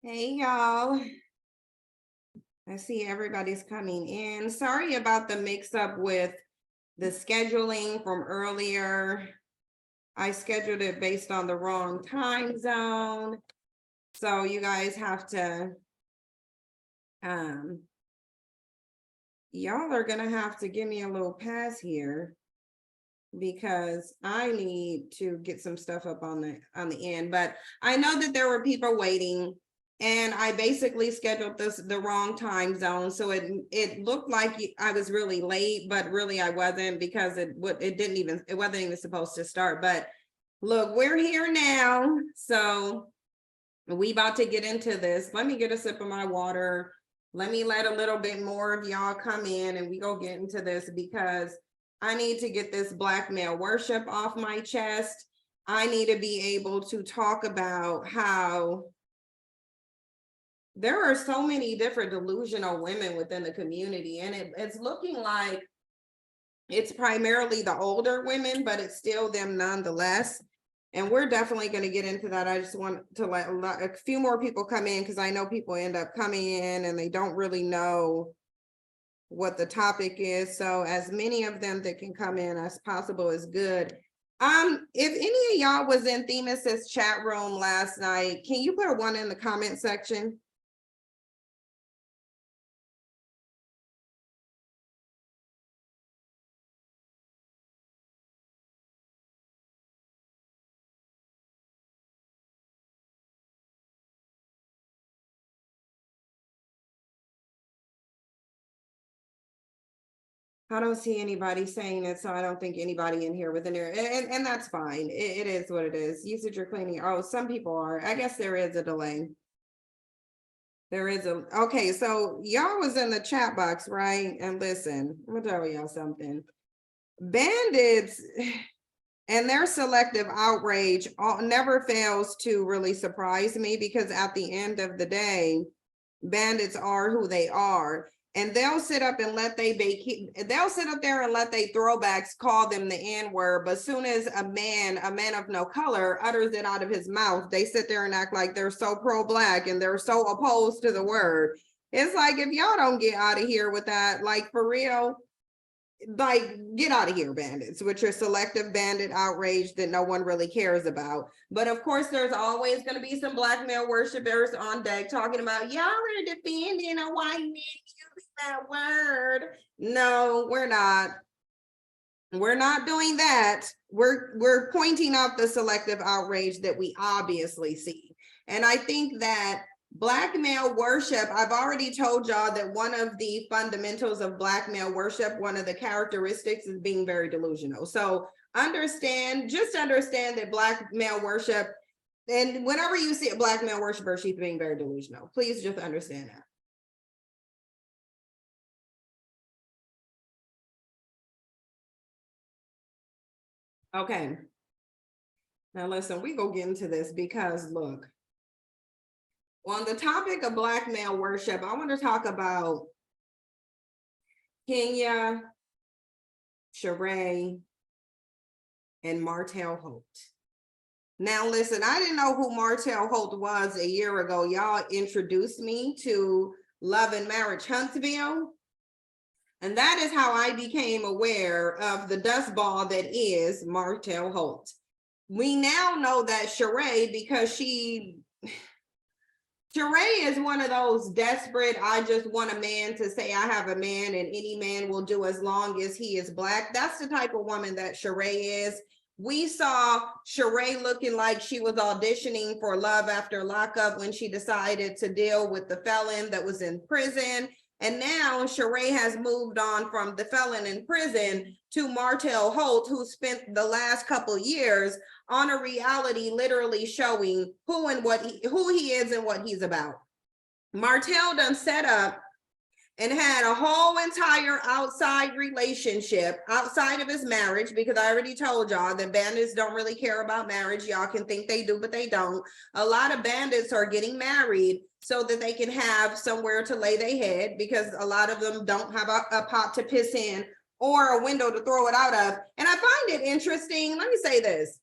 Hey y'all, I see everybody's coming in. Sorry about the mix up with the scheduling from earlier. I scheduled it based on the wrong time zone. So you guys have to, y'all are gonna have to give me a little pass here because I need to get some stuff up on the end, but I know that there were people waiting. And I basically scheduled this the wrong time zone, so it looked like I was really late, but really I wasn't because it wasn't even supposed to start. But look, we're here now, so we about to get into this. Let me get a sip of my water. Let me let a little bit more of y'all come in, and we go get into this because I need to get this black male worship off my chest. I need to be able to talk about how there are so many different delusional women within the community, and it's looking like it's primarily the older women, but it's still them nonetheless. And we're definitely going to get into that. I just want to let a few more people come in because I know people end up coming in and they don't really know what the topic is. So as many of them that can come in as possible is good. If any of y'all was in Themis' chat room last night, can you put a 1 in the comment section? I don't see anybody saying it, so I don't think anybody in here within there, and that's fine. It is what it is. Usage or cleaning. Oh, some people are. I guess there is a delay. There is okay, so y'all was in the chat box, right? And listen, I'm gonna tell y'all something. Bandits and their selective outrage never fails to really surprise me because at the end of the day, bandits are who they are. And they'll sit up and they'll sit up there and let they throwbacks call them the N-word, but as soon as a man of no color utters it out of his mouth, they sit there and act like they're so pro-black and they're so opposed to the word. It's like, if y'all don't get out of here with that, like for real, like get out of here, bandits, with your selective bandit outrage that no one really cares about. But of course there's always going to be some black male worshipers on deck talking about y'all are defending a white man using that word. No, we're not doing that. We're pointing out the selective outrage that we obviously see. And I think that black male worship, I've already told y'all that one of the fundamentals of black male worship, one of the characteristics is being very delusional. So just understand that black male worship, and whenever you see a black male worshiper, she's being very delusional. Please just understand that. Okay. Now listen, we go get into this because look, on the topic of black male worship, I want to talk about Kenya, Sheree, and Martell Holt. Now listen, I didn't know who Martell Holt was a year ago. Y'all introduced me to Love and Marriage Huntsville. And that is how I became aware of the dust ball that is Martell Holt. We now know that Sheree, because Sheree is one of those desperate, I just want a man to say I have a man and any man will do as long as he is black. That's the type of woman that Sheree is. We saw Sheree looking like she was auditioning for Love After Lockup when she decided to deal with the felon that was in prison. And now Sheree has moved on from the felon in prison to Martell Holt, who spent the last couple years on a reality literally showing who he is and what he's about. Martell done set up and had a whole entire outside relationship outside of his marriage, because I already told y'all that bandits don't really care about marriage. Y'all can think they do, but they don't. A lot of bandits are getting married so that they can have somewhere to lay their head, because a lot of them don't have a pot to piss in or a window to throw it out of. And I find it interesting. Let me say this.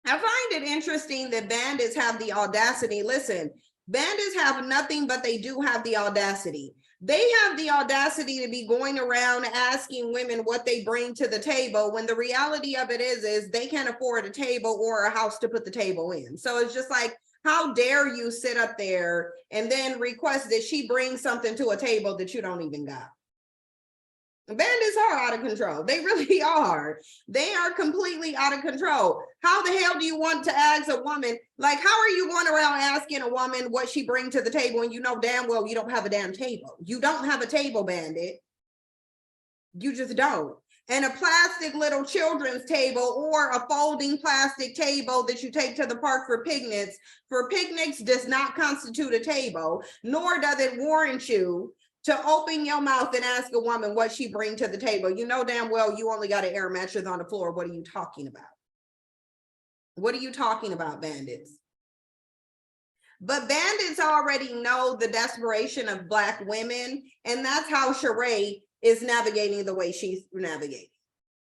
I find it interesting that bandits have the audacity. Listen, Bandits have nothing, but they do have the audacity. They have the audacity to be going around asking women what they bring to the table, when the reality of it is they can't afford a table or a house to put the table in. So it's just like, how dare you sit up there and then request that she bring something to a table that you don't even got? Bandits are out of control. They really are. They are completely out of control. How the hell do you want to ask a woman? Like, how are you going around asking a woman what she bring to the table and you know damn well you don't have a damn table? You don't have a table, bandit. You just don't. And a plastic little children's table or a folding plastic table that you take to the park for picnics does not constitute a table, nor does it warrant you to open your mouth and ask a woman what she bring to the table. You know damn well you only got an air mattress on the floor. What are you talking about? What are you talking about, bandits? But bandits already know the desperation of Black women, and that's how Sheree is navigating the way she's navigating.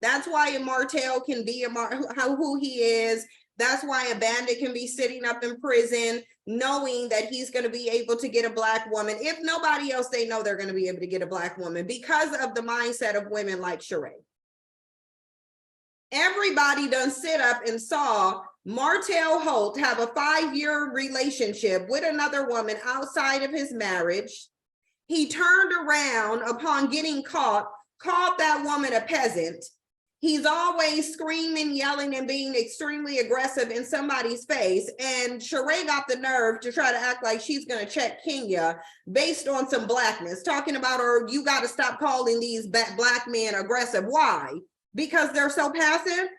That's why a Martell can be who he is. That's why a bandit can be sitting up in prison knowing that he's going to be able to get a Black woman. If nobody else, they know they're going to be able to get a Black woman because of the mindset of women like Sheree. Everybody done sit up and saw Martell Holt have a 5-year relationship with another woman outside of his marriage. He turned around upon getting caught, called that woman a peasant. He's always screaming, yelling, and being extremely aggressive in somebody's face. And Sheree got the nerve to try to act like she's going to check Kenya based on some Blackness, talking about her, you got to stop calling these Black men aggressive. Why? Because they're so passive.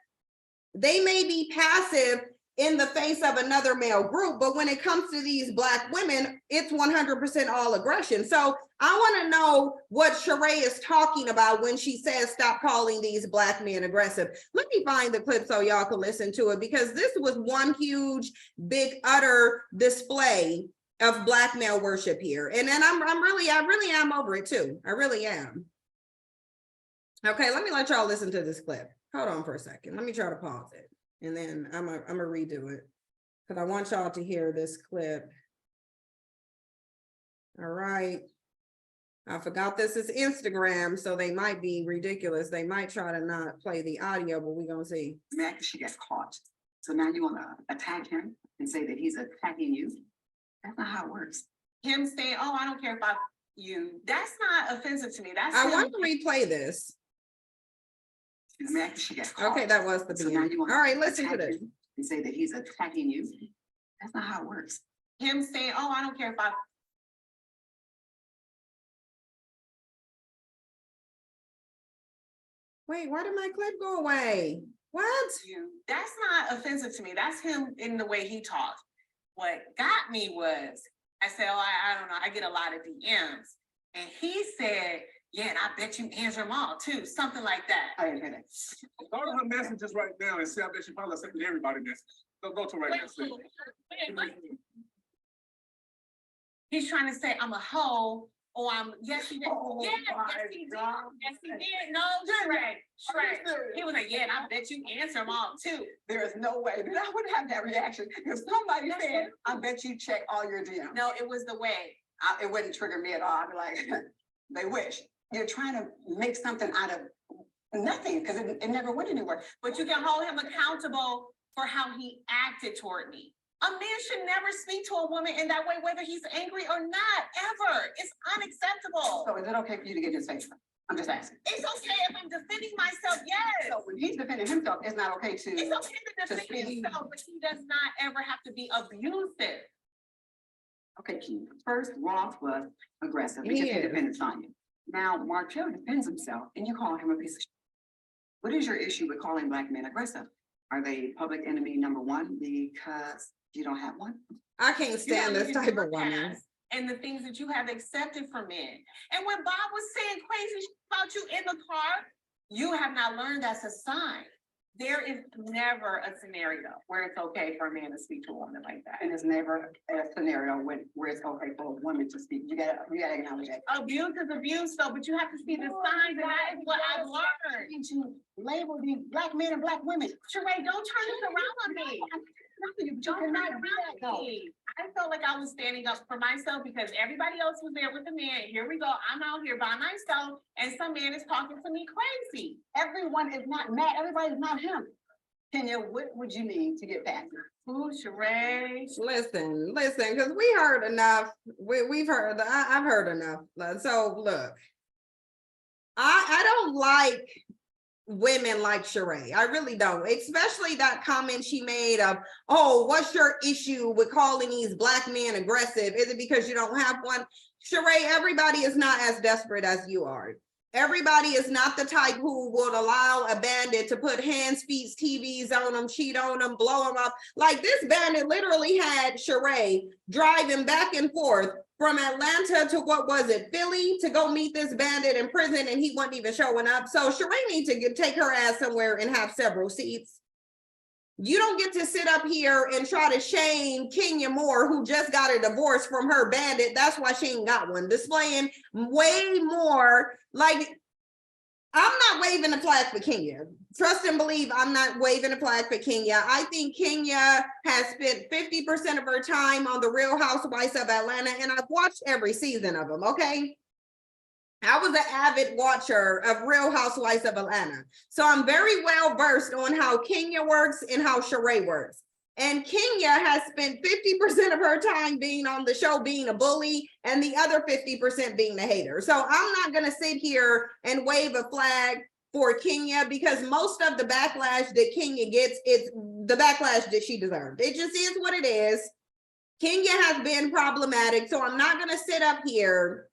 They may be passive in the face of another male group, but when it comes to these Black women, it's 100% all aggression. So I want to know what Sheree is talking about when she says stop calling these Black men aggressive. Let me find the clip so y'all can listen to it, because this was one huge, big, utter display of Black male worship here. And then I really am over it too. I really am. Okay, let me let y'all listen to this clip. Hold on for a second. Let me try to pause it. And then I'm gonna redo it because I want y'all to hear this clip. All right. I forgot this is Instagram, so they might be ridiculous. They might try to not play the audio, but we're gonna see. After she gets caught. So now you want to attack him and say that he's attacking you. That's not how it works. Him saying, oh, I don't care about you. That's not offensive to me. That's I want to replay this. After she gets caught. Okay, that was the beginning. All right, listen to this. And say that he's attacking you. That's not how it works. Him saying, oh, I don't care about Wait, why did my clip go away? What? you. That's not offensive to me. That's him in the way he talks. What got me was, I said, oh, I don't know. I get a lot of DMs. And he said, yeah, and I bet you answer them all too. Something like that. I didn't hear that. Go to her messages right now and see. I bet she probably sent everybody message. Go to right now. See. He's trying to say I'm a hoe, or I'm, yes, he did. Oh, Yeah, yes, he did. God. Yes, he did. No, Shrek. He was like, yeah, and I bet you answer them all too. There is no way that I would have that reaction. If somebody said, I bet you check all your DMs. No, it was the way. It wouldn't trigger me at all. I'd be like, they wish. You're trying to make something out of nothing because it never went anywhere. But you can hold him accountable for how he acted toward me. A man should never speak to a woman in that way, whether he's angry or not, ever. It's unacceptable. So is it okay for you to get his face? I'm just asking. It's okay if I'm defending myself, yes. So when he's defending himself, it's not okay to. It's okay to defend speak. himself, but he does not ever have to be abusive. Okay, Keith. First, Ross was aggressive He because he is. defended Sonya. Now, Martell defends himself and you call him a piece of shit. What is your issue with calling Black men aggressive? Are they public enemy number one because you don't have one? I can't stand You this gotta type look of at your woman. past and the things that you have accepted from men. And when Bob was saying crazy shit about you in the car, you have not learned that's a sign. There is never a scenario where it's okay for a man to speak to a woman like that. And there's never a scenario where it's okay for a woman to speak. You gotta acknowledge that. Abuse is abuse, though, but you have to see the signs, and that is what I've learned. To label these Black men and Black women. Sheree, don't turn this around on me. you, but you Don't cannot hurt do that though. me. I felt like I was standing up for myself because everybody else was there with the man. Here we go. I'm out here by myself and some man is talking to me crazy. Everyone is not mad, everybody is not him. Kenya, what would you need to get past it? Ooh, Sheree. Listen, because we heard enough. We've heard, I've heard enough. So look, I don't like women like Sheree. I really don't, especially that comment she made of, oh, what's your issue with calling these black men aggressive? Is it because you don't have one? Sheree, everybody is not as desperate as you are. Everybody is not the type who would allow a bandit to put hands, feet, TVs on them, cheat on them, blow them up. Like this bandit literally had Sheree driving back and forth from Atlanta to what was it, Philly, to go meet this bandit in prison, and he wasn't even showing up. So Sheree needs to take her ass somewhere and have several seats. You don't get to sit up here and try to shame Kenya Moore, who just got a divorce from her bandit. That's why she ain't got one. Displaying way more, like, I'm not waving the flag for Kenya. Trust and believe I'm not waving the flag for Kenya. I think Kenya has spent 50% of her time on the Real Housewives of Atlanta, and I've watched every season of them, okay? I was an avid watcher of Real Housewives of Atlanta. So I'm very well versed on how Kenya works and how Sheree works. And Kenya has spent 50% of her time being on the show being a bully and the other 50% being the hater. So I'm not going to sit here and wave a flag for Kenya because most of the backlash that Kenya gets is the backlash that she deserved. It just is what it is. Kenya has been problematic. So I'm not going to sit up here.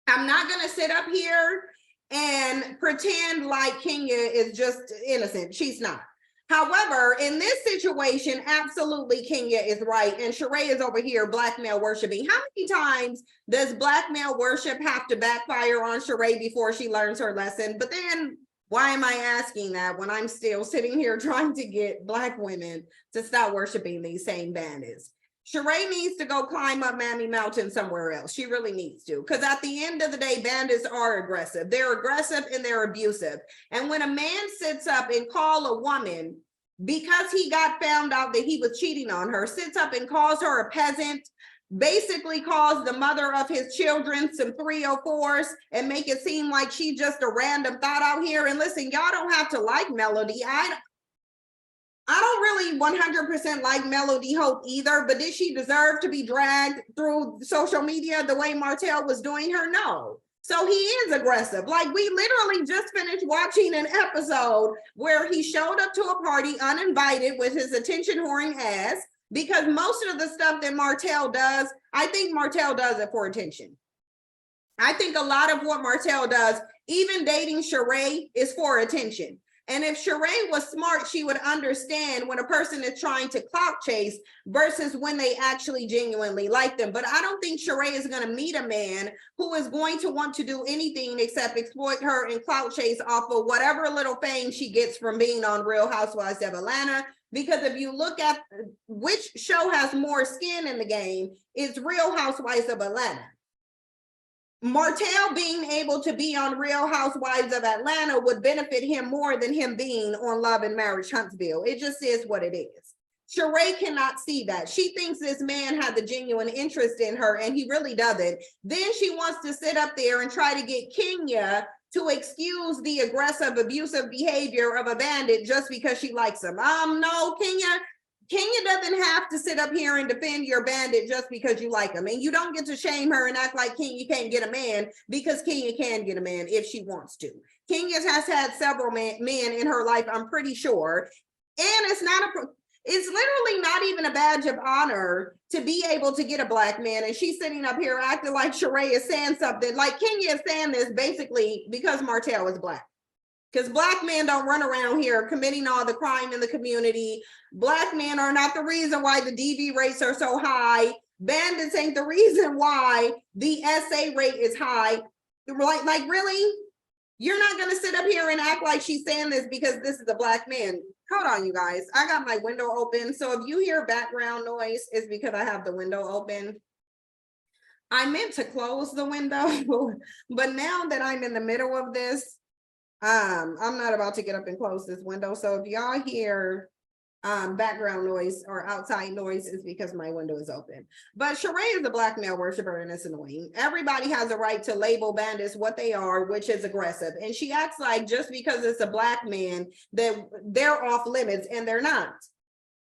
I'm not going to sit up here and pretend like Kenya is just innocent. She's not. However, in this situation, absolutely Kenya is right. And Sheree is over here blackmail worshiping. How many times does blackmail worship have to backfire on Sheree before she learns her lesson? But then why am I asking that when I'm still sitting here trying to get Black women to stop worshiping these same bandits? Sheree needs to go climb up Mammy Mountain somewhere else. She really needs to. Because at the end of the day, bandits are aggressive. They're aggressive and they're abusive. And when a man sits up and call a woman, because he got found out that he was cheating on her, sits up and calls her a peasant, basically calls the mother of his children some 304s and make it seem like she's just a random thought out here. And listen, y'all don't have to like Melody. I don't really 100% like Melody Hope either, but did she deserve to be dragged through social media the way Martell was doing her? No. So he is aggressive. Like, we literally just finished watching an episode where he showed up to a party uninvited with his attention whoring ass, because most of the stuff that Martell does, I think Martell does it for attention. I think a lot of what Martell does, even dating Sheree, is for attention. And if Sheree was smart, she would understand when a person is trying to clout chase versus when they actually genuinely like them. But I don't think Sheree is going to meet a man who is going to want to do anything except exploit her and clout chase off of whatever little fame she gets from being on Real Housewives of Atlanta. Because if you look at which show has more skin in the game, it's Real Housewives of Atlanta. Martell being able to be on Real Housewives of Atlanta would benefit him more than him being on Love and Marriage Huntsville. It just is what it is. Sheree cannot see that. She thinks this man had the genuine interest in her, and he really doesn't. Then she wants to sit up there and try to get Kenya to excuse the aggressive, abusive behavior of a bandit just because she likes him. No, Kenya doesn't have to sit up here and defend your bandit just because you like him. And you don't get to shame her and act like Kenya can't get a man, because Kenya can get a man if she wants to. Kenya has had several men in her life, I'm pretty sure. And it's literally not even a badge of honor to be able to get a Black man. And she's sitting up here acting like Sheree is saying something. Like Kenya is saying this basically because Martell is Black. Because Black men don't run around here committing all the crime in the community. Black men are not the reason why the DV rates are so high. Bandits ain't the reason why the SA rate is high. Like really? You're not gonna sit up here and act like she's saying this because this is a Black man. Hold on, you guys. I got my window open. So if you hear background noise, it's because I have the window open. I meant to close the window, but now that I'm in the middle of this, I'm not about to get up and close this window. So if y'all hear background noise or outside noise is because my window is open. But Sheree is a black male worshiper and it's annoying. Everybody has a right to label bandits what they are, which is aggressive. And she acts like just because it's a black man that they're off limits, and they're not.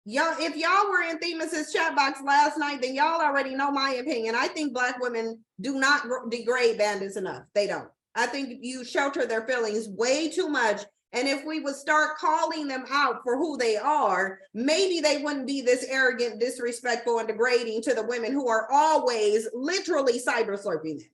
Y'all, if y'all were in Themis's chat box last night, then y'all already know my opinion. I think black women do not degrade bandits enough. They don't. I think you shelter their feelings way too much. And if we would start calling them out for who they are, maybe they wouldn't be this arrogant, disrespectful, and degrading to the women who are always literally cyber slurping them.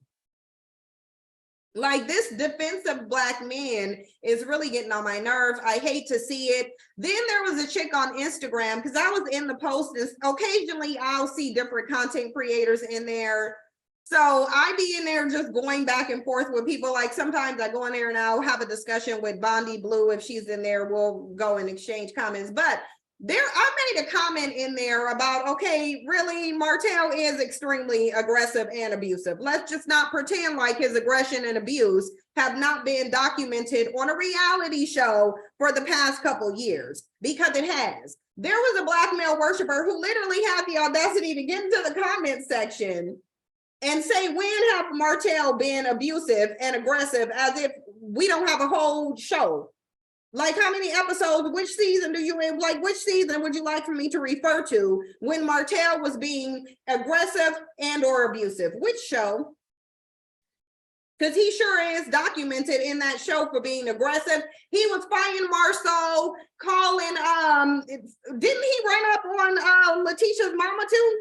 Like, this defensive black man is really getting on my nerves. I hate to see it. Then there was a chick on Instagram, because I was in the post, and occasionally I'll see different content creators in there. So I be in there just going back and forth with people. Like, sometimes I go in there and I'll have a discussion with Bondi Blue. If she's in there, we'll go and exchange comments. But I made a comment in there about, okay, really, Martell is extremely aggressive and abusive. Let's just not pretend like his aggression and abuse have not been documented on a reality show for the past couple years, because it has. There was a black male worshiper who literally had the audacity to get into the comment section and say, when have Martell been abusive and aggressive, as if we don't have a whole show? Like, how many episodes, which season which season would you like for me to refer to when Martell was being aggressive and or abusive? Which show? Because he sure is documented in that show for being aggressive. He was fighting Marceau, calling, didn't he run up on Letitia's mama too?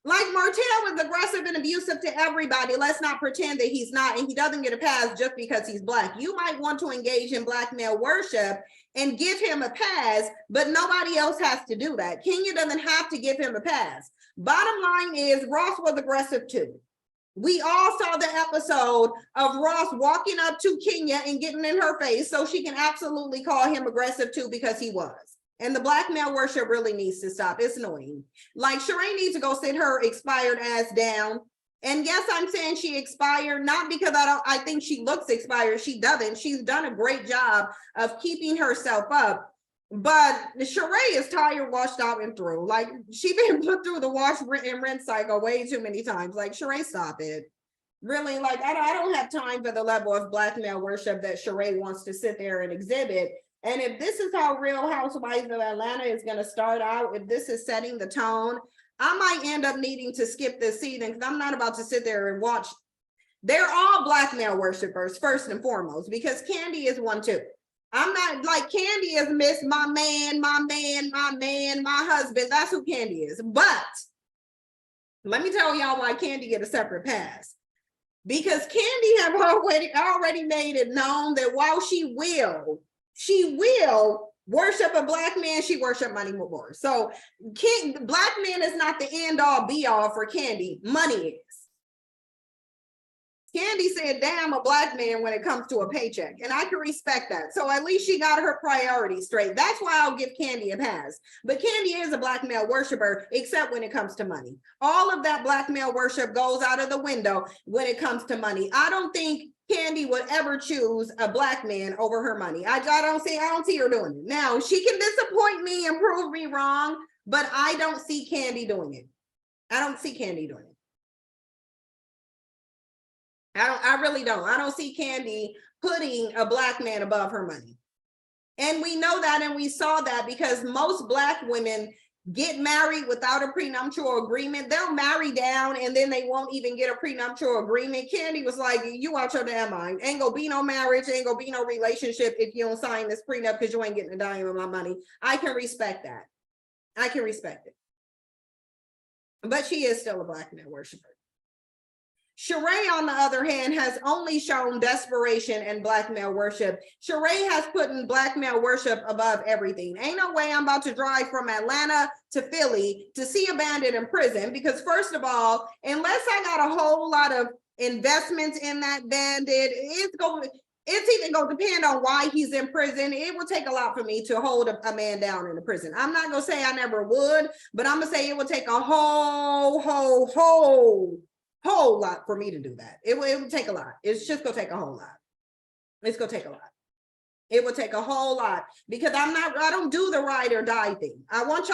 Like, Martell is aggressive and abusive to everybody. Let's not pretend that he's not, and he doesn't get a pass just because he's black. You might want to engage in black male worship and give him a pass, but nobody else has to do that. Kenya doesn't have to give him a pass. Bottom line is, Ross was aggressive too. We all saw the episode of Ross walking up to Kenya and getting in her face, so she can absolutely call him aggressive too, because he was. And the black male worship really needs to stop. It's annoying. Like, Sheree needs to go sit her expired ass down. And yes, I'm saying she expired, not because I think she looks expired. She doesn't. She's done a great job of keeping herself up. But Sheree is tired, washed out, and through. Like, she been put through the wash and rinse cycle way too many times. Like, Sheree, stop it. Really, like, I don't have time for the level of black male worship that Sheree wants to sit there and exhibit. And if this is how Real Housewives of Atlanta is going to start out, if this is setting the tone, I might end up needing to skip this season, because I'm not about to sit there and watch. They're all black male worshipers, first and foremost, because Candy is one too. I'm not, like, Candy is Miss my man, my husband. That's who Candy is. But let me tell y'all why Candy get a separate pass. Because Candy have already made it known that while she will worship a black man, she worship money more. So black man is not the end all be all for Candy. Money is. Candy said, damn a black man when it comes to a paycheck. And I can respect that. So at least she got her priorities straight. That's why I'll give Candy a pass. But Candy is a black male worshiper, except when it comes to money. All of that black male worship goes out of the window when it comes to money. I don't think Candy would ever choose a black man over her money. I don't see her doing it. Now, she can disappoint me and prove me wrong, but I don't see Candy doing it. I don't see Candy doing it. I really don't. I don't see Candy putting a black man above her money. And we know that, and we saw that, because most black women get married without a prenuptial agreement. They'll marry down and then they won't even get a prenuptial agreement. Candy was like, you out your damn mind. Ain't gonna be no marriage, ain't gonna be no relationship if you don't sign this prenup, because you ain't getting a dime of my money. I can respect that. I can respect it. But she is still a black male worshiper. Sheree, on the other hand, has only shown desperation and black male worship. Sheree has put in black male worship above everything. Ain't no way I'm about to drive from Atlanta to Philly to see a bandit in prison, because first of all, unless I got a whole lot of investments in that bandit, it's even going to depend on why he's in prison. It will take a lot for me to hold a man down in a prison. I'm not going to say I never would, but I'm going to say it would take a whole lot for me to do that. It would take a lot. It's just gonna take a whole lot. It's gonna take a lot. It would take a whole lot because I don't do the ride or die thing. I want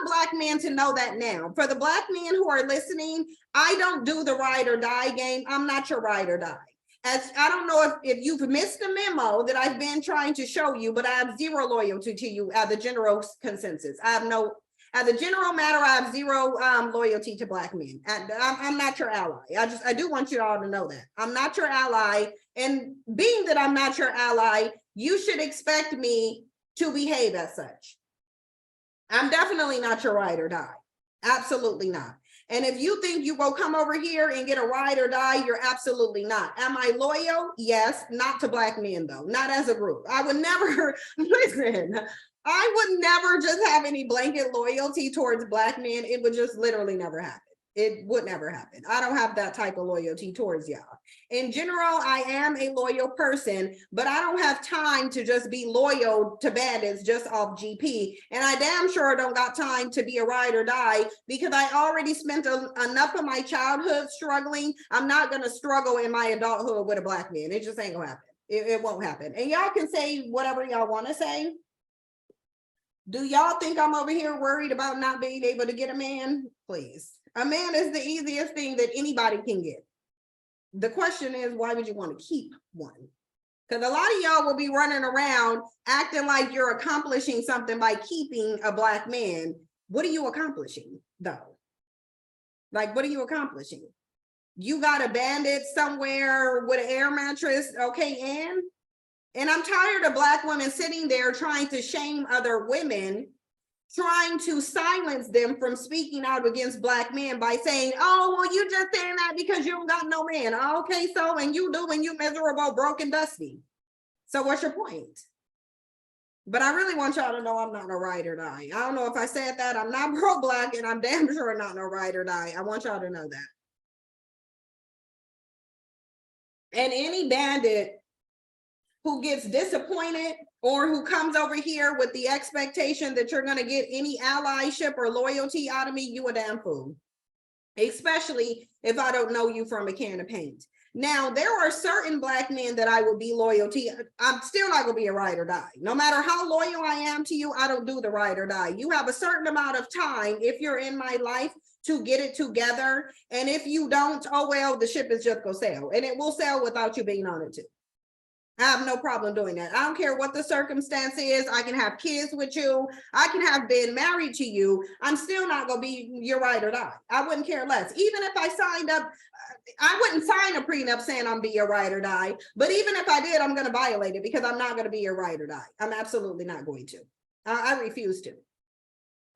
black men to know that now. For the black men who are listening, I don't do the ride or die game. I'm not your ride or die. As I don't know if you've missed the memo that I've been trying to show you, but I have zero loyalty to you at the general consensus. As a general matter, I have zero loyalty to black men. I'm not your ally. I do want you all to know that. I'm not your ally. And being that I'm not your ally, you should expect me to behave as such. I'm definitely not your ride or die. Absolutely not. And if you think you will come over here and get a ride or die, you're absolutely not. Am I loyal? Yes, not to black men though, not as a group. I would never, listen, I would never just have any blanket loyalty towards black men. It would just literally never happen. It would never happen. I don't have that type of loyalty towards y'all. In general, I am a loyal person, but I don't have time to just be loyal to bandits just off GP. And I damn sure don't got time to be a ride or die because I already spent enough of my childhood struggling. I'm not gonna struggle in my adulthood with a black man. It just ain't gonna happen. It won't happen. And y'all can say whatever y'all wanna say. Do y'all think I'm over here worried about not being able to get a man? Please. A man is the easiest thing that anybody can get. The question is, why would you want to keep one? Because a lot of y'all will be running around acting like you're accomplishing something by keeping a black man. What are you accomplishing, though? Like, what are you accomplishing? You got a bandit somewhere with an air mattress, okay, and I'm tired of black women sitting there trying to shame other women, trying to silence them from speaking out against black men by saying, oh, well, you just saying that because you don't got no man. Okay, so, and you do, and you miserable, broken, dusty. So what's your point? But I really want y'all to know I'm not no ride or die. I don't know if I said that. I'm not pro-black, and I'm damn sure not no ride or die. I want y'all to know that. And any bandit who gets disappointed or who comes over here with the expectation that you're going to get any allyship or loyalty out of me, you a damn fool. Especially if I don't know you from a can of paint. Now, there are certain black men that I will be loyal to. I'm still not going to be a ride or die. No matter how loyal I am to you, I don't do the ride or die. You have a certain amount of time, if you're in my life, to get it together. And if you don't, oh, well, the ship is just going to sail. And it will sail without you being on it too. I have no problem doing that. I don't care what the circumstance is. I can have kids with you. I can have been married to you. I'm still not going to be your ride or die. I wouldn't care less. Even if I signed up, I wouldn't sign a prenup saying I'm be your ride or die. But even if I did, I'm going to violate it because I'm not going to be your ride or die. I'm absolutely not going to. I refuse to.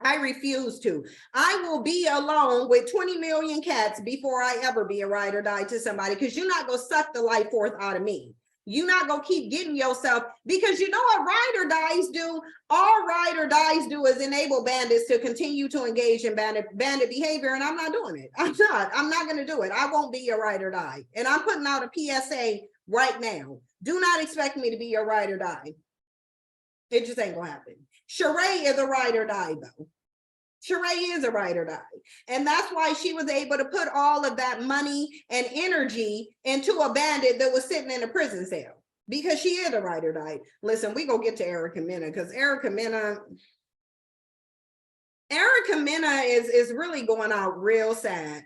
I refuse to. I will be alone with 20 million cats before I ever be a ride or die to somebody because you're not going to suck the life forth out of me. You're not going to keep getting yourself, because you know what ride or dies do? All ride or dies do is enable bandits to continue to engage in bandit behavior, and I'm not doing it. I'm not going to do it. I won't be your ride or die. And I'm putting out a PSA right now. Do not expect me to be your ride or die. It just ain't going to happen. Sheree is a ride or die, though. Sheree is a ride or die. And that's why she was able to put all of that money and energy into a bandit that was sitting in a prison cell, because she is a ride or die. Listen, we gonna get to Erica Mena, because Erica Mena is really going out real sad.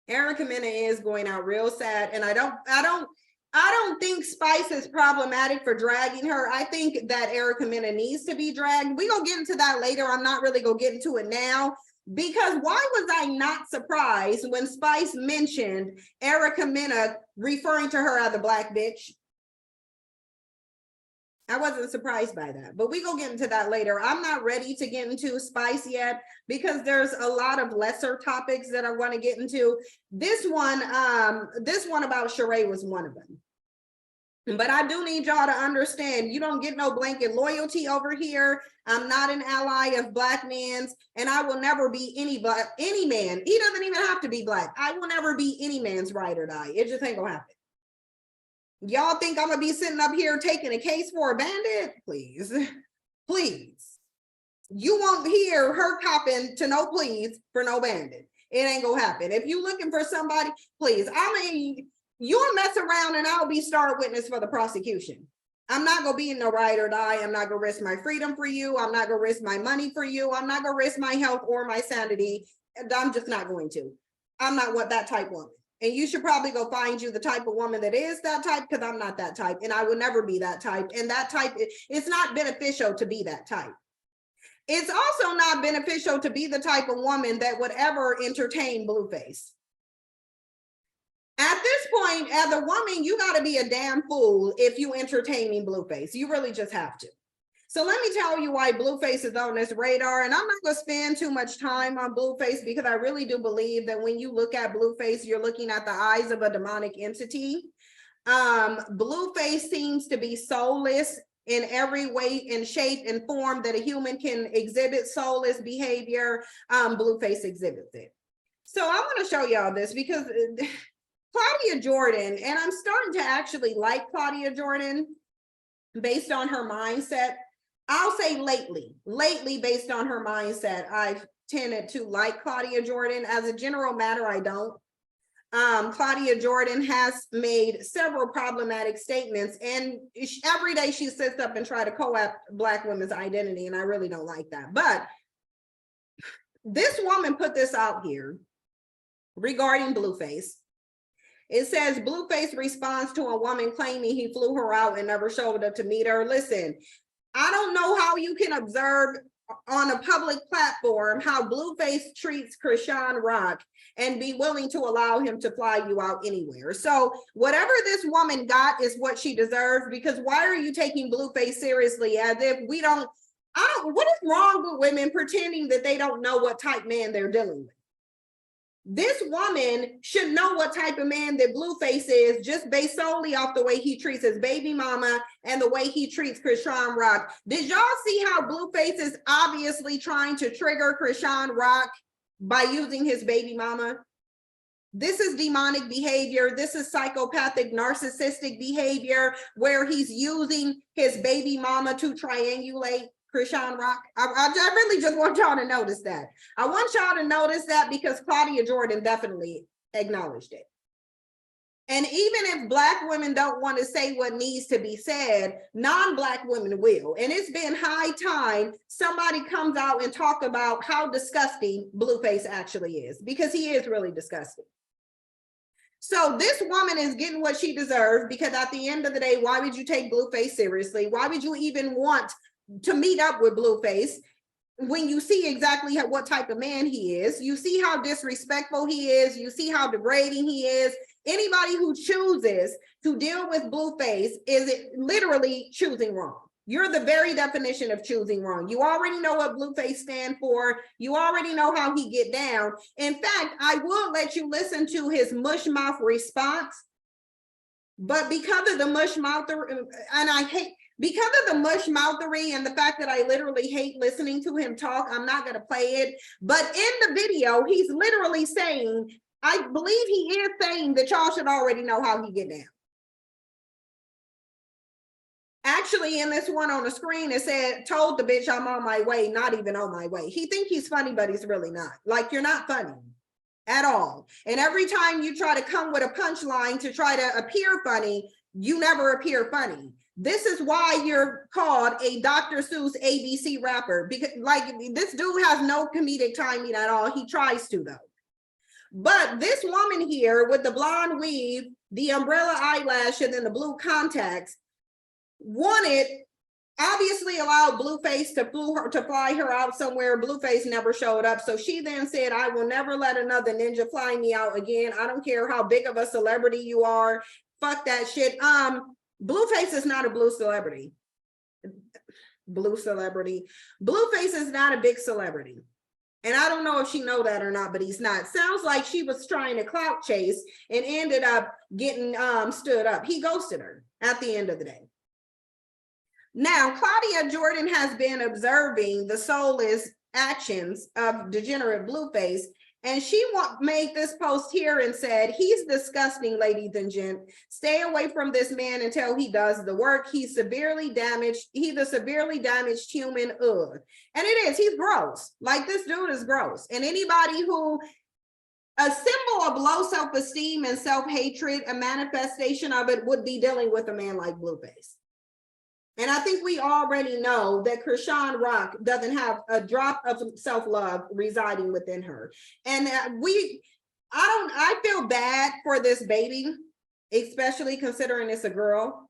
Erica Mena is going out real sad. And I don't think Spice is problematic for dragging her. I think that Erica Mena needs to be dragged. We're going to get into that later. I'm not really going to get into it now, because why was I not surprised when Spice mentioned Erica Mena referring to her as a black bitch? I wasn't surprised by that, but we go get into that later. I'm not ready to get into Spice yet because there's a lot of lesser topics that I want to get into. This one about Sheree was one of them. But I do need y'all to understand, you don't get no blanket loyalty over here. I'm not an ally of black men's, and I will never be any man. He doesn't even have to be black. I will never be any man's ride or die. It just ain't gonna happen. Y'all think I'm gonna be sitting up here taking a case for a bandit? Please, please. You won't hear her copping to no pleas for no bandit. It ain't gonna happen. If you looking for somebody, please, I mean, you'll mess around and I'll be star witness for the prosecution. I'm not gonna be in no ride or die. I'm not gonna risk my freedom for you. I'm not gonna risk my money for you. I'm not gonna risk my health or my sanity. And I'm just not going to. I'm not what that type woman. And you should probably go find you the type of woman that is that type, because I'm not that type, and I will never be that type. And that type, it's not beneficial to be that type. It's also not beneficial to be the type of woman that would ever entertain Blueface. At this point, as a woman, you got to be a damn fool if you entertaining Blueface. You really just have to. So let me tell you why Blueface is on this radar. And I'm not going to spend too much time on Blueface, because I really do believe that when you look at Blueface, you're looking at the eyes of a demonic entity. Blueface seems to be soulless in every way and shape and form that a human can exhibit soulless behavior. Blueface exhibits it. So I want to show y'all this, because Claudia Jordan, and I'm starting to actually like Claudia Jordan based on her mindset. I'll say lately based on her mindset, I've tended to like Claudia Jordan. As a general matter, I don't. Claudia Jordan has made several problematic statements, and every day she sits up and tries to co-opt Black women's identity, and I really don't like that. But this woman put this out here regarding Blueface. It says Blueface responds to a woman claiming he flew her out and never showed up to meet her. Listen, I don't know how you can observe on a public platform how Blueface treats Krishan Rock and be willing to allow him to fly you out anywhere. So whatever this woman got is what she deserves, because why are you taking Blueface seriously as if we don't, what is wrong with women pretending that they don't know what type man they're dealing with? This woman should know what type of man that Blueface is just based solely off the way he treats his baby mama and the way he treats Krishan Rock. Did y'all see how Blueface is obviously trying to trigger Krishan Rock by using his baby mama? This is demonic behavior. This is psychopathic, narcissistic behavior where he's using his baby mama to triangulate Krishan Rock. I really just want y'all to notice that. I want y'all to notice that because Claudia Jordan definitely acknowledged it. And even if Black women don't want to say what needs to be said, non-Black women will. And it's been high time somebody comes out and talk about how disgusting Blueface actually is, because he is really disgusting. So this woman is getting what she deserves, because at the end of the day, why would you take Blueface seriously? Why would you even want to meet up with Blueface when you see exactly what type of man he is? You see how disrespectful he is. You see how degrading he is. Anybody who chooses to deal with Blueface is literally choosing wrong. You're the very definition of choosing wrong. You already know what Blueface stand for. You already know how he get down. In fact, I will let you listen to his mush mouth response, but because of the mush mouth, and because of the mush mouthery and the fact that I literally hate listening to him talk, I'm not going to play it. But in the video, he's literally saying, I believe he is saying that y'all should already know how he get down. Actually, in this one on the screen, it said, told the bitch I'm on my way, not even on my way. He think he's funny, but he's really not. Like, you're not funny at all. And every time you try to come with a punchline to try to appear funny, you never appear funny. This is why you're called a Dr. Seuss ABC rapper, because like this dude has no comedic timing at all. He tries to though. But this woman here with the blonde weave, the umbrella eyelash, and then the blue contacts obviously allowed Blueface to fly her out somewhere. Blueface never showed up. So she then said, I will never let another ninja fly me out again. I don't care how big of a celebrity you are. Fuck that shit. Blueface is not a blue celebrity. Blueface is not a big celebrity. And I don't know if she know that or not, but he's not. Sounds like she was trying to clout chase and ended up getting stood up. He ghosted her at the end of the day. Now, Claudia Jordan has been observing the soulless actions of degenerate Blueface, and she made this post here and said, he's disgusting, ladies and gents. Stay away from this man until he does the work. He's severely damaged. He's a severely damaged human. Ugh. And it is, he's gross. Like, this dude is gross. And anybody who, a symbol of low self-esteem and self-hatred, a manifestation of it would be dealing with a man like Blueface. And I think we already know that Krishan Rock doesn't have a drop of self-love residing within her. And I feel bad for this baby, especially considering it's a girl.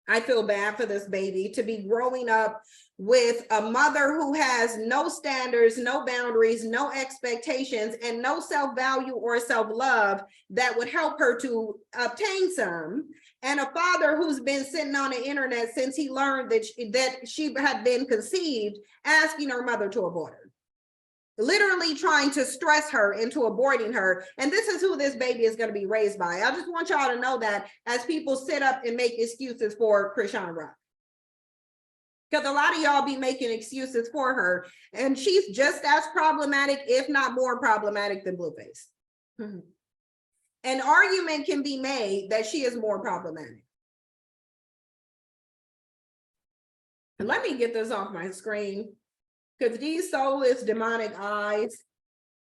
I feel bad for this baby to be growing up with a mother who has no standards, no boundaries, no expectations, and no self-value or self-love that would help her to obtain some. And a father who's been sitting on the internet since he learned that she had been conceived, asking her mother to abort her. Literally trying to stress her into aborting her. And this is who this baby is going to be raised by. I just want y'all to know that as people sit up and make excuses for Krishan Rock. Because a lot of y'all be making excuses for her. And she's just as problematic, if not more problematic than Blueface. An argument can be made that she is more problematic. And let me get this off my screen, because these soulless demonic eyes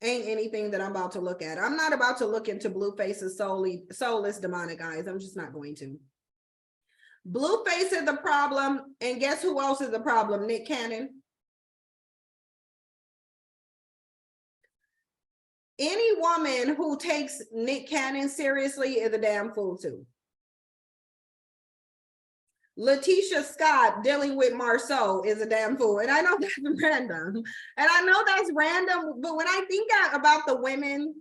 ain't anything that I'm about to look at. I'm not about to look into Blueface's soulless demonic eyes. I'm just not going to. Blueface is the problem, and guess who else is the problem? Nick Cannon. Any woman who takes Nick Cannon seriously is a damn fool too. Letitia Scott dealing with Marceau is a damn fool. And I know that's random. And I know that's random, but when I think about the women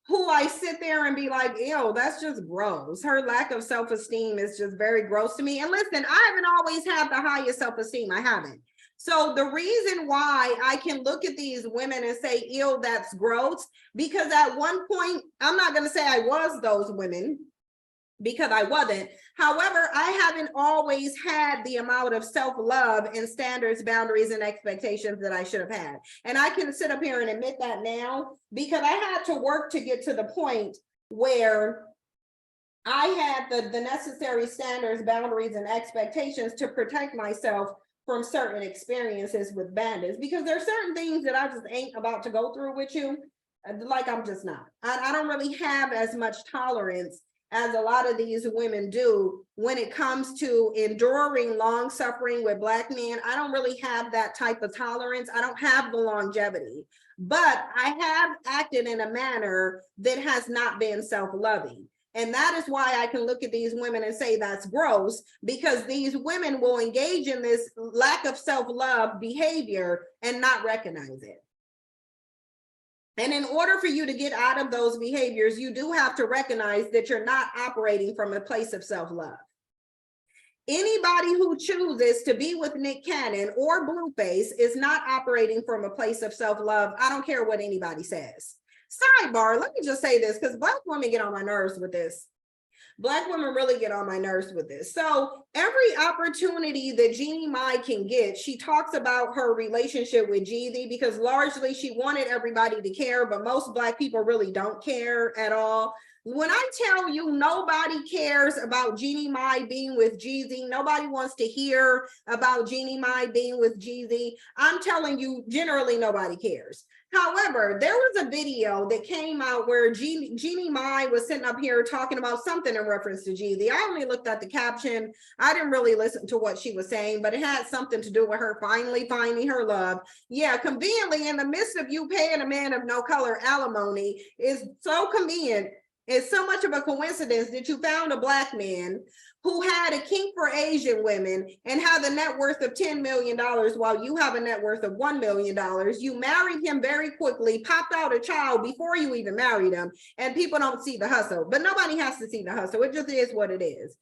who I sit there and be like, ew, that's just gross. Her lack of self-esteem is just very gross to me. And listen, I haven't always had the highest self-esteem. I haven't. So the reason why I can look at these women and say, ew, that's gross, because at one point, I'm not going to say I was those women, because I wasn't. However, I haven't always had the amount of self-love and standards, boundaries, and expectations that I should have had. And I can sit up here and admit that now, because I had to work to get to the point where I had the necessary standards, boundaries, and expectations to protect myself from certain experiences with bandits, because there are certain things that I just ain't about to go through with you. Like, I'm just not. I don't really have as much tolerance as a lot of these women do when it comes to enduring long suffering with Black men. I don't really have that type of tolerance. I don't have the longevity, but I have acted in a manner that has not been self-loving. And that is why I can look at these women and say that's gross, because these women will engage in this lack of self-love behavior and not recognize it. And in order for you to get out of those behaviors, you do have to recognize that you're not operating from a place of self-love. Anybody who chooses to be with Nick Cannon or Blueface is not operating from a place of self-love. I don't care what anybody says. Sidebar, let me just say this, because Black women get on my nerves with this. Black women really get on my nerves with this. So every opportunity that Jeannie Mai can get, she talks about her relationship with Jeezy, because largely she wanted everybody to care, but most Black people really don't care at all. When I tell you nobody cares about Jeannie Mai being with Jeezy, nobody wants to hear about Jeannie Mai being with Jeezy, I'm telling you, generally nobody cares. However, there was a video that came out where Jeannie Mai was sitting up here talking about something in reference to Jeezy. I only looked at the caption. I didn't really listen to what she was saying, but it had something to do with her finally finding her love. Yeah, conveniently, in the midst of you paying a man of no color alimony, is so convenient. It's so much of a coincidence that you found a Black man who had a kink for Asian women and had a net worth of $10 million while you have a net worth of $1 million. You married him very quickly, popped out a child before you even married him, and people don't see the hustle. But nobody has to see the hustle. It just is what it is.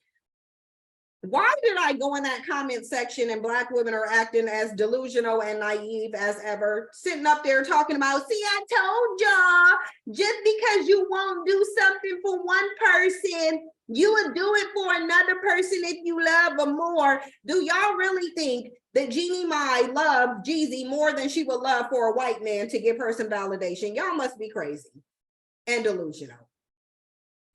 Why did I go in that comment section and Black women are acting as delusional and naive as ever, sitting up there talking about, see, I told y'all, just because you won't do something for one person, you would do it for another person if you love them more. Do y'all really think that Jeannie Mai loved Jeezy more than she would love for a white man to give her some validation? Y'all must be crazy and delusional.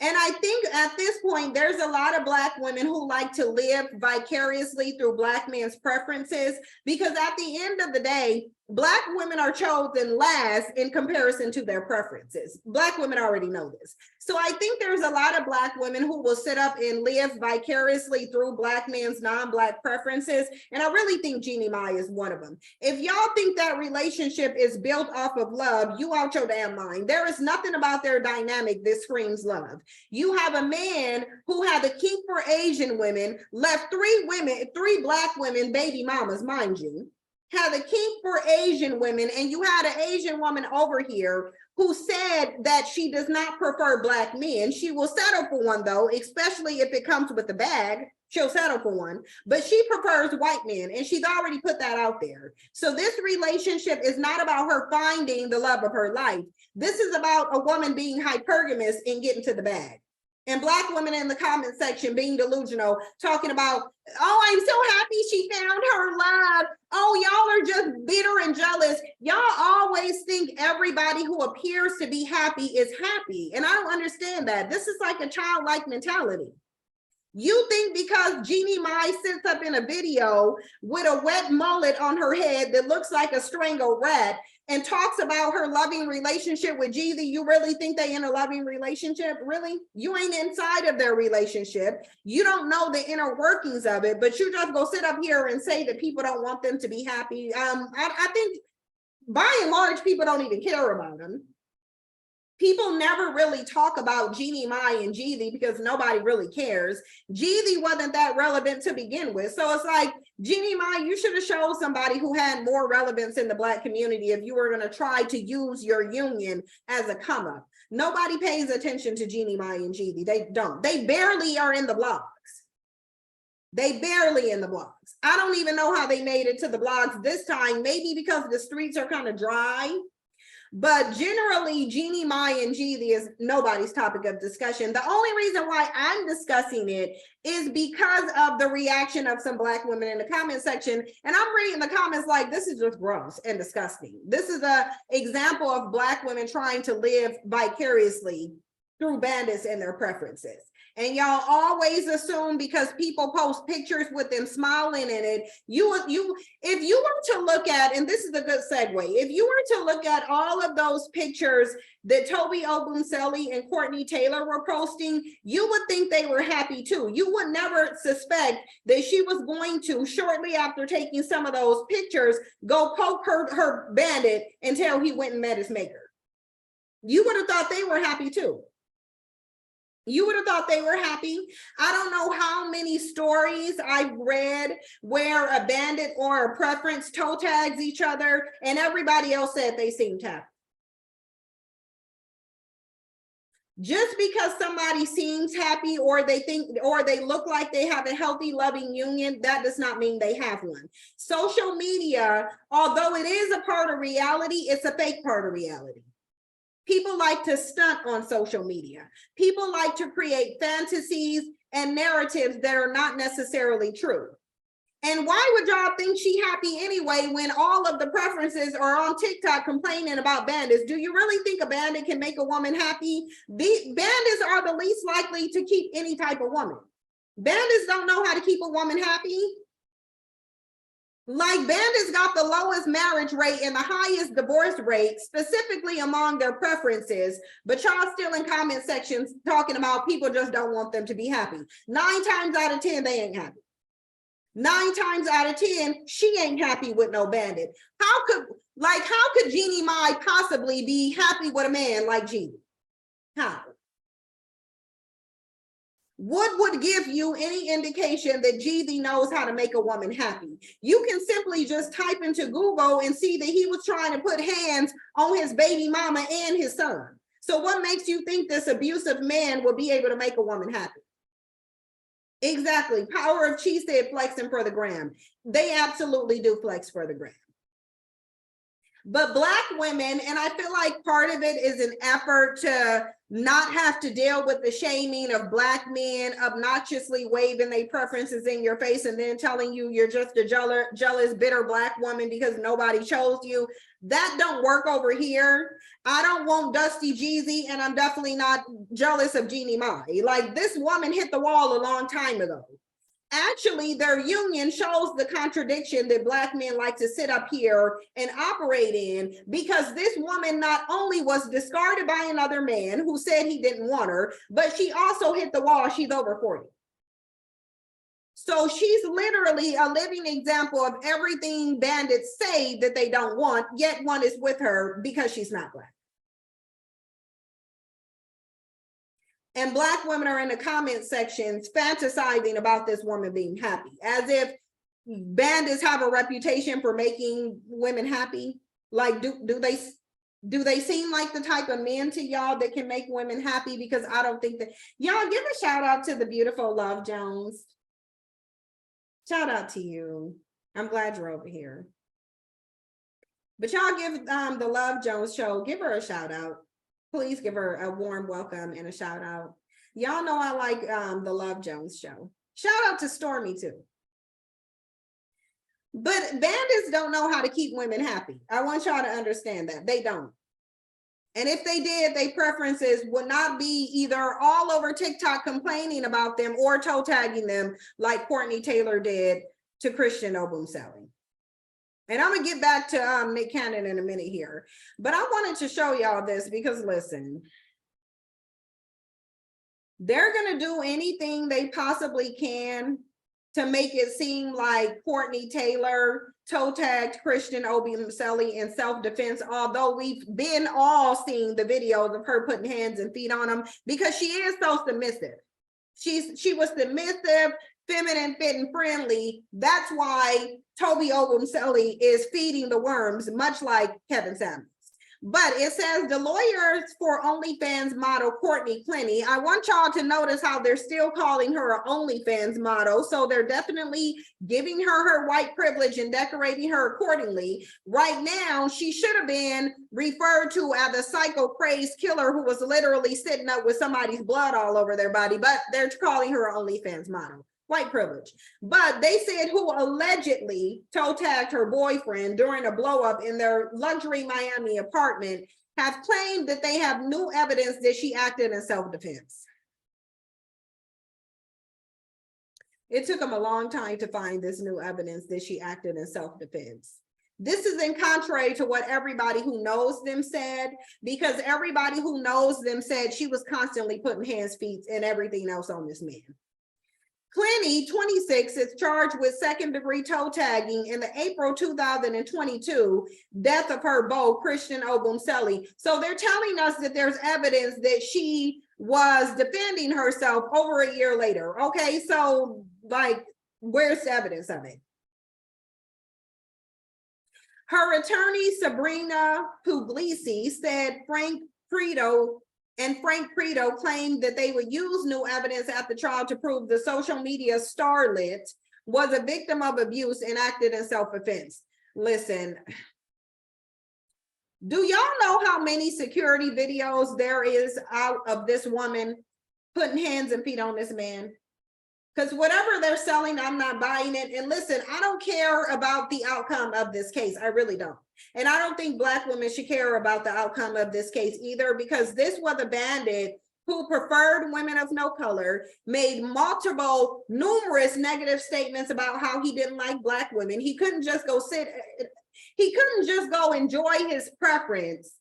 And I think at this point, there's a lot of Black women who like to live vicariously through Black men's preferences, because at the end of the day, Black women are chosen last in comparison to their preferences. Black women already know this. So I think there's a lot of Black women who will sit up and live vicariously through Black men's non-Black preferences. And I really think Jeannie Mai is one of them. If y'all think that relationship is built off of love, you out your damn mind. There is nothing about their dynamic that screams love. You have a man who had a kink for Asian women, left 3 Black women, baby mamas, mind you, had a kink for Asian women, and you had an Asian woman over here who said that she does not prefer Black men. She will settle for one though, especially if it comes with a bag. She'll settle for one, but she prefers white men, and she's already put that out there. So this relationship is not about her finding the love of her life. This is about a woman being hypergamous and getting to the bag. And Black women in the comment section being delusional, talking about, oh, I'm so happy she found her love. Oh, y'all are just bitter and jealous. Y'all always think everybody who appears to be happy is happy. And I don't understand that. This is like a childlike mentality. You think because Jeannie Mai sits up in a video with a wet mullet on her head that looks like a strangled rat and talks about her loving relationship with Jeezy, you really think they in a loving relationship? Really? You ain't inside of their relationship. You don't know the inner workings of it, but you just go sit up here and say that people don't want them to be happy. I think by and large, people don't even care about them. People never really talk about Jeannie Mai and Jeezy because nobody really cares. Jeezy wasn't that relevant to begin with. So it's like, Jeannie Mai, you should have showed somebody who had more relevance in the Black community if you were going to try to use your union as a come up. Nobody pays attention to Jeannie Mai and Jeezy. They don't. They barely are in the blogs. They barely in the blogs. I don't even know how they made it to the blogs this time, maybe because the streets are kind of dry. But generally, Jeannie Mai and Jeezy is nobody's topic of discussion. The only reason why I'm discussing it is because of the reaction of some Black women in the comment section. And I'm reading the comments like, this is just gross and disgusting. This is an example of Black women trying to live vicariously through bandits and their preferences. And y'all always assume because people post pictures with them smiling in it, if you were to look at, and this is a good segue, if you were to look at all of those pictures that Toby Obumseli and Courtney Taylor were posting, you would think they were happy too. You would never suspect that she was going to, shortly after taking some of those pictures, go poke her bandit until he went and met his maker. You would have thought they were happy too. You would have thought they were happy. I don't know how many stories I've read where a bandit or a preference toe tags each other and everybody else said they seemed happy. Just because somebody seems happy or they think or they look like they have a healthy, loving union, that does not mean they have one. Social media, although it is a part of reality, it's a fake part of reality. People like to stunt on social media. People like to create fantasies and narratives that are not necessarily true. And why would y'all think she happy anyway when all of the preferences are on TikTok complaining about bandits? Do you really think a bandit can make a woman happy? The bandits are the least likely to keep any type of woman. Bandits don't know how to keep a woman happy. Like bandits got the lowest marriage rate and the highest divorce rate, specifically among their preferences, but y'all still in comment sections talking about people just don't want them to be happy. 9 times out of 10, they ain't happy. 9 times out of 10, she ain't happy with no bandit. How could Jeannie Mai possibly be happy with a man like Jeannie? How? What would give you any indication that Jeezy knows how to make a woman happy? You can simply just type into Google and see that he was trying to put hands on his baby mama and his son. So what makes you think this abusive man will be able to make a woman happy? Exactly. Power of Chi said flexing for the gram. They absolutely do flex for the gram. But Black women, and I feel like part of it is an effort to not have to deal with the shaming of Black men obnoxiously waving their preferences in your face and then telling you you're just a jealous, bitter Black woman because nobody chose you. That don't work over here. I don't want Dusty Jeezy, and I'm definitely not jealous of Jeannie Mai. Like, this woman hit the wall a long time ago. actually their union shows the contradiction that Black men like to sit up here and operate in, because this woman not only was discarded by another man who said he didn't want her, but she also hit the wall. She's over 40. So she's literally a living example of everything bandits say that they don't want, yet one is with her because she's not Black. And Black women are in the comment sections fantasizing about this woman being happy, as if bandits have a reputation for making women happy. Like, do they seem like the type of men to y'all that can make women happy? Because I don't think that. Y'all give a shout out to the beautiful Love Jones. Shout out to you. I'm glad you're over here. But y'all give the Love Jones show, give her a shout out. Please give her a warm welcome and a shout out. Y'all know I like the Love Jones show. Shout out to Stormy too. But bandits don't know how to keep women happy. I want y'all to understand that. They don't. And if they did, their preferences would not be either all over TikTok complaining about them or toe tagging them like Courtney Taylor did to Christian Obumseli. And I'm gonna get back to Nick Cannon in a minute here, but I wanted to show y'all this because listen, they're gonna do anything they possibly can to make it seem like Courtney Taylor toe tagged Christian Obumseli in self-defense, although we've been all seeing the videos of her putting hands and feet on him because she is so submissive. She was submissive, feminine, fit, and friendly. That's why Toby Obumseli is feeding the worms, much like Kevin Samuels. But it says the lawyers for OnlyFans model Courtney Clenny. I want y'all to notice how they're still calling her an OnlyFans model. So they're definitely giving her white privilege and decorating her accordingly. Right now, she should have been referred to as a psycho crazed killer who was literally sitting up with somebody's blood all over their body, but they're calling her an OnlyFans model. White privilege. But they said who allegedly toe tagged her boyfriend during a blow up in their luxury Miami apartment have claimed that they have new evidence that she acted in self-defense. It took them a long time to find this new evidence that she acted in self-defense. This is in contrary to what everybody who knows them said, because everybody who knows them said she was constantly putting hands, feet, and everything else on this man. Clenny, 26, is charged with second-degree toe tagging in the April 2022 death of her beau, Christian Obumseli. So they're telling us that there's evidence that she was defending herself over a year later. Okay, so like, where's the evidence of it? Her attorney, Sabrina Puglisi, said Frank Preto claimed that they would use new evidence at the trial to prove the social media starlet was a victim of abuse and acted in self-defense. Listen, do y'all know how many security videos there is out of this woman putting hands and feet on this man? Because whatever they're selling, I'm not buying it. And listen, I don't care about the outcome of this case. I really don't. And I don't think Black women should care about the outcome of this case either, because this was a bandit who preferred women of no color, made numerous negative statements about how he didn't like Black women. He couldn't just go enjoy his preference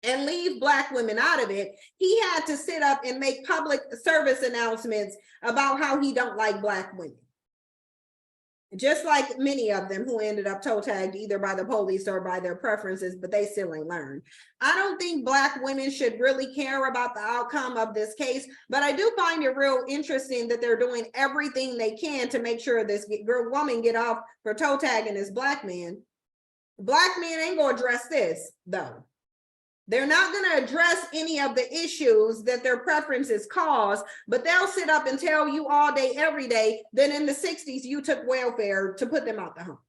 and leave Black women out of it. He had to sit up and make public service announcements about how he don't like Black women. Just like many of them who ended up toe tagged either by the police or by their preferences, but they still ain't learned. I don't think Black women should really care about the outcome of this case, but I do find it real interesting that they're doing everything they can to make sure this woman get off for toe tagging this Black man. Black men ain't gonna address this though. They're not going to address any of the issues that their preferences cause, but they'll sit up and tell you all day, every day, that in the 60s, you took welfare to put them out the home.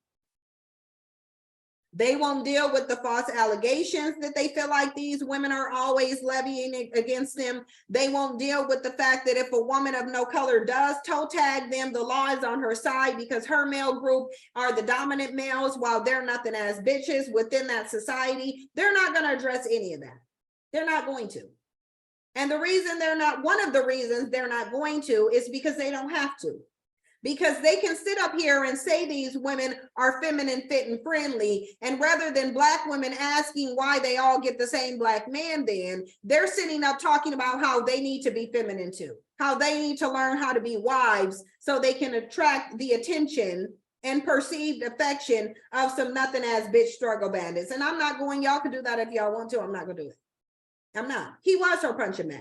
They won't deal with the false allegations that they feel like these women are always levying against them. They won't deal with the fact that if a woman of no color does toe tag them, the law is on her side because her male group are the dominant males while they're nothing as bitches within that society. They're not going to address any of that. They're not going to. And one of the reasons they're not going to is because they don't have to. Because they can sit up here and say these women are feminine, fit, and friendly. And rather than Black women asking why they all get the same Black man, then they're sitting up talking about how they need to be feminine too, how they need to learn how to be wives so they can attract the attention and perceived affection of some nothing ass bitch struggle bandits. And I'm not going, y'all can do that if y'all want to. I'm not gonna do it. I'm not. He was her punching man.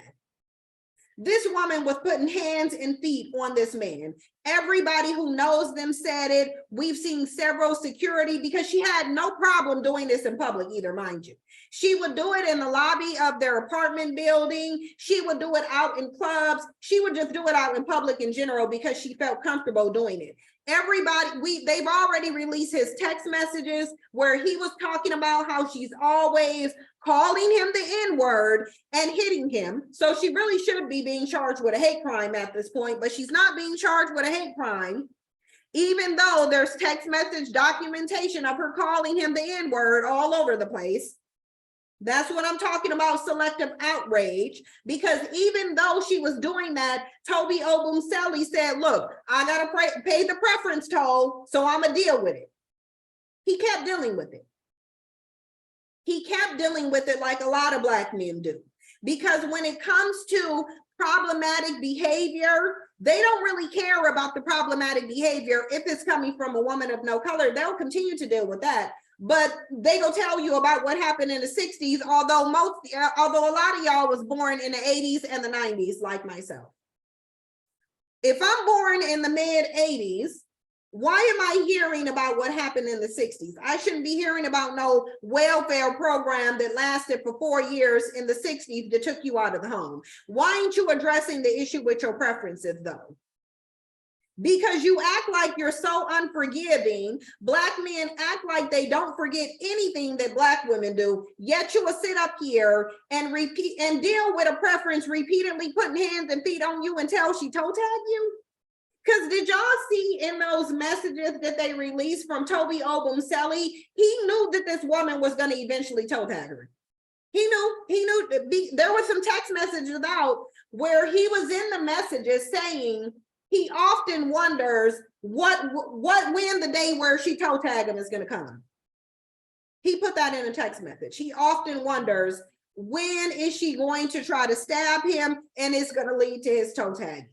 This woman was putting hands and feet on this man. Everybody who knows them said it. We've seen several security, because she had no problem doing this in public either, mind you. She would do it in the lobby of their apartment building. She would do it out in clubs. She would just do it out in public in general because she felt comfortable doing it. Everybody, they've already released his text messages where he was talking about how she's always calling him the N-word and hitting him. So she really should be being charged with a hate crime at this point, but she's not being charged with a hate crime, even though there's text message documentation of her calling him the N-word all over the place. That's what I'm talking about, selective outrage, because even though she was doing that, Toby Obumseli said, look, I gotta pay the preference toll, so I'm gonna deal with it. He kept dealing with it. He kept dealing with it like a lot of Black men do, because when it comes to problematic behavior, they don't really care about the problematic behavior. If it's coming from a woman of no color, they'll continue to deal with that. But they go tell you about what happened in the 60s, although a lot of y'all was born in the 80s and the 90s, like myself. If I'm born in the mid 80s, why am I hearing about what happened in the 60s? I shouldn't be hearing about no welfare program that lasted for 4 years in the 60s that took you out of the home. Why aren't you addressing the issue with your preferences though? Because you act like you're so unforgiving. Black men act like they don't forget anything that Black women do, yet you will sit up here and repeat and deal with a preference repeatedly putting hands and feet on you until she toe tag you. Because did y'all see in those messages that they released from Toby Obumseli, he knew that this woman was going to eventually toe tag her. He knew there were some text messages out where he was in the messages saying he often wonders when the day where she toe tag him is going to come. He put that in a text message. He often wonders, when is she going to try to stab him and it's going to lead to his toe tag?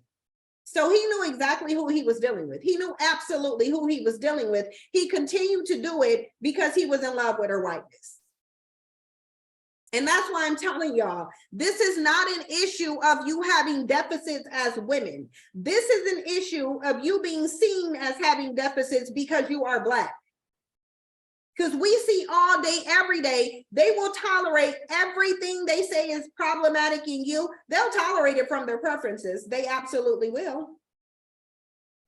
So he knew exactly who he was dealing with. He knew absolutely who he was dealing with. He continued to do it because he was in love with her whiteness. And that's why I'm telling y'all, this is not an issue of you having deficits as women. This is an issue of you being seen as having deficits because you are Black. Because we see all day, every day, they will tolerate everything they say is problematic in you. They'll tolerate it from their preferences. They absolutely will.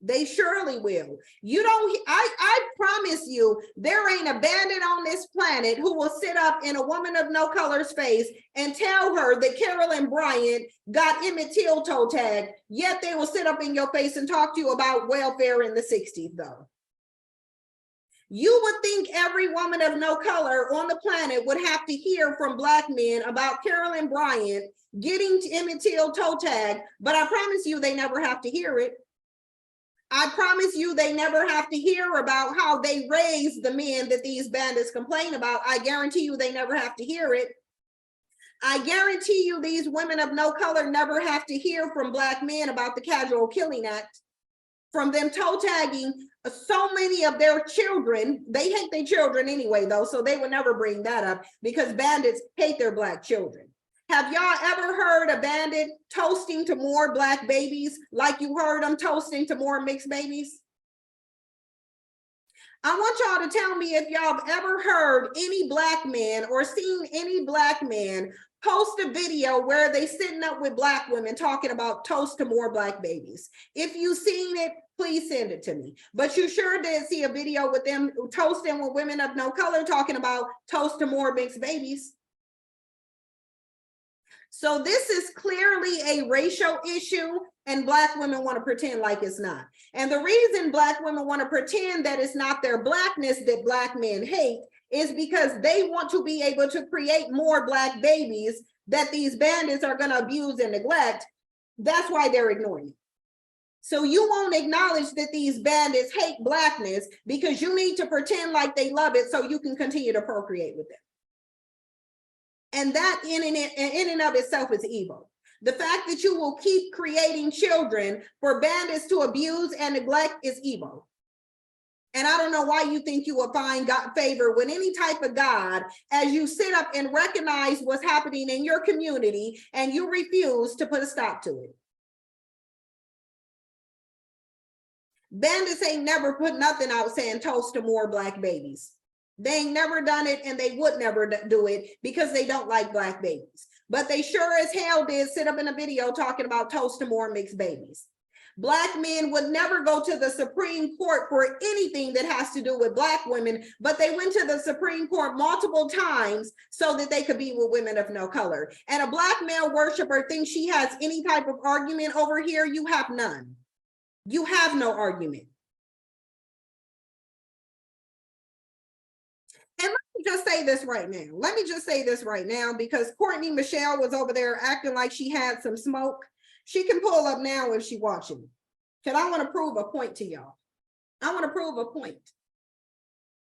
They surely will. You don't, I promise you, there ain't a bandit on this planet who will sit up in a woman of no color's face and tell her that Carolyn Bryant got Emmett Till toe tag, yet they will sit up in your face and talk to you about welfare in the 60s though. You would think every woman of no color on the planet would have to hear from Black men about Carolyn Bryant getting Emmett Till toe tag, but I promise you they never have to hear it. I promise you they never have to hear about how they raised the men that these bandits complain about. I guarantee you they never have to hear it. I guarantee you these women of no color never have to hear from Black men about the Casual Killing Act, from them toe tagging so many of their children. They hate their children anyway though, so they would never bring that up because bandits hate their Black children. Have y'all ever heard a bandit toasting to more Black babies like you heard them toasting to more mixed babies? I want y'all to tell me if y'all have ever heard any Black man or seen any Black man post a video where they sitting up with Black women talking about toast to more Black babies. If you've seen it, please send it to me. But you sure did see a video with them toasting with women of no color talking about toast to more mixed babies. So this is clearly a racial issue, and Black women want to pretend like it's not. And the reason Black women want to pretend that it's not their Blackness that Black men hate is because they want to be able to create more Black babies that these bandits are going to abuse and neglect. That's why they're ignoring it. So you won't acknowledge that these bandits hate Blackness because you need to pretend like they love it so you can continue to procreate with them. And that in and of itself is evil. The fact that you will keep creating children for bandits to abuse and neglect is evil. And I don't know why you think you will find God favor with any type of God as you sit up and recognize what's happening in your community and you refuse to put a stop to it. Bandits ain't never put nothing out saying toast to more Black babies. They ain't never done it, and they would never do it because they don't like Black babies. But they sure as hell did sit up in a video talking about toast to more mixed babies. Black men would never go to the Supreme Court for anything that has to do with Black women, but they went to the Supreme Court multiple times so that they could be with women of no color. And a Black male worshiper thinks she has any type of argument over here. You have none. You have no argument. And let me just say this right now. Let me just say this right now, because Courtney Michelle was over there acting like she had some smoke. She can pull up now if she's watching. Because I want to prove a point to y'all. I want to prove a point.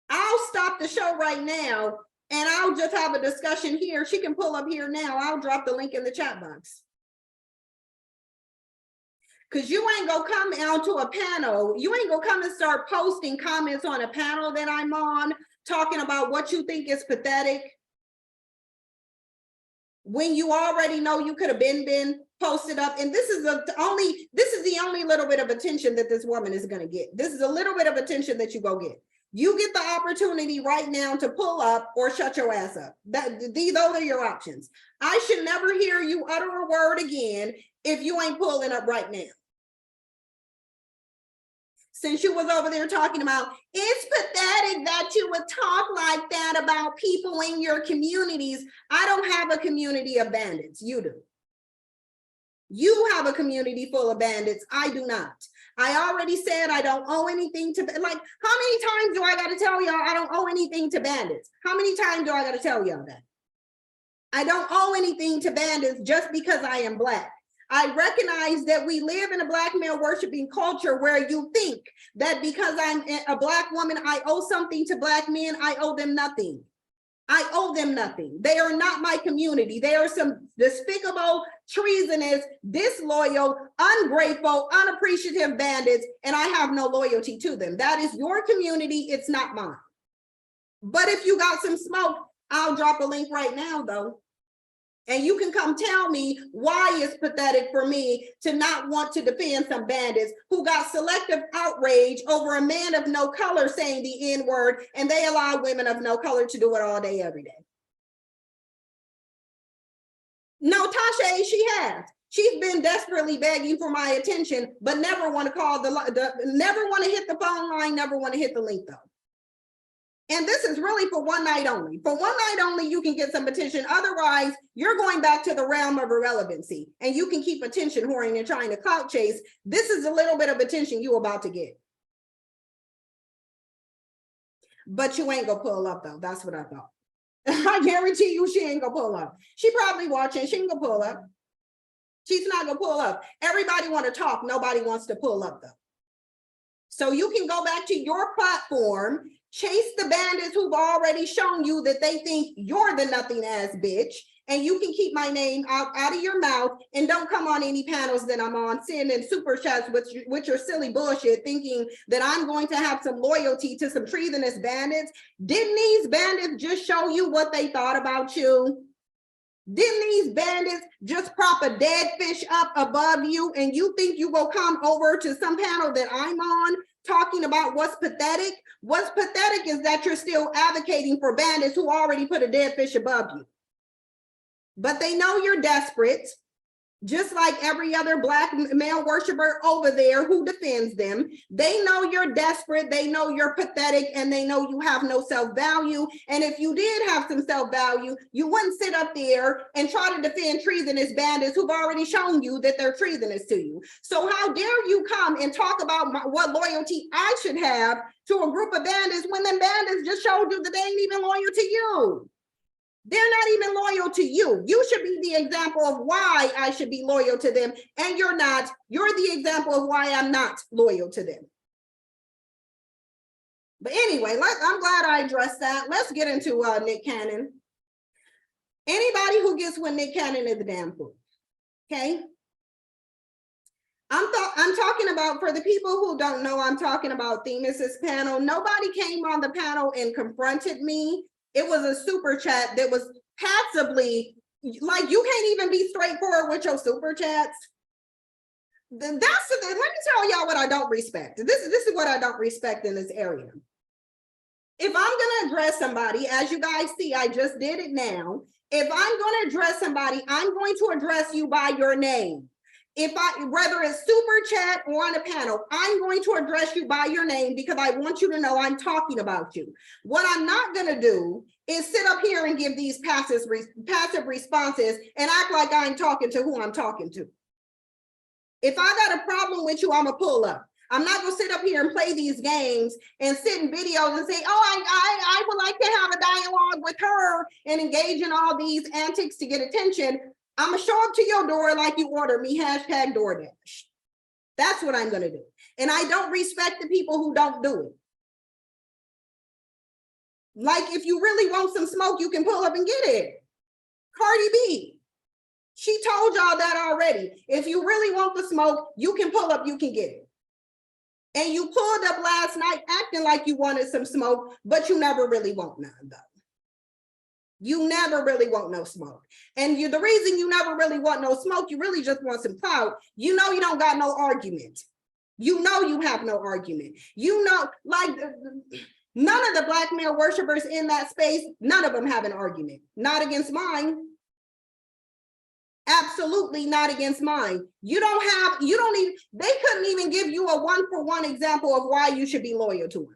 I'll stop the show right now and I'll just have a discussion here. She can pull up here now. I'll drop the link in the chat box. Because you ain't gonna come out to a panel. You ain't gonna come and start posting comments on a panel that I'm on, talking about what you think is pathetic, when you already know you could have been posted up. And this is the only little bit of attention that this woman is gonna get. This is a little bit of attention that you go get. You get the opportunity right now to pull up or shut your ass up. Those are your options. I should never hear you utter a word again if you ain't pulling up right now. Since you was over there talking about, it's pathetic that you would talk like that about people in your communities. I don't have a community of bandits. You do. You have a community full of bandits. I do not. I already said I don't owe anything to, like, how many times do I got to tell y'all I don't owe anything to bandits? How many times do I got to tell y'all that? I don't owe anything to bandits just because I am Black. I recognize that we live in a Black male worshiping culture where you think that because I'm a Black woman, I owe something to Black men. I owe them nothing. I owe them nothing. They are not my community. They are some despicable, treasonous, disloyal, ungrateful, unappreciative bandits, and I have no loyalty to them. That is your community. It's not mine. But if you got some smoke, I'll drop a link right now, though. And you can come tell me why it's pathetic for me to not want to defend some bandits who got selective outrage over a man of no color saying the N-word, and they allow women of no color to do it all day, every day. No, Tasha, she has. She's been desperately begging for my attention, but never want to call never want to hit the phone line, never want to hit the link though. And this is really for one night only. For one night only, you can get some attention. Otherwise, you're going back to the realm of irrelevancy, and you can keep attention whoring and trying to clout chase. This is a little bit of attention you about to get. But you ain't gonna pull up though. That's what I thought. I guarantee you she ain't gonna pull up. She probably watching. She ain't gonna pull up. She's not gonna pull up. Everybody want to talk. Nobody wants to pull up though. So you can go back to your platform, chase the bandits who've already shown you that they think you're the nothing ass bitch, and you can keep my name out of your mouth, and don't come on any panels that I'm on sending super chats with your silly bullshit, thinking that I'm going to have some loyalty to some treasonous bandits. Didn't these bandits just show you what they thought about you? Didn't these bandits just prop a dead fish up above you, and you think you will come over to some panel that I'm on talking about what's pathetic? What's pathetic is that you're still advocating for bandits who already put a dead fish above you. But they know you're desperate, just like every other Black male worshiper over there who defends them. They know you're desperate, they know you're pathetic, and they know you have no self-value. And if you did have some self-value, you wouldn't sit up there and try to defend treasonous bandits who've already shown you that they're treasonous to you. So how dare you come and talk about what loyalty I should have to a group of bandits when them bandits just showed you that they ain't even loyal to you? They're not even loyal to you. You should be the example of why I should be loyal to them, and you're not. You're the example of why I'm not loyal to them. But anyway, I'm glad I addressed that. Let's get into Nick Cannon. Anybody who gets with Nick Cannon is a damn fool. Okay. I'm talking about, for the people who don't know, I'm talking about Themis' panel. Nobody came on the panel and confronted me. It was a super chat that was passively, like, you can't even be straightforward with your super chats. Let me tell y'all what I don't respect. This is what I don't respect in this area. If I'm gonna address somebody, as you guys see, I just did it now. If I'm gonna address somebody, I'm going to address you by your name. Whether it's super chat or on a panel, I'm going to address you by your name because I want you to know I'm talking about you. What I'm not going to do is sit up here and give these passive responses and act like I'm talking to who I'm talking to. If I got a problem with you, I'm gonna pull up. I'm not gonna sit up here and play these games and sit in videos and say, oh, I would like to have a dialogue with her and engage in all these antics to get attention. I'm gonna show up to your door like you ordered me, hashtag DoorDash. That's what I'm gonna do. And I don't respect the people who don't do it. Like, if you really want some smoke, you can pull up and get it. Cardi B, she told y'all that already. If you really want the smoke, you can pull up, you can get it. And you pulled up last night acting like you wanted some smoke, but you never really want none though. You never really want no smoke. And the reason you never really want no smoke, you really just want some clout. You know you don't got no argument. You know you have no argument. You know, like, none of the black male worshipers in that space, none of them have an argument. Not against mine. Absolutely not against mine. They couldn't even give you a 1-for-1 example of why you should be loyal to him.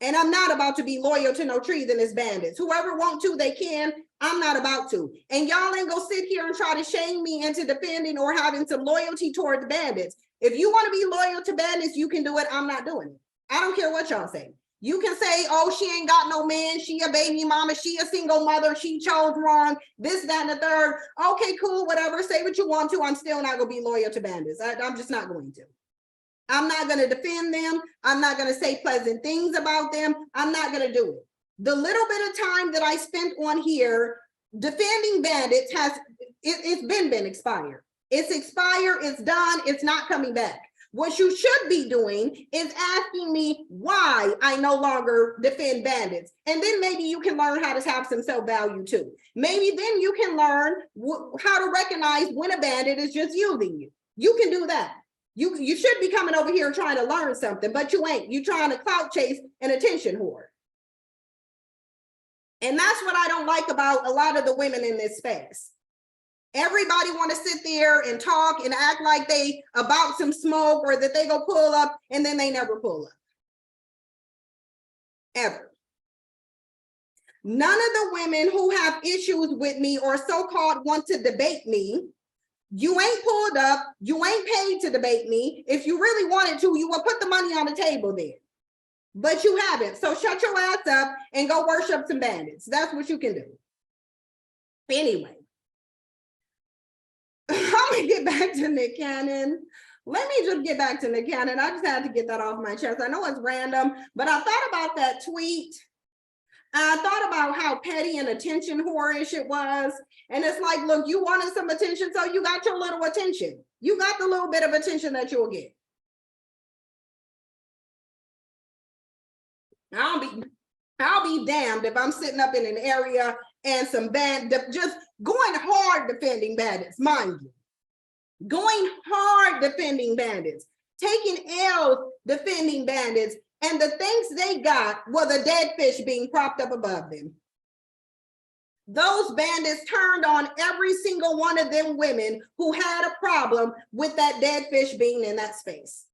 And I'm not about to be loyal to no treasonous bandits. Whoever want to, they can. I'm not about to. And y'all ain't gonna sit here and try to shame me into defending or having some loyalty toward the bandits. If you want to be loyal to bandits, you can do it. I'm not doing it. I don't care what y'all say. You can say, oh, she ain't got no man. She a baby mama. She a single mother. She chose wrong. This, that, and the third. Okay, cool, whatever. Say what you want to. I'm still not gonna be loyal to bandits. I'm just not going to. I'm not going to defend them. I'm not going to say pleasant things about them. I'm not going to do it. The little bit of time that I spent on here defending bandits it's been expired. It's expired. It's done. It's not coming back. What you should be doing is asking me why I no longer defend bandits. And then maybe you can learn how to have some self-value too. Maybe then you can learn how to recognize when a bandit is just using you. You can do that. You should be coming over here trying to learn something, but you ain't. You trying to clout chase an attention whore. And that's what I don't like about a lot of the women in this space. Everybody want to sit there and talk and act like they about some smoke or that they go pull up, and then they never pull up. Ever. None of the women who have issues with me or so-called want to debate me, you ain't pulled up, you ain't paid to debate me. If you really wanted to, you would put the money on the table then. But you haven't. So shut your ass up and go worship some bandits. That's what you can do. Anyway, I'm gonna get back to Nick Cannon. Let me just get back to Nick Cannon. I just had to get that off my chest. I know it's random, but I thought about that tweet. I thought about how petty and attention whorish it was. And it's like, look, you wanted some attention, so you got your little attention. You got the little bit of attention that you'll get. I'll be damned if I'm sitting up in an area and some just going hard defending bandits, mind you. Going hard defending bandits, taking L's defending bandits, and the things they got was a dead fish being propped up above them. Those bandits turned on every single one of them women who had a problem with that dead fish being in that space.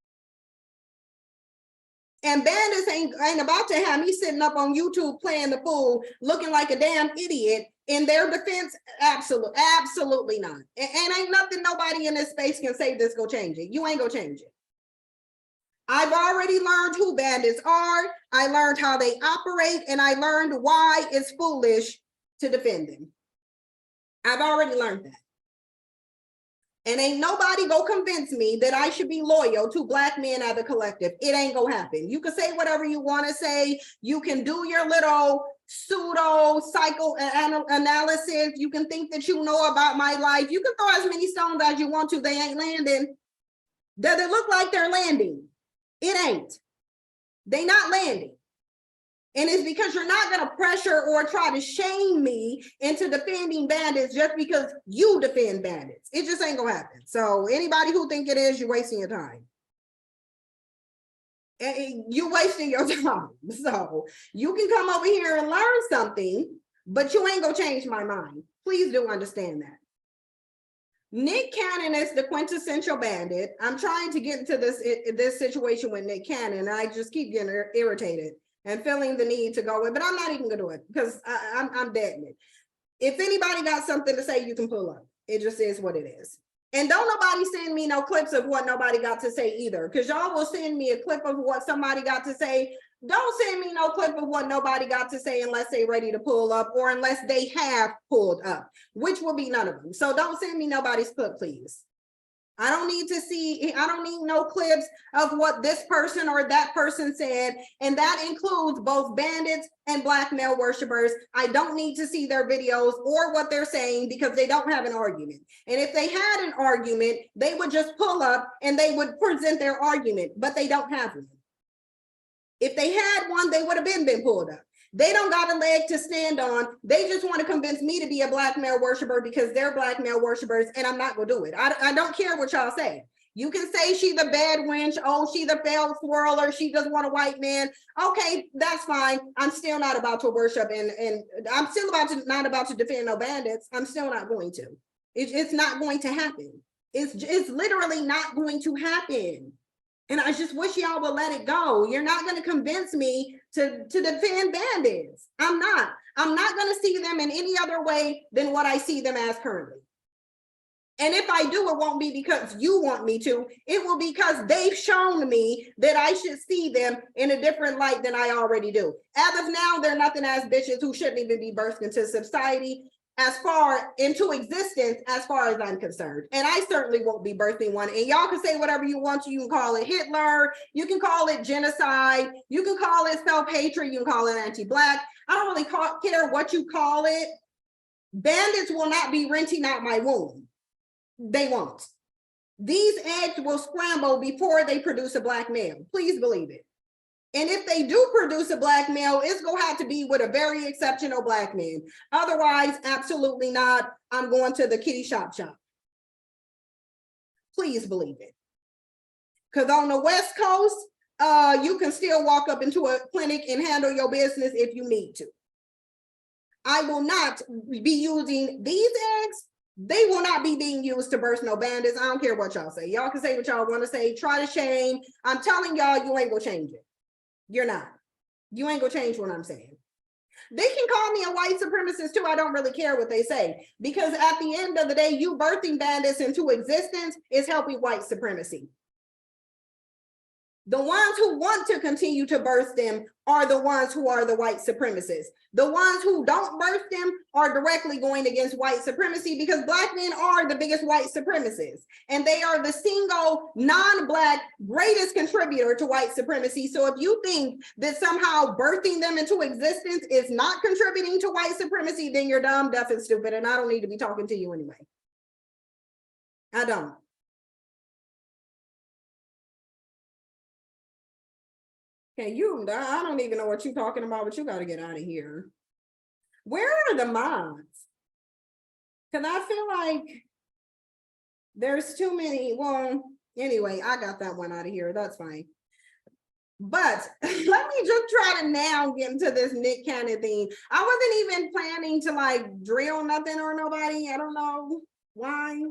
And bandits ain't about to have me sitting up on YouTube playing the fool, looking like a damn idiot. In their defense, absolutely not. And ain't nothing nobody in this space can say this go change it. You ain't gonna change it. I've already learned who bandits are. I learned how they operate, and I learned why it's foolish to defend them. I've already learned that. And ain't nobody go convince me that I should be loyal to Black men as a collective. It ain't gonna happen. You can say whatever you want to say. You can do your little pseudo psychoanalysis. You can think that you know about my life. You can throw as many stones as you want to. They ain't landing. Does it look like they're landing? It ain't. They not landing. And it's because you're not going to pressure or try to shame me into defending bandits just because you defend bandits. It just ain't going to happen. So anybody who think it is, you're wasting your time. You're wasting your time. So you can come over here and learn something, but you ain't going to change my mind. Please do understand that. Nick Cannon is the quintessential bandit. I'm trying to get into this situation with Nick Cannon, and I just keep getting irritated and feeling the need to go in, but I'm not even gonna do it because I'm dead. If anybody got something to say, you can pull up. It just is what it is. And don't nobody send me no clips of what nobody got to say either, because y'all will send me a clip of what somebody got to say. Don't send me no clip of what nobody got to say unless they ready to pull up or unless they have pulled up, which will be none of them. So don't send me nobody's clip, please. I don't need no clips of what this person or that person said, and that includes both bandits and Black male worshipers. I don't need to see their videos or what they're saying because they don't have an argument. And if they had an argument, they would just pull up and they would present their argument, but they don't have one. If they had one, they would have been pulled up. They don't got a leg to stand on. They just want to convince me to be a Black male worshiper because they're Black male worshipers, and I'm not going to do it. I don't care what y'all say. You can say she's the bad wench. Oh, she's the failed swirler. She doesn't want a white man. Okay, that's fine. I'm still not about to worship, and I'm still not about to defend no bandits. I'm still not going to. It's not going to happen. It's literally not going to happen. And I just wish y'all would let it go. You're not going to convince me to defend bandits. I'm not going to see them in any other way than what I see them as currently. And if I do, it won't be because you want me to. It will be because they've shown me that I should see them in a different light than I already do. As of now, they're nothing as bitches who shouldn't even be birthed into society into existence, as far as I'm concerned. And I certainly won't be birthing one. And y'all can say whatever you want to. You can call it Hitler, you can call it genocide, you can call it self-hatred, you can call it anti-Black. I don't really care what you call it. Bandits will not be renting out my womb. They won't. These eggs will scramble before they produce a Black male. Please believe it. And if they do produce a Black male, it's going to have to be with a very exceptional Black man. Otherwise, absolutely not. I'm going to the kitty shop. Please believe it. Because on the West Coast, you can still walk up into a clinic and handle your business if you need to. I will not be using these eggs. They will not be being used to birth no bandits. I don't care what y'all say. Y'all can say what y'all want to say. Try to shame. I'm telling y'all, you ain't going to change it. You're not. You ain't gonna change what I'm saying. They can call me a white supremacist too. I don't really care what they say, because at the end of the day, you birthing bandits into existence is helping white supremacy. The ones who want to continue to birth them are the ones who are the white supremacists. The ones who don't birth them are directly going against white supremacy, because Black men are the biggest white supremacists. And they are the single non-Black greatest contributor to white supremacy. So if you think that somehow birthing them into existence is not contributing to white supremacy, then you're dumb, deaf, and stupid. And I don't need to be talking to you anyway. I don't. Okay, I don't even know what you're talking about, but you got to get out of here. Where are the mods? Because I feel like there's too many. Well, anyway, I got that one out of here. That's fine. But let me just try to now get into this Nick Cannon thing. I wasn't even planning to like drill nothing or nobody. I don't know why.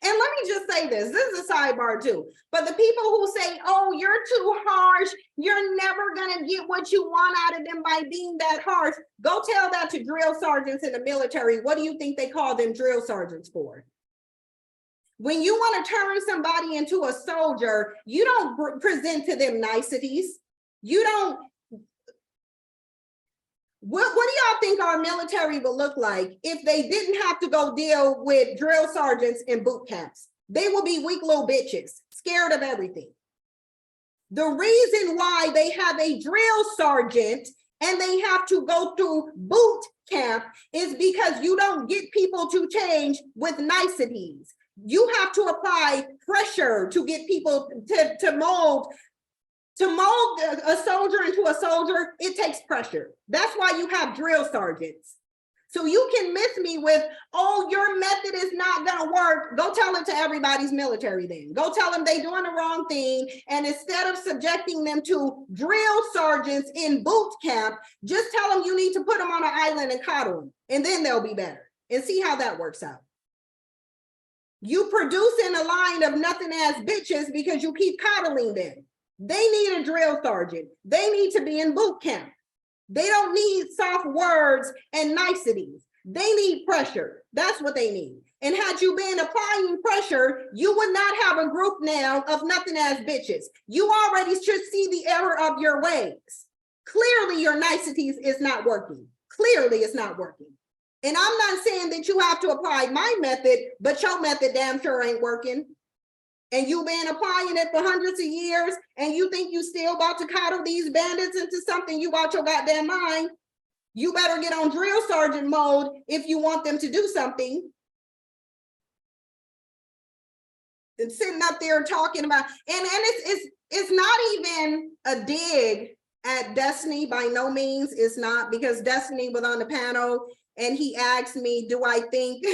And let me just say this is a sidebar too, but the people who say, oh, you're too harsh, you're never gonna get what you want out of them by being that harsh, go tell that to drill sergeants in the military. What do you think they call them drill sergeants for? When you want to turn somebody into a soldier, you don't present to them niceties. You don't. What do y'all think our military would look like if they didn't have to go deal with drill sergeants in boot camps? They will be weak little bitches, scared of everything. The reason why they have a drill sergeant and they have to go through boot camp is because you don't get people to change with niceties. You have to apply pressure to get people to mold. To mold a soldier into a soldier, it takes pressure. That's why you have drill sergeants. So you can miss me with, oh, your method is not gonna work. Go tell it to everybody's military then. Go tell them they doing the wrong thing. And instead of subjecting them to drill sergeants in boot camp, just tell them you need to put them on an island and coddle them. And then they'll be better. And see how that works out. You producing a line of nothing ass bitches because you keep coddling them. They need a drill sergeant. They need to be in boot camp. They don't need soft words and niceties. They need pressure. That's what they need. And had you been applying pressure, you would not have a group now of nothing ass bitches. You already should see the error of your ways. Clearly your niceties is not working. Clearly it's not working. And I'm not saying that you have to apply my method, but your method damn sure ain't working. And you've been applying it for hundreds of years, and you think you still about to coddle these bandits into something you out your goddamn mind. You better get on drill sergeant mode if you want them to do something. And sitting up there talking about, and it's not even a dig at Destiny, by no means. It's not, because Destiny was on the panel and he asked me, do I think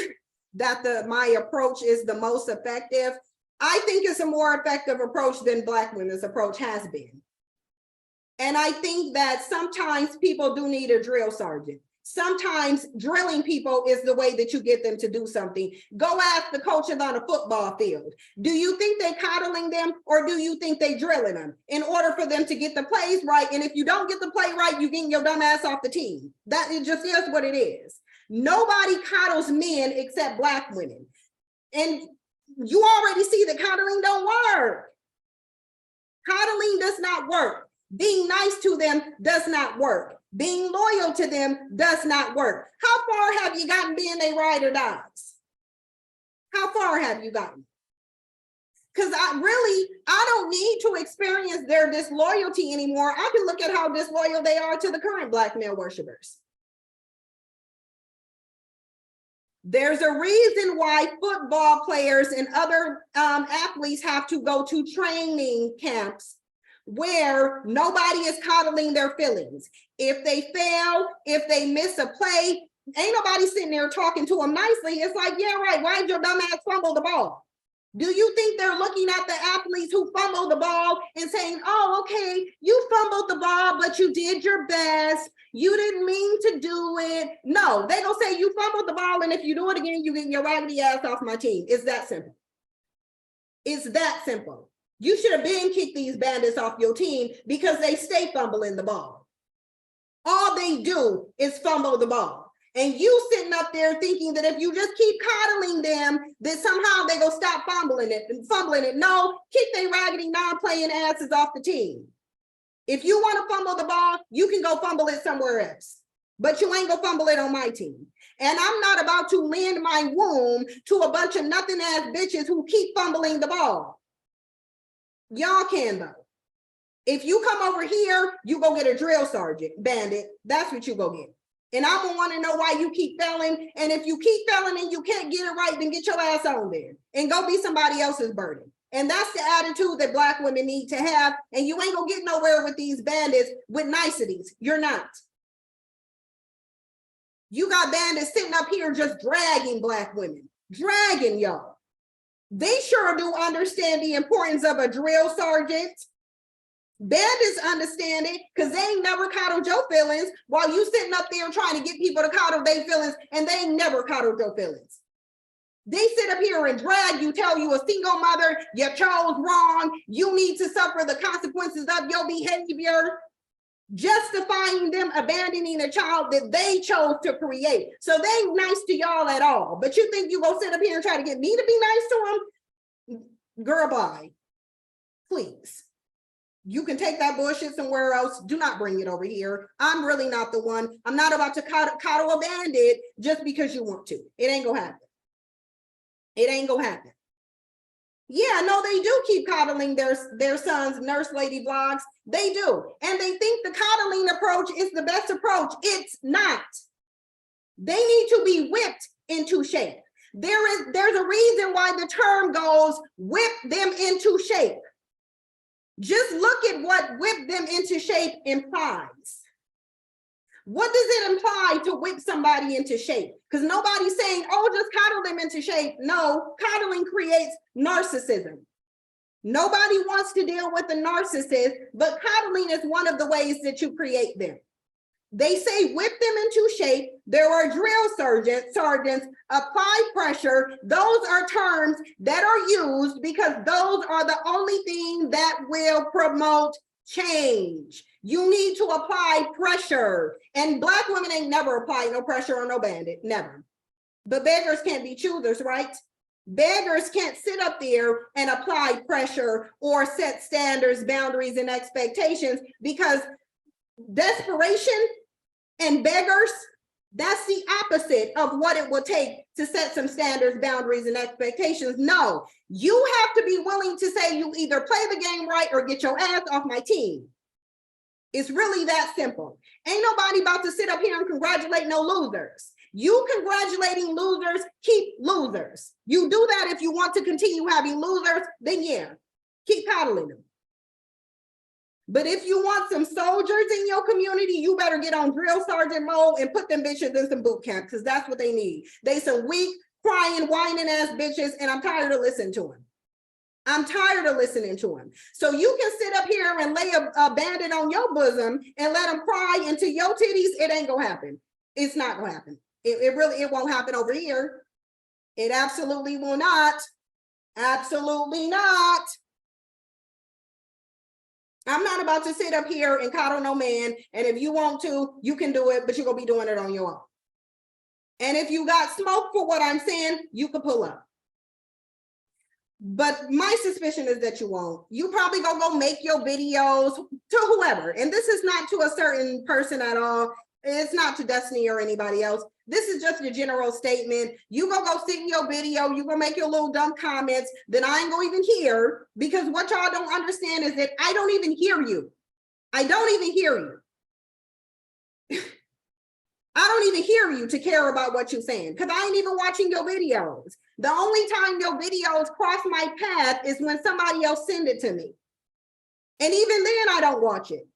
that my approach is the most effective? I think it's a more effective approach than Black women's approach has been. And I think that sometimes people do need a drill sergeant. Sometimes drilling people is the way that you get them to do something. Go ask the coaches on a football field. Do you think they're coddling them, or do you think they drilling them in order for them to get the plays right? And if you don't get the play right, you getting your dumb ass off the team. That it just is what it is. Nobody coddles men except Black women. And you already see that coddling don't work. Coddling does not work. Being nice to them does not work. Being loyal to them does not work. How far have you gotten being a ride or dies? How far have you gotten? Because I don't need to experience their disloyalty anymore. I can look at how disloyal they are to the current Black male worshipers. There's a reason why football players and other athletes have to go to training camps where nobody is coddling their feelings. If they fail, if they miss a play, ain't nobody sitting there talking to them nicely. It's like, yeah, right, why'd your dumb ass fumble the ball? Do you think they're looking at the athletes who fumbled the ball and saying, oh, okay, you fumbled the ball, but you did your best. You didn't mean to do it. No, they gonna say you fumbled the ball, and if you do it again, you get your raggedy ass off my team. It's that simple. It's that simple. You should have been kicked these bandits off your team because they stay fumbling the ball. All they do is fumble the ball. And you sitting up there thinking that if you just keep coddling them, that somehow they gonna stop fumbling it. No, kick they raggedy non-playing asses off the team. If you want to fumble the ball, you can go fumble it somewhere else. But you ain't gonna fumble it on my team. And I'm not about to lend my womb to a bunch of nothing ass bitches who keep fumbling the ball. Y'all can though. If you come over here, you go get a drill sergeant, bandit. That's what you go get. And I'm gonna want to know why you keep failing. And if you keep failing and you can't get it right, then get your ass on there and go be somebody else's burden. And that's the attitude that Black women need to have. And you ain't gonna get nowhere with these bandits with niceties. You're not. You got bandits sitting up here just dragging Black women, dragging y'all. They sure do understand the importance of a drill sergeant. Bandits understand it because they ain't never coddled your feelings while you sitting up there trying to get people to coddle their feelings, and they ain't never coddled your feelings. They sit up here and drag you, tell you a single mother, you chose wrong, you need to suffer the consequences of your behavior. justifying them abandoning a child that they chose to create. So they ain't nice to y'all at all. But you think you go sit up here and try to get me to be nice to them? Girl, bye. Please. You can take that bullshit somewhere else. Do not bring it over here. I'm really not the one. I'm not about to coddle a bandit just because you want to. It ain't gonna happen. It ain't gonna happen. Yeah, no, they do keep coddling their sons, nurse lady vlogs. They do. And they think the coddling approach is the best approach. It's not. They need to be whipped into shape. There's a reason why the term goes whip them into shape. Just look at what whip them into shape implies. What does it imply to whip somebody into shape? Because nobody's saying, oh, just coddle them into shape. No, coddling creates narcissism. Nobody wants to deal with a narcissist, but coddling is one of the ways that you create them. They say whip them into shape. There are drill sergeants, apply pressure. Those are terms that are used because those are the only thing that will promote change. You need to apply pressure. And Black women ain't never applied no pressure on no bandit, never. But beggars can't be choosers, right? Beggars can't sit up there and apply pressure or set standards, boundaries, and expectations, because desperation and beggars, that's the opposite of what it will take to set some standards, boundaries, and expectations. No, you have to be willing to say you either play the game right or get your ass off my team. It's really that simple. Ain't nobody about to sit up here and congratulate no losers. You congratulating losers, keep losers. You do that if you want to continue having losers, then yeah, keep coddling them. But if you want some soldiers in your community, you better get on drill sergeant mode and put them bitches in some boot camp, because that's what they need. They some weak, crying, whining ass bitches, and I'm tired of listening to them. I'm tired of listening to them. So you can sit up here and lay a bandit on your bosom and let them cry into your titties. It ain't gonna happen. It's not gonna happen. It won't happen over here. It absolutely will not. Absolutely not. I'm not about to sit up here and coddle no man. And if you want to, you can do it, but you're gonna be doing it on your own. And if you got smoke for what I'm saying, you can pull up. But my suspicion is that you won't. You probably gonna go make your videos to whoever. And this is not to a certain person at all. It's not to Destiny or anybody else. This is just a general statement. You gonna go sit in your video, you gonna make your little dumb comments that I ain't gonna even hear, because what y'all don't understand is that I don't even hear you. I don't even hear you. I don't even hear you to care about what you're saying, because I ain't even watching your videos. The only time your videos cross my path is when somebody else send it to me. And even then I don't watch it.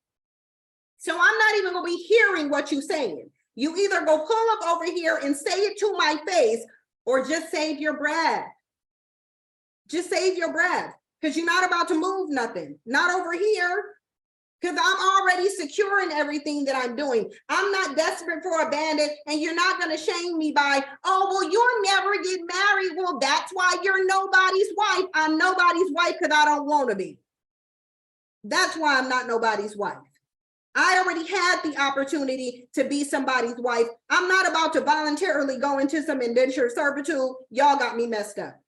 So I'm not even gonna be hearing what you're saying. You either go pull up over here and say it to my face, or just save your breath. Just save your breath, because you're not about to move nothing. Not over here, because I'm already secure in everything that I'm doing. I'm not desperate for a bandit, and you're not gonna shame me by, oh, well, you'll never get married. Well, that's why you're nobody's wife. I'm nobody's wife because I don't want to be. That's why I'm not nobody's wife. I already had the opportunity to be somebody's wife. I'm not about to voluntarily go into some indentured servitude. Y'all got me messed up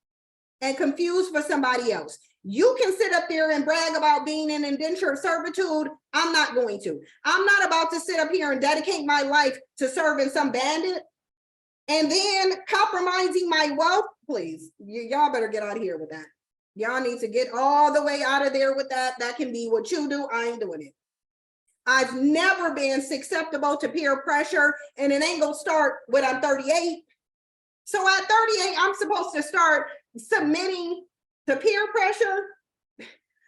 and confused for somebody else. You can sit up there and brag about being in indentured servitude. I'm not going to. I'm not about to sit up here and dedicate my life to serving some bandit and then compromising my wealth. Please, y'all better get out of here with that. Y'all need to get all the way out of there with that. That can be what you do. I ain't doing it. I've never been susceptible to peer pressure, and it ain't gonna start when I'm 38. So at 38, I'm supposed to start submitting to peer pressure.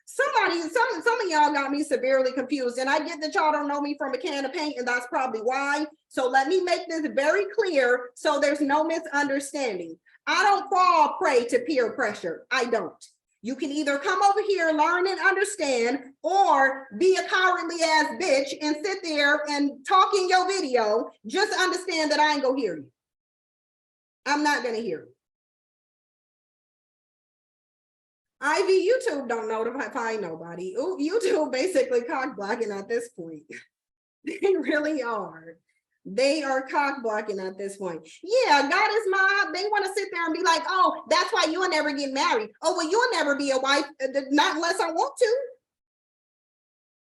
Some of y'all got me severely confused, and I get that y'all don't know me from a can of paint, and that's probably why. So let me make this very clear so there's no misunderstanding. I don't fall prey to peer pressure. I don't. You can either come over here, learn and understand, or be a cowardly ass bitch and sit there and talk in your video. Just understand that I ain't gonna hear you. I'm not gonna hear you. Ivy, YouTube don't notify nobody. Ooh, YouTube basically cock blocking at this point. They really are. They are cock blocking at this point. Yeah, God is my, they want to sit there and be like, oh, that's why you'll never get married. Oh, well, you'll never be a wife, not unless I want to.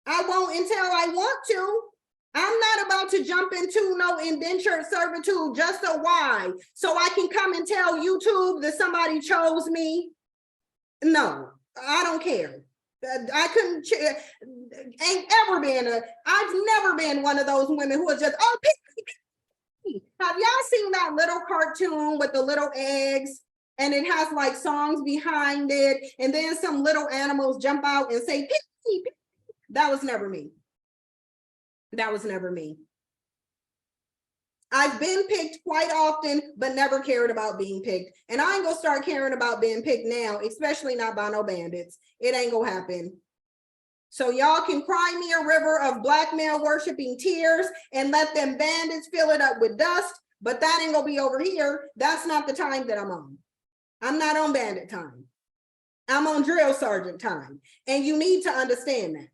I won't until I want to. I'm not about to jump into no indentured servitude just so why? So I can come and tell YouTube that somebody chose me? No, I don't care. I couldn't, ain't ever been I've never been one of those women who are just, oh, pick. Have y'all seen that little cartoon with the little eggs? And it has like songs behind it. And then some little animals jump out and say, pick me, pick me. That was never me. That was never me. I've been picked quite often, but never cared about being picked. And I ain't gonna start caring about being picked now, especially not by no bandits. It ain't gonna happen. So y'all can cry me a river of black male worshiping tears and let them bandits fill it up with dust, but that ain't gonna be over here. That's not the time that I'm on. I'm not on bandit time. I'm on drill sergeant time. And you need to understand that.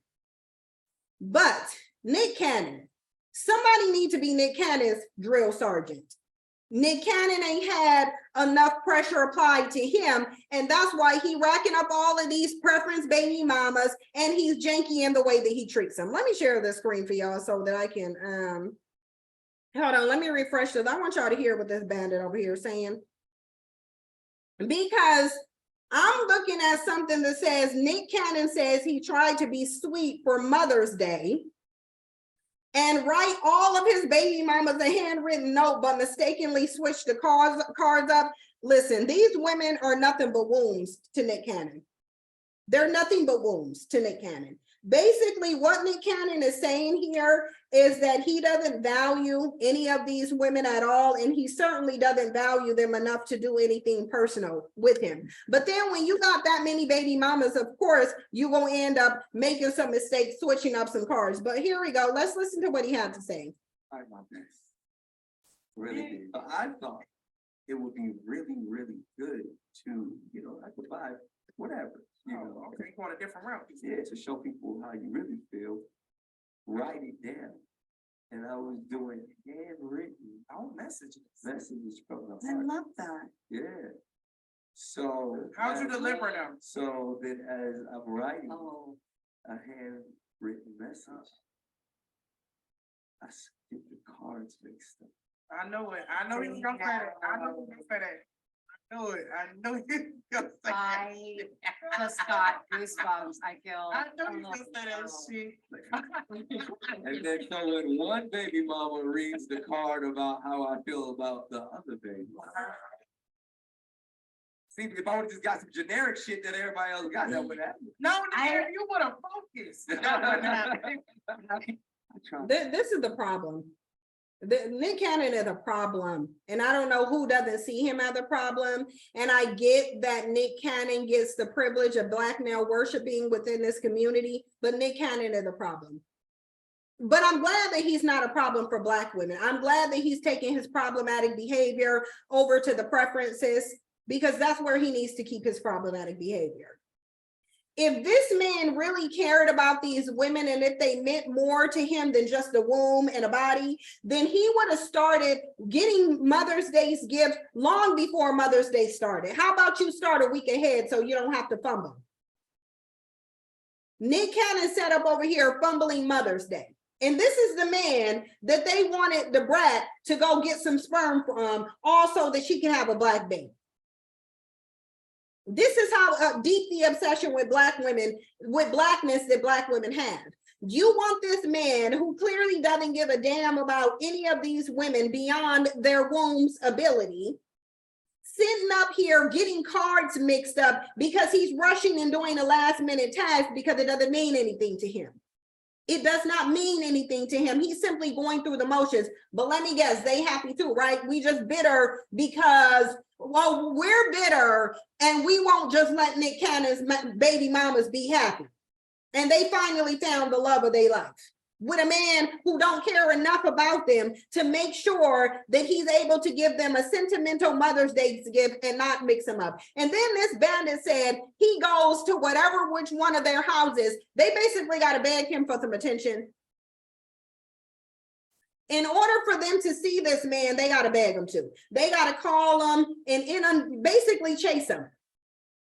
But Nick Cannon, somebody need to be Nick Cannon's drill sergeant. Nick Cannon ain't had enough pressure applied to him, and that's why he racking up all of these preference baby mamas, and he's janky in the way that he treats them. Let me share the screen for y'all so that I can, hold on, let me refresh this. I want y'all to hear what this bandit over here is saying. Because I'm looking at something that says, Nick Cannon says he tried to be sweet for Mother's Day and write all of his baby mamas a handwritten note, but mistakenly switched the cards up. Listen, these women are nothing but wombs to Nick Cannon. They're nothing but wombs to Nick Cannon. Basically, what Nick Cannon is saying here is that he doesn't value any of these women at all, and he certainly doesn't value them enough to do anything personal with him. But then when you got that many baby mamas, of course, you're going to end up making some mistakes, switching up some cards. But here we go. Let's listen to what he had to say. I my best. Really did. But I thought it would be really, really good to, I could buy whatever, Okay, you going a different route. Yeah, to show people how you really feel, write it down. And I was doing handwritten messages from the I heart. love that. Yeah. So. How'd you deliver them? So then as I'm writing Oh, a handwritten message, I skipped the cards mixed up. I know it. I know he was gonna say that. I know he was gonna say that. I know it. I know he was gonna say that. I just got goosebumps. I feel. I know he was gonna say that shit. And then so when one baby mama reads the card about how I feel about the other baby. See, if I would have just got some generic shit that everybody else got, that would happen. No, you would have focused. This is the problem. Nick Cannon is a problem, and I don't know who doesn't see him as a problem. And I get that Nick Cannon gets the privilege of black male worshiping within this community, but Nick Cannon is a problem. But I'm glad that he's not a problem for black women. I'm glad that he's taking his problematic behavior over to the preferences, because that's where he needs to keep his problematic behavior. If this man really cared about these women, and if they meant more to him than just a womb and a body, then he would have started getting Mother's Day's gift long before Mother's Day started. How about you start a week ahead so you don't have to fumble? Nick Cannon set up over here fumbling Mother's Day. And this is the man that they wanted the brat to go get some sperm from, also that she can have a black baby. This is how deep the obsession with black women, with blackness that black women have. You want this man who clearly doesn't give a damn about any of these women beyond their womb's ability, sitting up here getting cards mixed up because he's rushing and doing a last minute task because it doesn't mean anything to him. It does not mean anything to him. He's simply going through the motions. But let me guess, they happy too, right? We just bitter because, well, we're bitter and we won't just let Nick Cannon's baby mamas be happy. And they finally found the love of their life with a man who don't care enough about them to make sure that he's able to give them a sentimental Mother's Day gift and not mix them up. And then this bandit said he goes to which one of their houses. They basically got to beg him for some attention. In order for them to see this man, they got to beg him to. They got to call him and basically chase him.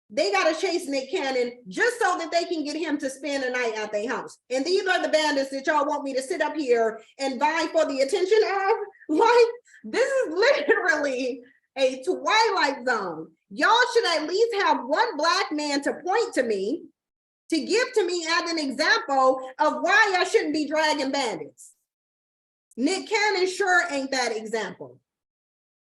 They got to chase Nick Cannon just so that they can get him to spend a night at their house. And these are the bandits that y'all want me to sit up here and vie for the attention of? Like, this is literally a Twilight Zone. Y'all should at least have one Black man to point to me, to give to me as an example of why I shouldn't be dragging bandits. Nick Cannon sure ain't that example.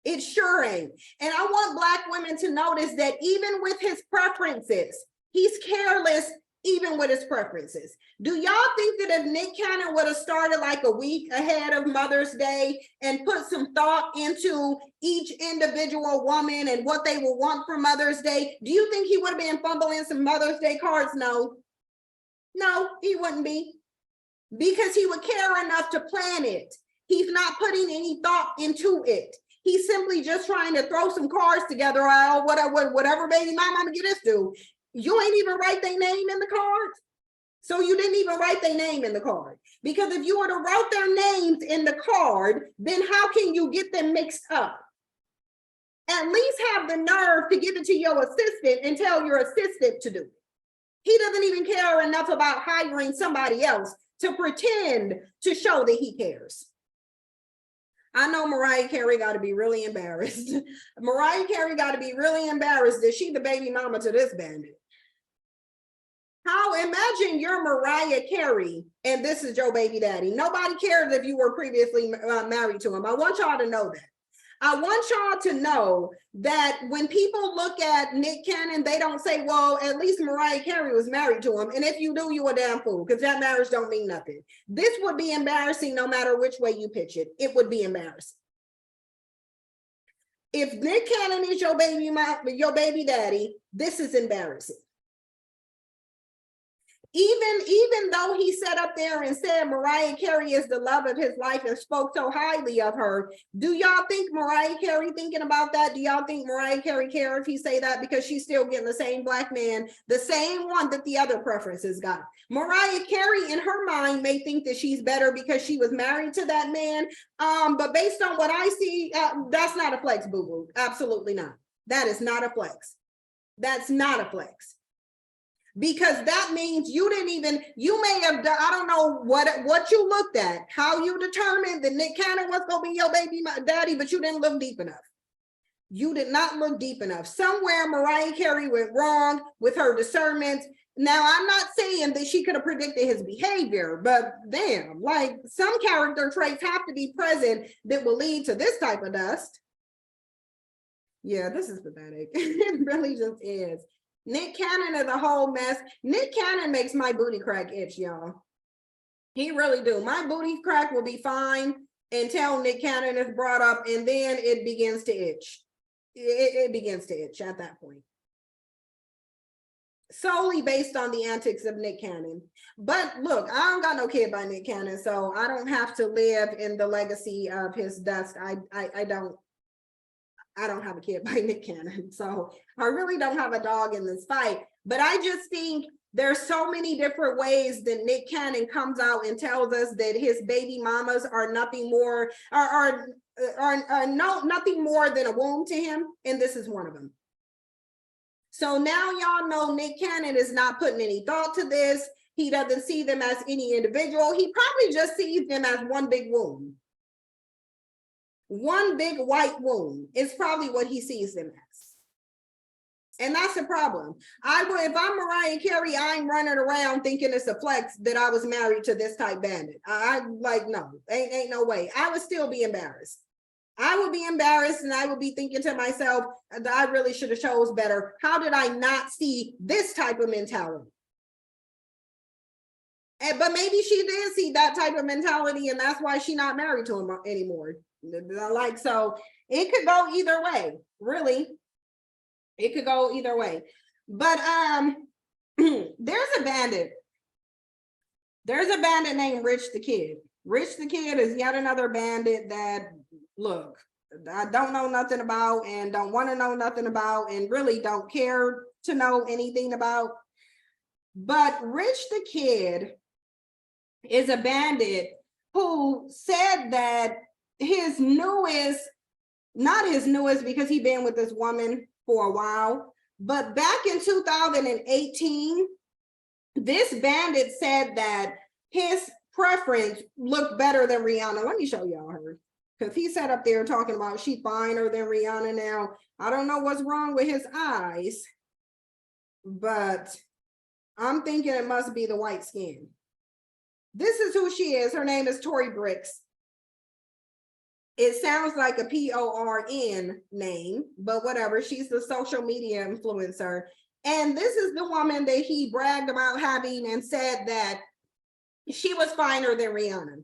It sure ain't. And I want Black women to notice that even with his preferences, he's careless even with his preferences. Do y'all think that if Nick Cannon would have started like a week ahead of Mother's Day and put some thought into each individual woman and what they will want for Mother's Day, do you think he would have been fumbling some Mother's Day cards? No. No, he wouldn't be. Because he would care enough to plan it. He's not putting any thought into it. He's simply just trying to throw some cards together. Oh, whatever baby mama I'm gonna get this to. You ain't even write their name in the card. So you didn't even write their name in the card. Because if you would have wrote their names in the card, then how can you get them mixed up? At least have the nerve to give it to your assistant and tell your assistant to do it. He doesn't even care enough about hiring somebody else to pretend to show that he cares. I know Mariah Carey got to be really embarrassed. Mariah Carey got to be really embarrassed that she the baby mama to this bandit. How, imagine you're Mariah Carey and this is your baby daddy. Nobody cares if you were previously married to him. I want y'all to know that. I want y'all to know that when people look at Nick Cannon, they don't say, well, at least Mariah Carey was married to him. And if you do, you a damn fool, because that marriage don't mean nothing. This would be embarrassing no matter which way you pitch it. It would be embarrassing. If Nick Cannon is your baby daddy, this is embarrassing. Even though he sat up there and said Mariah Carey is the love of his life and spoke so highly of her, do y'all think Mariah Carey thinking about that? Do y'all think Mariah Carey care if he say that? Because she's still getting the same Black man, the same one that the other preferences got. Mariah Carey in her mind may think that she's better because she was married to that man. But based on what I see, that's not a flex, boo-boo. Absolutely not. That is not a flex. That's not a flex. Because that means you may have done, I don't know what you looked at, how you determined that Nick Cannon was going to be your baby daddy, but you didn't look deep enough. You did not look deep enough. Somewhere Mariah Carey went wrong with her discernment. Now, I'm not saying that she could have predicted his behavior, but damn, like some character traits have to be present that will lead to this type of dust. Yeah, this is pathetic. It really just is. Nick Cannon is a whole mess. Nick Cannon makes my booty crack itch, y'all. He really do. My booty crack will be fine until Nick Cannon is brought up, and then it begins to itch. It begins to itch at that point. Solely based on the antics of Nick Cannon. But look, I don't got no kid by Nick Cannon, so I don't have to live in the legacy of his dust. I don't have a kid by Nick Cannon, so I really don't have a dog in this fight. But I just think there's so many different ways that Nick Cannon comes out and tells us that his baby mamas are nothing more, nothing more than a womb to him, and this is one of them. So now y'all know Nick Cannon is not putting any thought to this. He doesn't see them as any individual. He probably just sees them as one big womb. One big white womb is probably what he sees them as. And that's a problem. If I'm Mariah Carey, I'm running around thinking it's a flex that I was married to this type bandit. I like, no, ain't no way. I would still be embarrassed. I would be embarrassed and I would be thinking to myself, I really should have chose better. How did I not see this type of mentality? But maybe she did see that type of mentality and that's why she's not married to him anymore. Like, so it could go either way, really. It could go either way. But there's a bandit named Rich the Kid. Rich the Kid is yet another bandit that, look, I don't know nothing about and don't want to know nothing about and really don't care to know anything about. But Rich the Kid is a bandit who said that his newest, not his newest because he'd been with this woman for a while, but back in 2018, this bandit said that his preference looked better than Rihanna. Let me show y'all her. Because he sat up there talking about she finer than Rihanna now. I don't know what's wrong with his eyes, but I'm thinking it must be the white skin. This is who she is. Her name is Tory Bricks. It sounds like a PORN name, but whatever. She's the social media influencer. And this is the woman that he bragged about having and said that she was finer than Rihanna.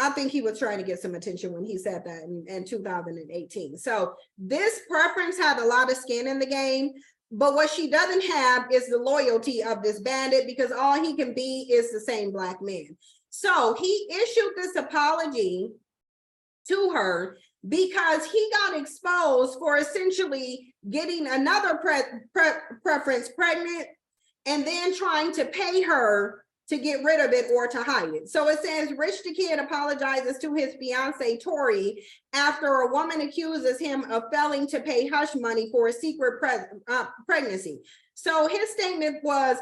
I think he was trying to get some attention when he said that in 2018. So this preference had a lot of skin in the game, but what she doesn't have is the loyalty of this bandit because all he can be is the same black man. So he issued this apology to her because he got exposed for essentially getting another preference pregnant and then trying to pay her to get rid of it or to hide it. So it says Rich the Kid apologizes to his fiance Tory after a woman accuses him of failing to pay hush money for a secret pregnancy. So his statement was,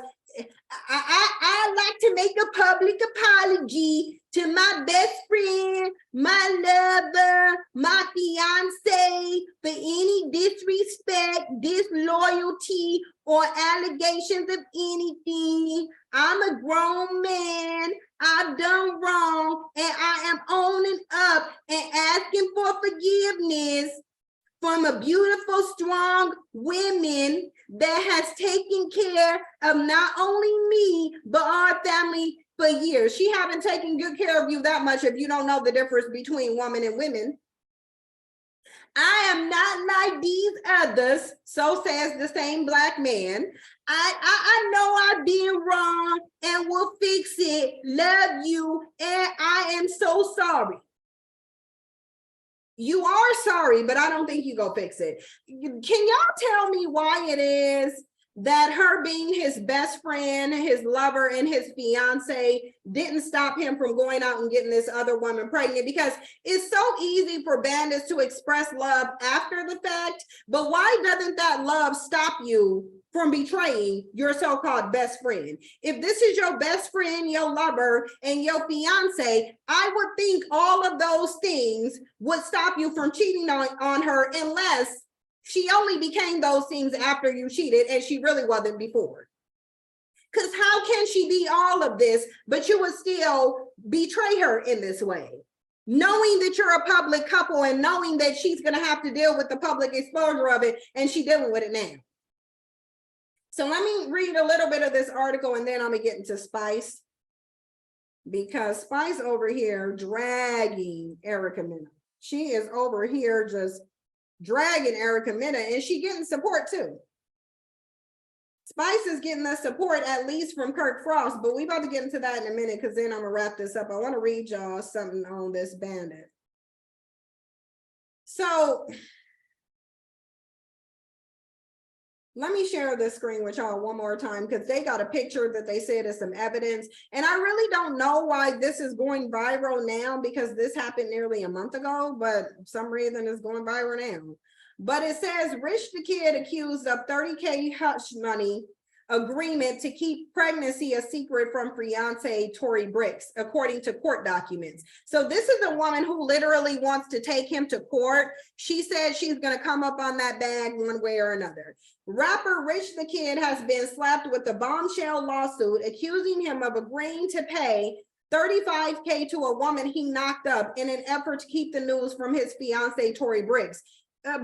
I like to make a public apology to my best friend, my lover, my fiance for any disrespect, disloyalty, or allegations of anything. I'm a grown man. I've done wrong, and I am owning up and asking for forgiveness from a beautiful, strong woman that has taken care of not only me, but our family for years. She haven't taken good care of you that much if you don't know the difference between woman and women. I am not like these others, so says the same black man. I know I've been wrong and will fix it. Love you, and I am so sorry. You are sorry, but I don't think you go fix it. Can y'all tell me why it is that her being his best friend, his lover, and his fiance didn't stop him from going out and getting this other woman pregnant? Because it's so easy for bandits to express love after the fact, but why doesn't that love stop you from betraying your so-called best friend? If this is your best friend, your lover, and your fiance, I would think all of those things would stop you from cheating on her, unless she only became those things after you cheated and she really wasn't before. Because how can she be all of this, but you would still betray her in this way? Knowing that you're a public couple and knowing that she's going to have to deal with the public exposure of it, and she's dealing with it now. So let me read a little bit of this article and then I'm going to get into Spice. Because Spice over here dragging Erica Mena. She is over here just dragging Erica Mena, and she getting support too. Spice is getting the support at least from Kirk Frost, but we about to get into that in a minute because then I'm gonna wrap this up. I want to read y'all something on this bandit. So let me share this screen with y'all one more time because they got a picture that they said is some evidence. And I really don't know why this is going viral now because this happened nearly a month ago, but for some reason it's going viral now. But it says Rich the Kid accused of $30K hush money agreement to keep pregnancy a secret from fiance Tory Bricks, according to court documents. So this is a woman who literally wants to take him to court. She said she's going to come up on that bag one way or another. Rapper Rich the Kid has been slapped with a bombshell lawsuit accusing him of agreeing to pay $35K to a woman he knocked up in an effort to keep the news from his fiance Tory Bricks.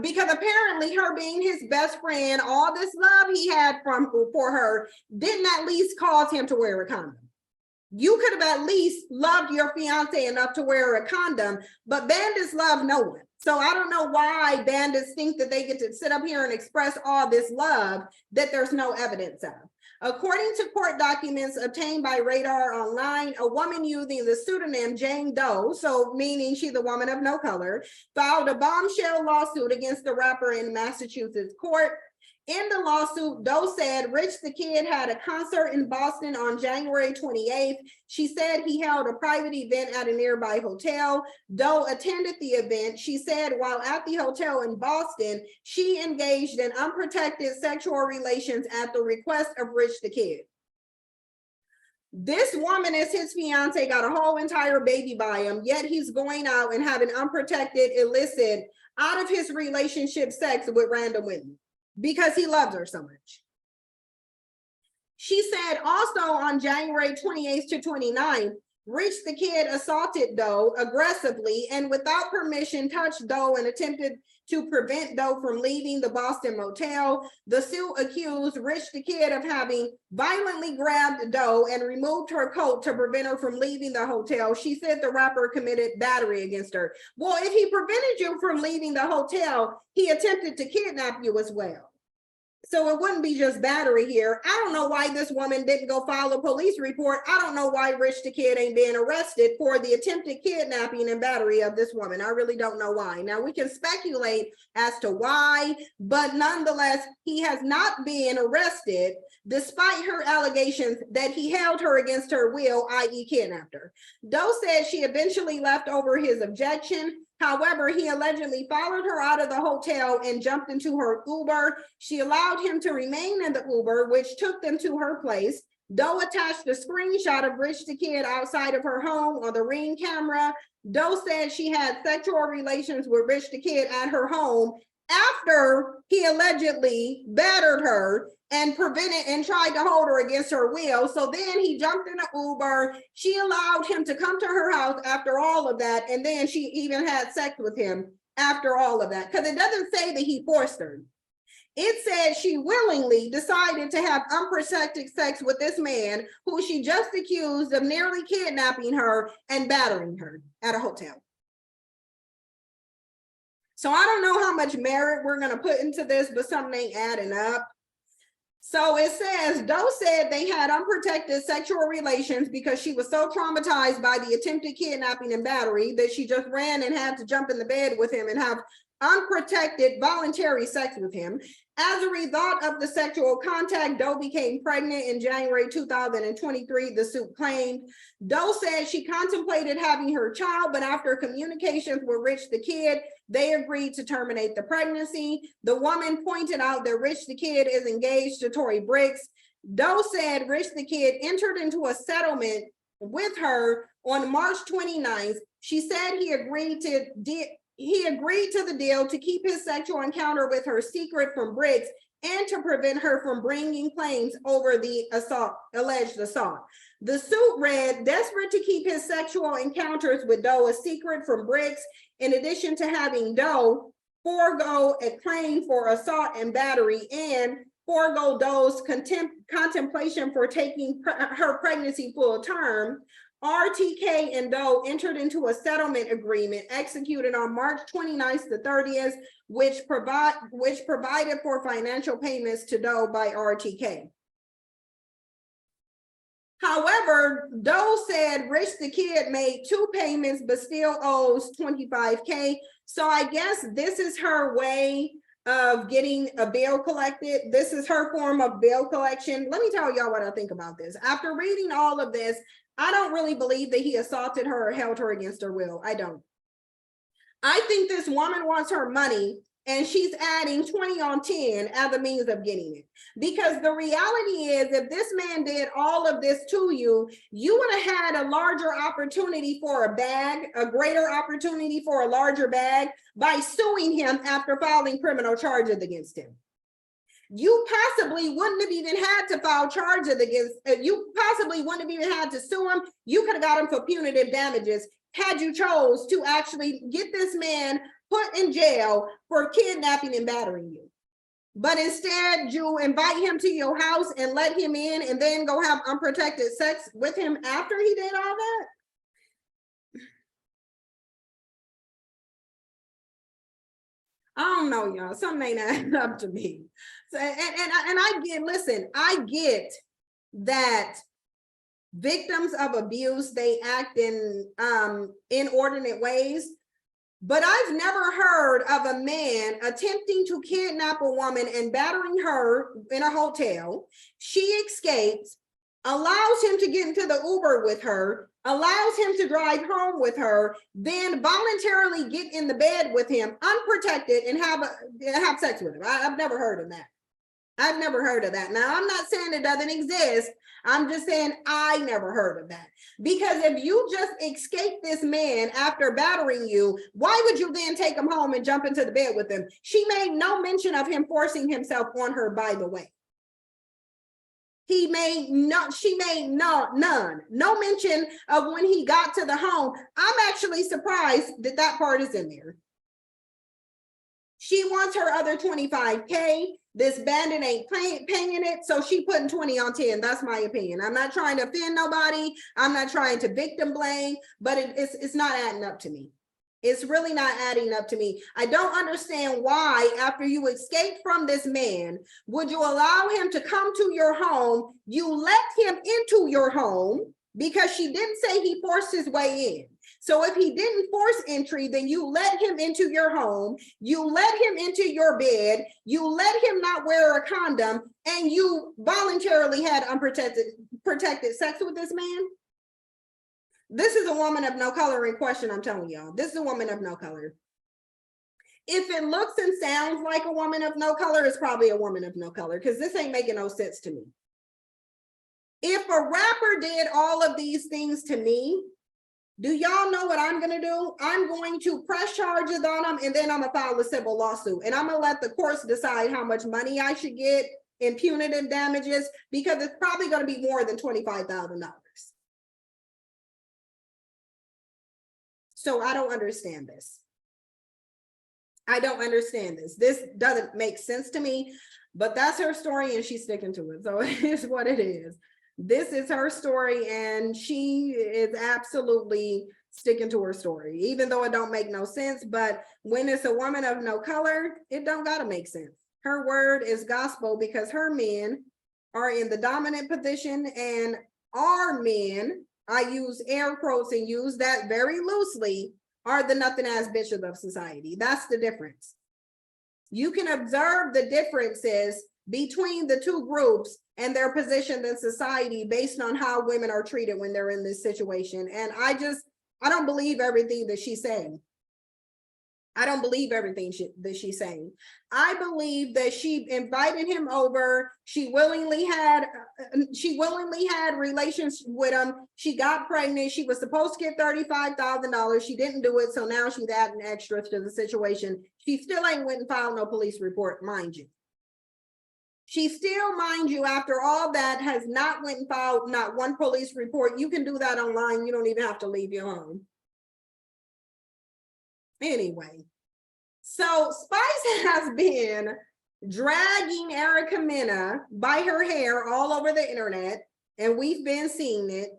Because apparently her being his best friend, all this love he had for her didn't at least cause him to wear a condom. You could have at least loved your fiance enough to wear a condom, but bandits love no one. So I don't know why bandits think that they get to sit up here and express all this love that there's no evidence of. According to court documents obtained by Radar Online, a woman using the pseudonym Jane Doe, so meaning she's a woman of no color, filed a bombshell lawsuit against the rapper in Massachusetts court. In the lawsuit, Doe said Rich the Kid had a concert in Boston on January 28th. She said he held a private event at a nearby hotel. Doe attended the event. She said while at the hotel in Boston, she engaged in unprotected sexual relations at the request of Rich the Kid. This woman is his fiance, got a whole entire baby by him, yet he's going out and having unprotected, illicit, out of his relationship sex with random women because he loves her so much. She said also on January 28th to 29th, Rich the Kid assaulted Doe aggressively and without permission touched Doe and attempted to prevent Doe from leaving the Boston motel. The suit accused Rich the Kid of having violently grabbed Doe and removed her coat to prevent her from leaving the hotel. She said the rapper committed battery against her. Well, if he prevented you from leaving the hotel, he attempted to kidnap you as well. So it wouldn't be just battery here. I don't know why this woman didn't go file a police report. I don't know why Rich the Kid ain't being arrested for the attempted kidnapping and battery of this woman. I really don't know why. Now we can speculate as to why, but nonetheless, he has not been arrested despite her allegations that he held her against her will, i.e. kidnapped her. Doe said she eventually left over his objection. However, he allegedly followed her out of the hotel and jumped into her Uber. She allowed him to remain in the Uber, which took them to her place. Doe attached a screenshot of Rich the Kid outside of her home on the Ring camera. Doe said she had sexual relations with Rich the Kid at her home after he allegedly battered her and prevented and tried to hold her against her will. So then he jumped in an Uber. She allowed him to come to her house after all of that. And then she even had sex with him after all of that. Because it doesn't say that he forced her. It said she willingly decided to have unprotected sex with this man who she just accused of nearly kidnapping her and battering her at a hotel. So I don't know how much merit we're going to put into this, but something ain't adding up. So it says, Doe said they had unprotected sexual relations because she was so traumatized by the attempted kidnapping and battery that she just ran and had to jump in the bed with him and have unprotected voluntary sex with him. As a result of the sexual contact, Doe became pregnant in January 2023, the suit claimed. Doe said she contemplated having her child, but after communications with Rich the Kid, they agreed to terminate the pregnancy. The woman pointed out that Rich the Kid is engaged to Tory Briggs. Doe said Rich the Kid entered into a settlement with her on March 29th. She said he agreed to the deal to keep his sexual encounter with her secret from Briggs and to prevent her from bringing claims over the alleged assault. The suit read, desperate to keep his sexual encounters with Doe a secret from Briggs, in addition to having Doe forego a claim for assault and battery and forego Doe's contemplation for taking her pregnancy full term, RTK and Doe entered into a settlement agreement executed on March 29th to 30th, which provided for financial payments to Doe by RTK. However, Doe said Rich the Kid made 2 payments but still owes $25K. So I guess this is her way of getting a bill collected. This is her form of bill collection. Let me tell y'all what I think about this. After reading all of this, I don't really believe that he assaulted her or held her against her will. I don't. I think this woman wants her money and she's adding 20 on 10 as a means of getting it. Because the reality is, if this man did all of this to you, you would have had a larger opportunity for a bag, a greater opportunity for a larger bag by suing him after filing criminal charges against him. You possibly wouldn't have even had to file charges against, you possibly wouldn't have even had to sue him. You could have got him for punitive damages had you chose to actually get this man put in jail for kidnapping and battering you. But instead, you invite him to your house and let him in and then go have unprotected sex with him after he did all that. I don't know, y'all. Something ain't adding up to me. So, and I get, listen, I get that victims of abuse, they act in inordinate ways. But I've never heard of a man attempting to kidnap a woman and battering her in a hotel. She escapes, allows him to get into the Uber with her, allows him to drive home with her, then voluntarily get in the bed with him unprotected and have sex with him. I've never heard of that. I've never heard of that. Now, I'm not saying it doesn't exist. I'm just saying I never heard of that. Because if you just escape this man after battering you, why would you then take him home and jump into the bed with him? She made no mention of him forcing himself on her, by the way. She made none. No mention of when he got to the home. I'm actually surprised that that part is in there. She wants her other 25K. This bandit ain't paying it, so she putting 20 on 10. That's my opinion. I'm not trying to offend nobody. I'm not trying to victim blame, but it's not adding up to me. It's really not adding up to me. I don't understand why, after you escaped from this man, would you allow him to come to your home? You let him into your home because she didn't say he forced his way in. So if he didn't force entry, then you let him into your home, you let him into your bed, you let him not wear a condom, and you voluntarily had protected sex with this man. This is a woman of no color in question, I'm telling y'all. This is a woman of no color. If it looks and sounds like a woman of no color, it's probably a woman of no color, because this ain't making no sense to me. If a rapper did all of these things to me, do y'all know what I'm going to do? I'm going to press charges on them, and then I'm going to file a civil lawsuit. And I'm going to let the courts decide how much money I should get in punitive damages, because it's probably going to be more than $25,000. So I don't understand this. I don't understand this. This doesn't make sense to me, but that's her story and she's sticking to it. So it is what it is. This is her story and she is absolutely sticking to her story, even though it don't make no sense. But when it's a woman of no color, it don't gotta make sense. Her word is gospel because her men are in the dominant position and our men, I use air quotes and use that very loosely, are the nothing ass bitches of society. That's the difference. You can observe the differences between the two groups and their position in society based on how women are treated when they're in this situation. And I don't believe everything that she's saying. I don't believe everything that she's saying. I believe that she invited him over. She willingly had relations with him. She got pregnant. She was supposed to get $35,000. She didn't do it. So now she's adding extras to the situation. She still ain't went and filed no police report, mind you. She still, mind you, after all that, has not went and filed not one police report. You can do that online. You don't even have to leave your home. Anyway, so Spice has been dragging Erica Mena by her hair all over the internet, and we've been seeing it.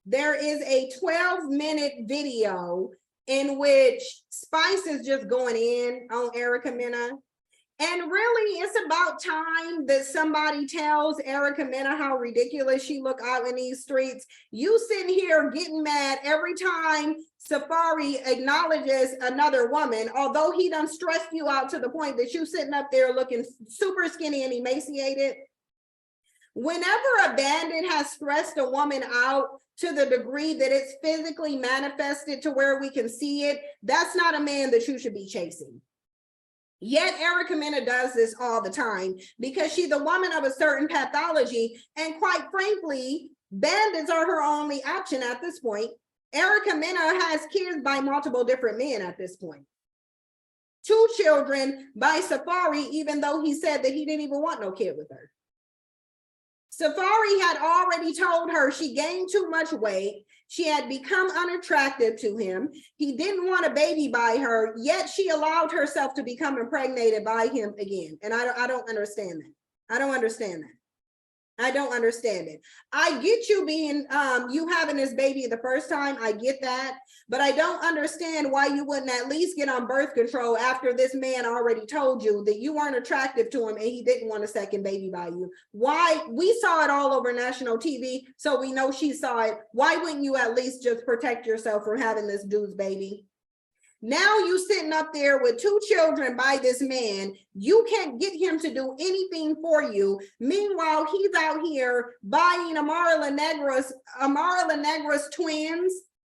There is a 12-minute video in which Spice is just going in on Erica Mena. And really, it's about time that somebody tells Erica Mena how ridiculous she look out in these streets. You sitting here getting mad every time Safari acknowledges another woman, although he done stressed you out to the point that you sitting up there looking super skinny and emaciated. Whenever a bandit has stressed a woman out to the degree that it's physically manifested to where we can see it, that's not a man that you should be chasing. Yet Erica Mena does this all the time because she's a woman of a certain pathology. And quite frankly, bandits are her only option at this point. Erica Mena has kids by multiple different men at this point. 2 children by Safari, even though he said that he didn't even want no kid with her. Safari had already told her she gained too much weight. She had become unattractive to him. He didn't want a baby by her, yet she allowed herself to become impregnated by him again. And I don't understand that. I don't understand that. I don't understand it. I get you being, you having this baby the first time, I get that, but I don't understand why you wouldn't at least get on birth control after this man already told you that you weren't attractive to him and he didn't want a second baby by you. Why? We saw it all over national TV, so we know she saw it. Why wouldn't you at least just protect yourself from having this dude's baby? Now you sitting up there with 2 children by this man. You can't get him to do anything for you. Meanwhile, he's out here buying Amara La Negra's twins,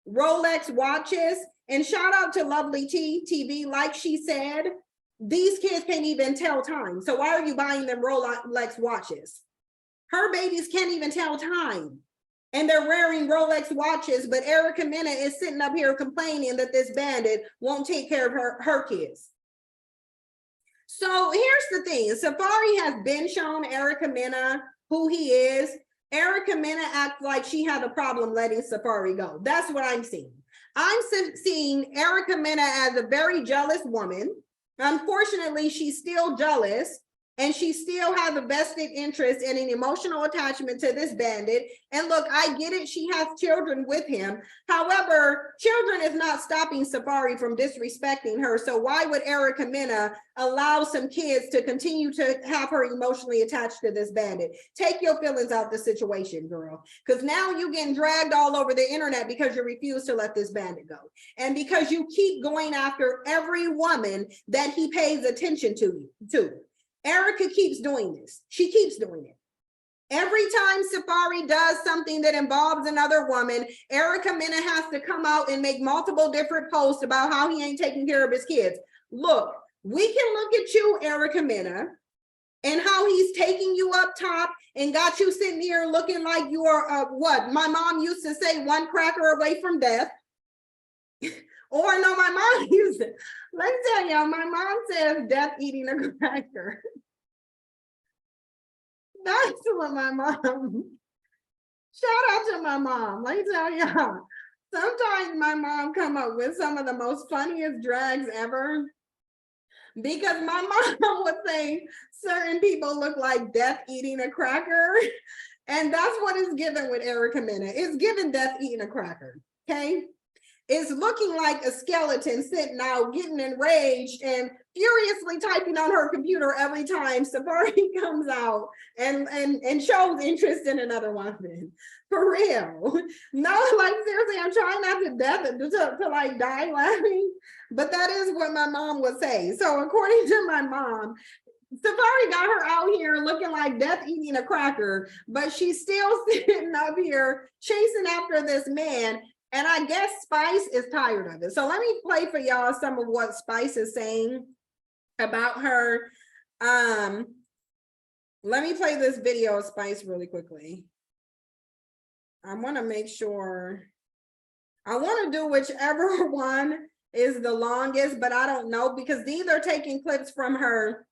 Rolex watches, and shout out to Lovely TV, like she said, these kids can't even tell time. So why are you buying them Rolex watches? Her babies can't even tell time. And they're wearing Rolex watches, but Erica Mena is sitting up here complaining that this bandit won't take care of her kids. So here's the thing. Safari has been shown Erica Mena who he is. Erica Mena acts like she had a problem letting Safari go. That's what I'm seeing. I'm seeing Erica Mena as a very jealous woman. Unfortunately, she's still jealous. And she still has a vested interest and an emotional attachment to this bandit. And look, I get it. She has children with him. However, children is not stopping Safari from disrespecting her. So why would Erica Mena allow some kids to continue to have her emotionally attached to this bandit? Take your feelings out the situation, girl. Because now you're getting dragged all over the internet because you refuse to let this bandit go. And because you keep going after every woman that he pays attention to. Erica keeps doing this. She keeps doing it. Every time Safari does something that involves another woman, Erica Mena has to come out and make multiple different posts about how he ain't taking care of his kids. Look, we can look at you, Erica Mena, and how he's taking you up top and got you sitting here looking like you are, what my mom used to say, 1 cracker away from death. Or no, my mom used it. Let me tell y'all, my mom says death eating a cracker. That's what my mom, shout out to my mom. Let me tell y'all, sometimes my mom come up with some of the most funniest drags ever. Because my mom would say certain people look like death eating a cracker. And that's what is given with Erica Mena. It's given death eating a cracker, okay? It's looking like a skeleton sitting out, getting enraged and furiously typing on her computer every time Safari comes out and shows interest in another woman. For real. No, like seriously, I'm trying not to like die laughing, but that is what my mom would say. So according to my mom, Safari got her out here looking like death eating a cracker, but she's still sitting up here chasing after this man. And I guess Spice is tired of it. So let me play for y'all some of what Spice is saying about her. Let me play this video of Spice really quickly. I want to make sure. I want to do whichever one is the longest, but I don't know because these are taking clips from her.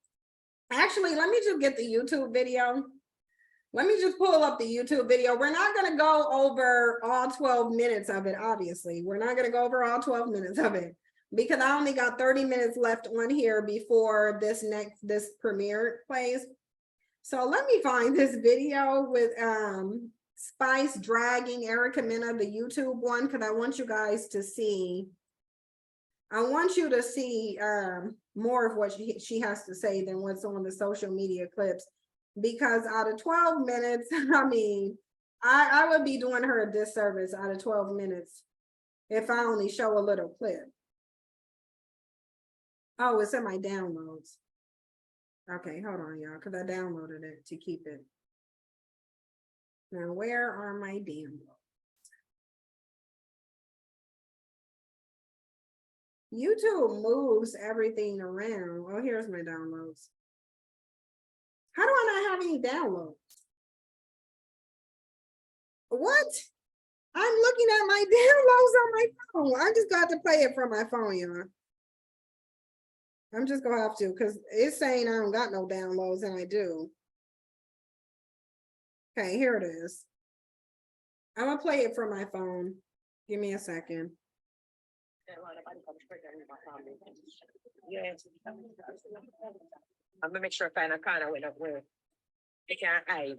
Actually, let me just get the YouTube video. Let me just pull up the YouTube video. We're not going to go over all 12 minutes of it, obviously. We're not going to go over all 12 minutes of it because I only got 30 minutes left on here before this premiere plays. So let me find this video with Spice dragging Erica Mena, the YouTube one, because I want you guys to see. I want you to see more of what she has to say than what's on the social media clips. Because out of 12 minutes, I mean, I would be doing her a disservice out of 12 minutes if I only show a little clip. Oh, it's in my downloads. Okay, hold on, y'all, because I downloaded it to keep it. Now, where are my downloads? YouTube moves everything around. Oh, here's my downloads. How do I not have any downloads? What? I'm looking at my downloads on my phone. I just got to play it from my phone, y'all. I'm just gonna have to because it's saying I don't got no downloads and I do. Okay, here it is. I'm gonna play it from my phone. Give me a second. Yes. I'm gonna make sure I find a corner where they can't hide.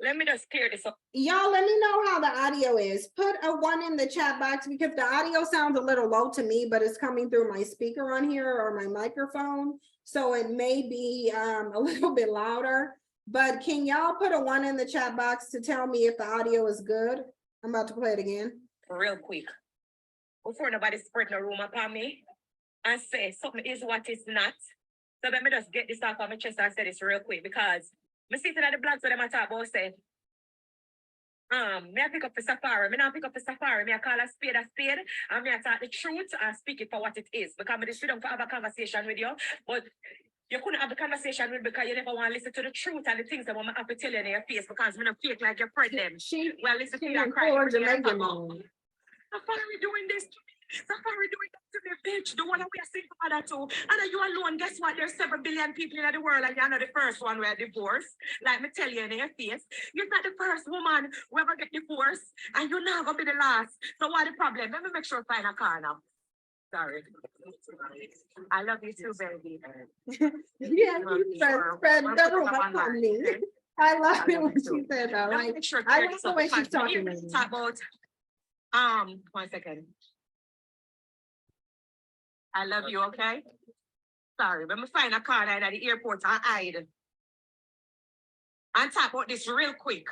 Let me just clear this up. Y'all, let me know how the audio is. Put a 1 in the chat box because the audio sounds a little low to me, but it's coming through my speaker on here or my microphone. So it may be a little bit louder, but can y'all put a 1 in the chat box to tell me if the audio is good? I'm about to play it again. Real quick. before nobody spread no rumor upon me and say something is what is not. So let me just get this off of my chest and say this real quick because me see that the blogs that them a talk about say, me I pick up the Safari, me not pick up the Safari, me I call a spade, and me I talk the truth and speak it for what it is. Because me just sit down to have a conversation with you, but you couldn't have the conversation with because you never want to listen to the truth and the things that I have to tell you in your face because me not fake like your friend them. Well, listen to that cry. Safari doing this to me. Safari doing that to me, bitch. The one that we are single mother to. And then you alone, guess what? There's 7 billion people in the world and you're not the first one who are divorced. Like me tell you in your face. You're not the first woman who ever get divorced and you're not gonna be the last. So what the problem? Let me make sure I find a car now. Sorry. I love you too, baby. Yeah, you spread the rumor upon me. I love it when she said that. Like, I like the way she's talking to me. Talk about, 1 second. I love you, okay? Sorry, let me find a car at the airport and hide. And talk about this real quick.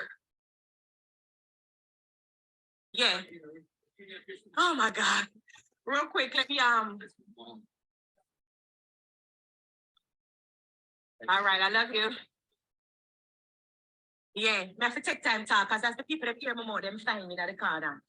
Yeah. Oh my God. Real quick, let me, all right, I love you. Yeah, I have to take time to talk, because that's the people that hear me more, them find me in the corner.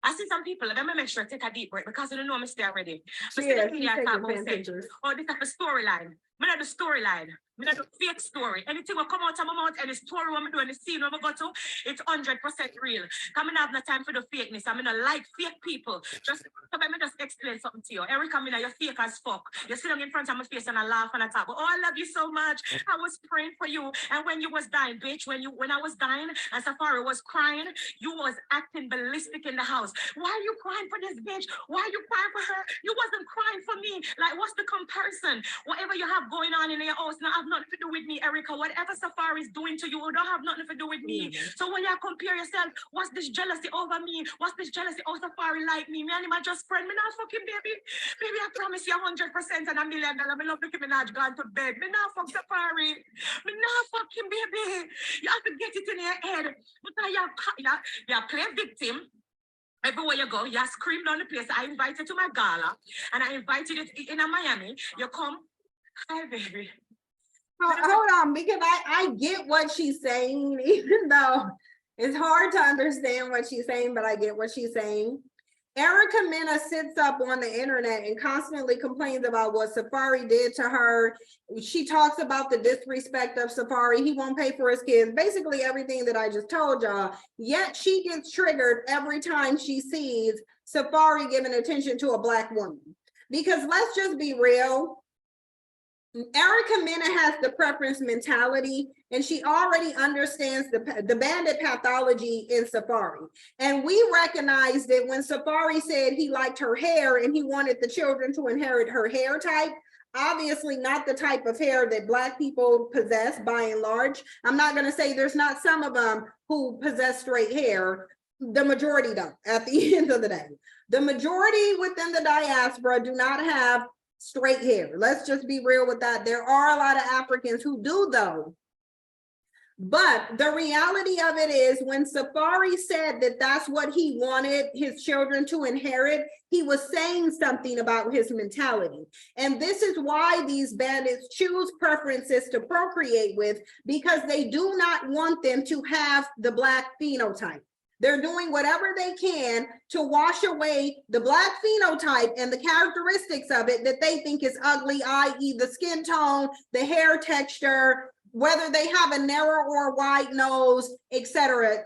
I see some people, let me make sure I take a deep breath, because I don't know I'm still already. So Yeah, see the she's I talk taking about say, pictures. oh, this type of storyline. Me not the storyline. Me not the fake story. Anything will come out of my mouth, any story what me do, any scene what me go to, it's 100% real. Come I have no time for the fakeness. I mean, I like fake people. Just so let me just explain something to you. Erica, I you're fake as fuck. You're sitting in front of my face and I laugh and I talk. Oh, I love you so much. I was praying for you. And when you was dying, bitch, when I was dying and Safari was crying, you was acting ballistic in the house. Why are you crying for this bitch? Why are you crying for her? You wasn't crying for me. Like, what's the comparison? Whatever you have going on in your house now have nothing to do with me, Erica. Whatever Safari is doing to you, don't have nothing to do with me. So when you compare yourself, what's this jealousy over me? What's this jealousy? Oh, Safari like me. Me and him are just friend. Me not fucking baby. Baby, I promise you 100% and $1 million. Me love Nicki Minaj gone to bed. Me not fuck Safari. Me not fucking baby. You have to get it in your head. Because you play victim. Everywhere you go, you scream down the place. I invited you to my gala and I invited you in Miami. You come, hi baby. Hold on, because I get what she's saying, even though it's hard to understand what she's saying, but I get what she's saying. Erica Mena sits up on the internet and constantly complains about what Safari did to her. She talks about the disrespect of Safari. He won't pay for his kids. Basically everything that I just told y'all. Yet she gets triggered every time she sees Safari giving attention to a Black woman. Because let's just be real. Erica Mena has the preference mentality, and she already understands the bandit pathology in Safari. And we recognized that when Safari said he liked her hair and he wanted the children to inherit her hair type, obviously not the type of hair that Black people possess by and large. I'm not going to say there's not some of them who possess straight hair. The majority don't at the end of the day. The majority within the diaspora do not have straight hair. Let's just be real with that. There are a lot of Africans who do though. But the reality of it is when Safari said that that's what he wanted his children to inherit, he was saying something about his mentality. And this is why these bandits choose preferences to procreate with, because they do not want them to have the Black phenotype. They're doing whatever they can to wash away the Black phenotype and the characteristics of it that they think is ugly, i.e. the skin tone, the hair texture, whether they have a narrow or wide nose, etc.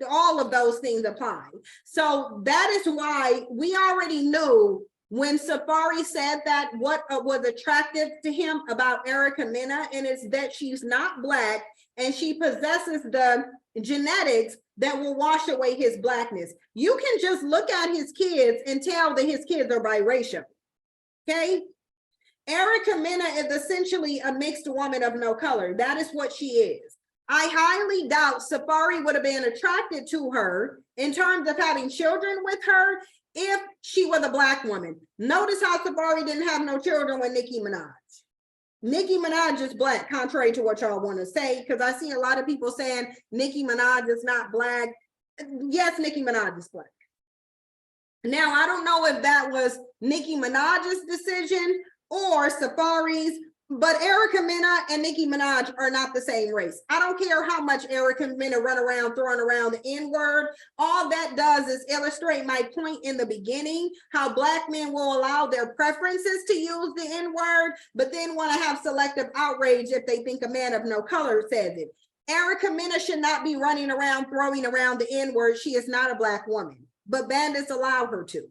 All of those things apply. So that is why we already knew when Safari said that what was attractive to him about Erica Mena, and it's that she's not Black and she possesses the genetics that will wash away his Blackness. You can just look at his kids and tell that his kids are biracial, okay? Erica Mena is essentially a mixed woman of no color. That is what she is. I highly doubt Safari would have been attracted to her in terms of having children with her if she was a Black woman. Notice how Safari didn't have no children with Nicki Minaj. Nicki Minaj is Black, contrary to what y'all want to say, because I see a lot of people saying Nicki Minaj is not Black. Yes, Nicki Minaj is Black. Now, I don't know if that was Nicki Minaj's decision or Safari's, but Erica Mena and Nicki Minaj are not the same race. I don't care how much Erica Mena run around throwing around the N-word. All that does is illustrate my point in the beginning, how Black men will allow their preferences to use the N-word, but then want to have selective outrage if they think a man of no color says it. Erica Mena should not be running around throwing around the N-word. She is not a Black woman, but bandits allow her to.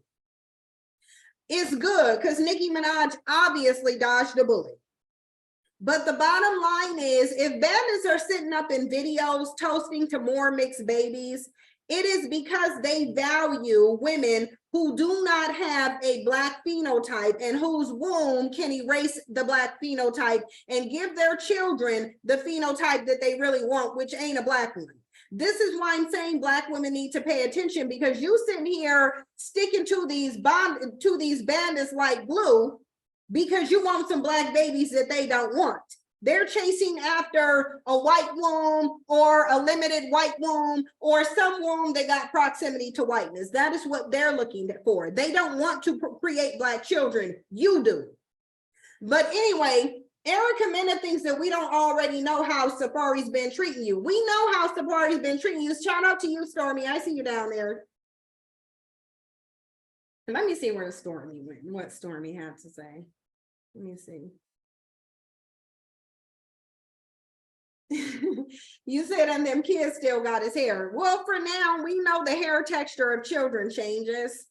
It's good because Nicki Minaj obviously dodged a bullet. But the bottom line is, if bandits are sitting up in videos toasting to more mixed babies, it is because they value women who do not have a Black phenotype and whose womb can erase the Black phenotype and give their children the phenotype that they really want, which ain't a Black one. This is why I'm saying Black women need to pay attention, because you sitting here sticking to these bandits like glue because you want some Black babies that they don't want. They're chasing after a white womb or a limited white womb or some womb that got proximity to whiteness. That is what they're looking for. They don't want to create Black children. You do. But anyway, Erica Mena thinks that we don't already know how Safari's been treating you. We know how Safari's been treating you. Shout out to you, Stormy. I see you down there. Let me see where Stormy went, what Stormy had to say. Let me see. You said, and them kids still got his hair. Well, for now, we know the hair texture of children changes.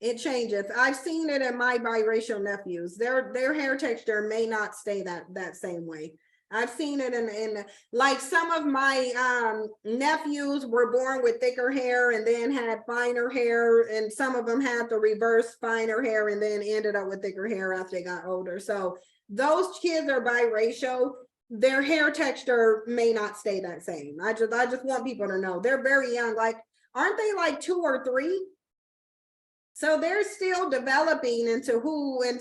It changes. I've seen it in my biracial nephews. Their hair texture may not stay that same way. I've seen it in like some of my nephews were born with thicker hair and then had finer hair, and some of them had the reverse finer hair and then ended up with thicker hair after they got older. So those kids are biracial. Their hair texture may not stay that same. I just want people to know they're very young. Like, aren't they like 2 or 3? So they're still developing into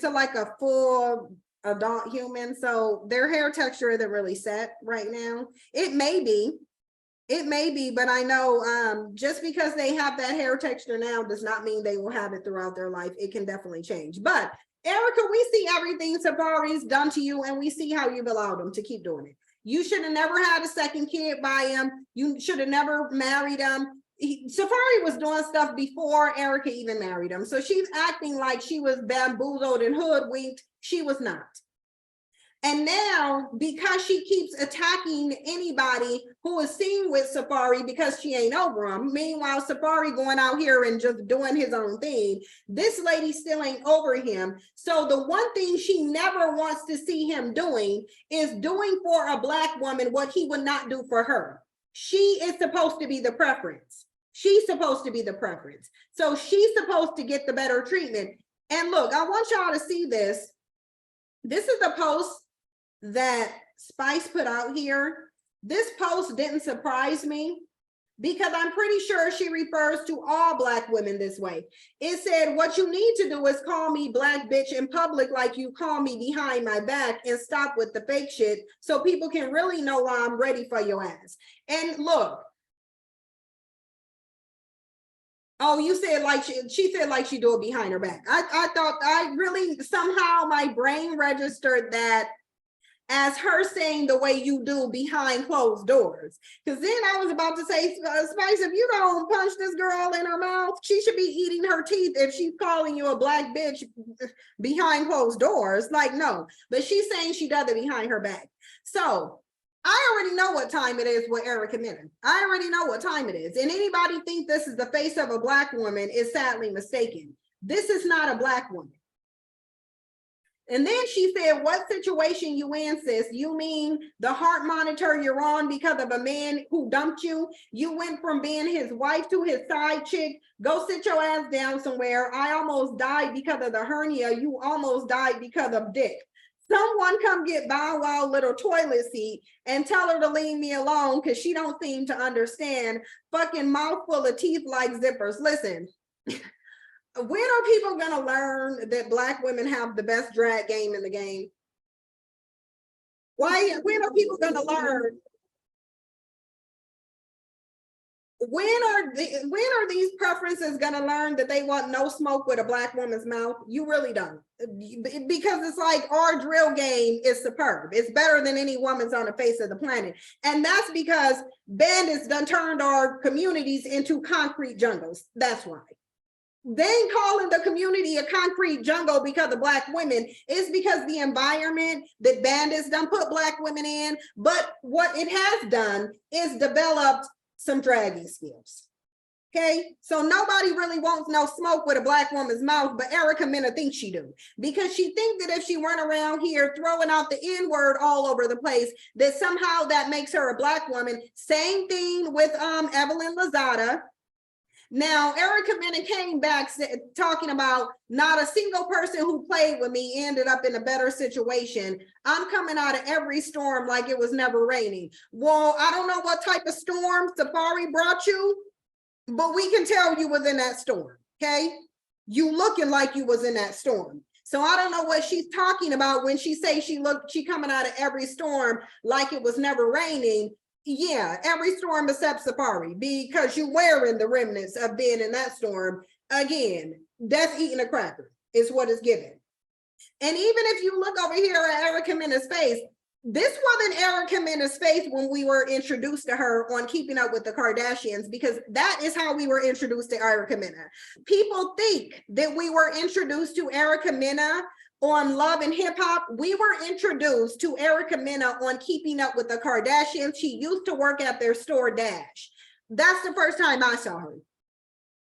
like a full adult human. So their hair texture isn't really set right now. It may be, but I know just because they have that hair texture now does not mean they will have it throughout their life. It can definitely change. But Erica, we see everything Safari's done to you, and we see how you've allowed them to keep doing it. You should have never had a second kid by him. You should have never married him. Safari was doing stuff before Erica even married him. So she's acting like she was bamboozled and hoodwinked. She was not. And now, because she keeps attacking anybody who is seen with Safari because she ain't over him, meanwhile, Safari going out here and just doing his own thing, this lady still ain't over him. So the one thing she never wants to see him doing is doing for a Black woman what he would not do for her. She is supposed to be the preference. She's supposed to be the preference. So she's supposed to get the better treatment. And look, I want y'all to see this. This is the post that Spice put out here. This post didn't surprise me because I'm pretty sure she refers to all Black women this way. It said, what you need to do is call me Black bitch in public like you call me behind my back, and stop with the fake shit so people can really know why I'm ready for your ass. And look, oh, you said like she said like she do it behind her back. I thought I really somehow my brain registered that as her saying the way you do behind closed doors. Because then I was about to say, Spice, if you don't punch this girl in her mouth, she should be eating her teeth if she's calling you a Black bitch behind closed doors. Like, no, but she's saying she does it behind her back. So I already know what time it is with Erica Mena. I already know what time it is. And anybody think this is the face of a Black woman is sadly mistaken. This is not a Black woman. And then she said, what situation you in, sis? You mean the heart monitor you're on because of a man who dumped you? You went from being his wife to his side chick. Go sit your ass down somewhere. I almost died because of the hernia. You almost died because of dick. Someone come get Bow Wow little toilet seat and tell her to leave me alone because she don't seem to understand. Fucking mouthful of teeth like zippers. Listen. When are people gonna learn that Black women have the best drag game in the game? When are people gonna learn? when are these preferences gonna learn that they want no smoke with a Black woman's mouth? You really don't. Because it's like our drill game is superb. It's better than any woman's on the face of the planet. And that's because bandits done turned our communities into concrete jungles. That's why. They ain't calling the community a concrete jungle because of Black women. It's because the environment that bandits done put Black women in. But what it has done is developed some dragging skills. Okay, so nobody really wants no smoke with a Black woman's mouth, but Erica Mena thinks she do, because she thinks that if she run around here throwing out the N-word all over the place, that somehow that makes her a Black woman. Same thing with Evelyn Lozada. Now, Erica Mena came back talking about not a single person who played with me ended up in a better situation. I'm coming out of every storm like it was never raining. Well, I don't know what type of storm Safari brought you, but we can tell you was in that storm, okay? You looking like you was in that storm. So I don't know what she's talking about when she say she coming out of every storm like it was never raining. Yeah, every storm except Safari, because you wearing the remnants of being in that storm. Again, death eating a cracker is what it's given. And even if you look over here at Erica Mena's face, this wasn't Erica Mena's face when we were introduced to her on Keeping Up with the Kardashians, because that is how we were introduced to Erica Mena. People think that we were introduced to Erica Mena on Love and Hip Hop. We were introduced to Erica Mena on Keeping Up with the Kardashians. She used to work at their store Dash. That's the first time I saw her.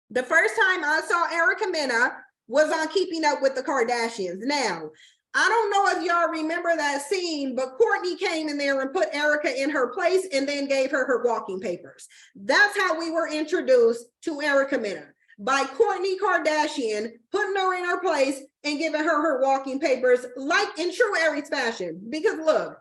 The first time I saw Erica Mena was on Keeping Up with the Kardashians. Now, I don't know if y'all remember that scene, but Courtney came in there and put Erica in her place and then gave her her walking papers. That's how we were introduced to Erica Mena, by Kourtney Kardashian putting her in her place and giving her her walking papers, like in true Aries fashion. Because look,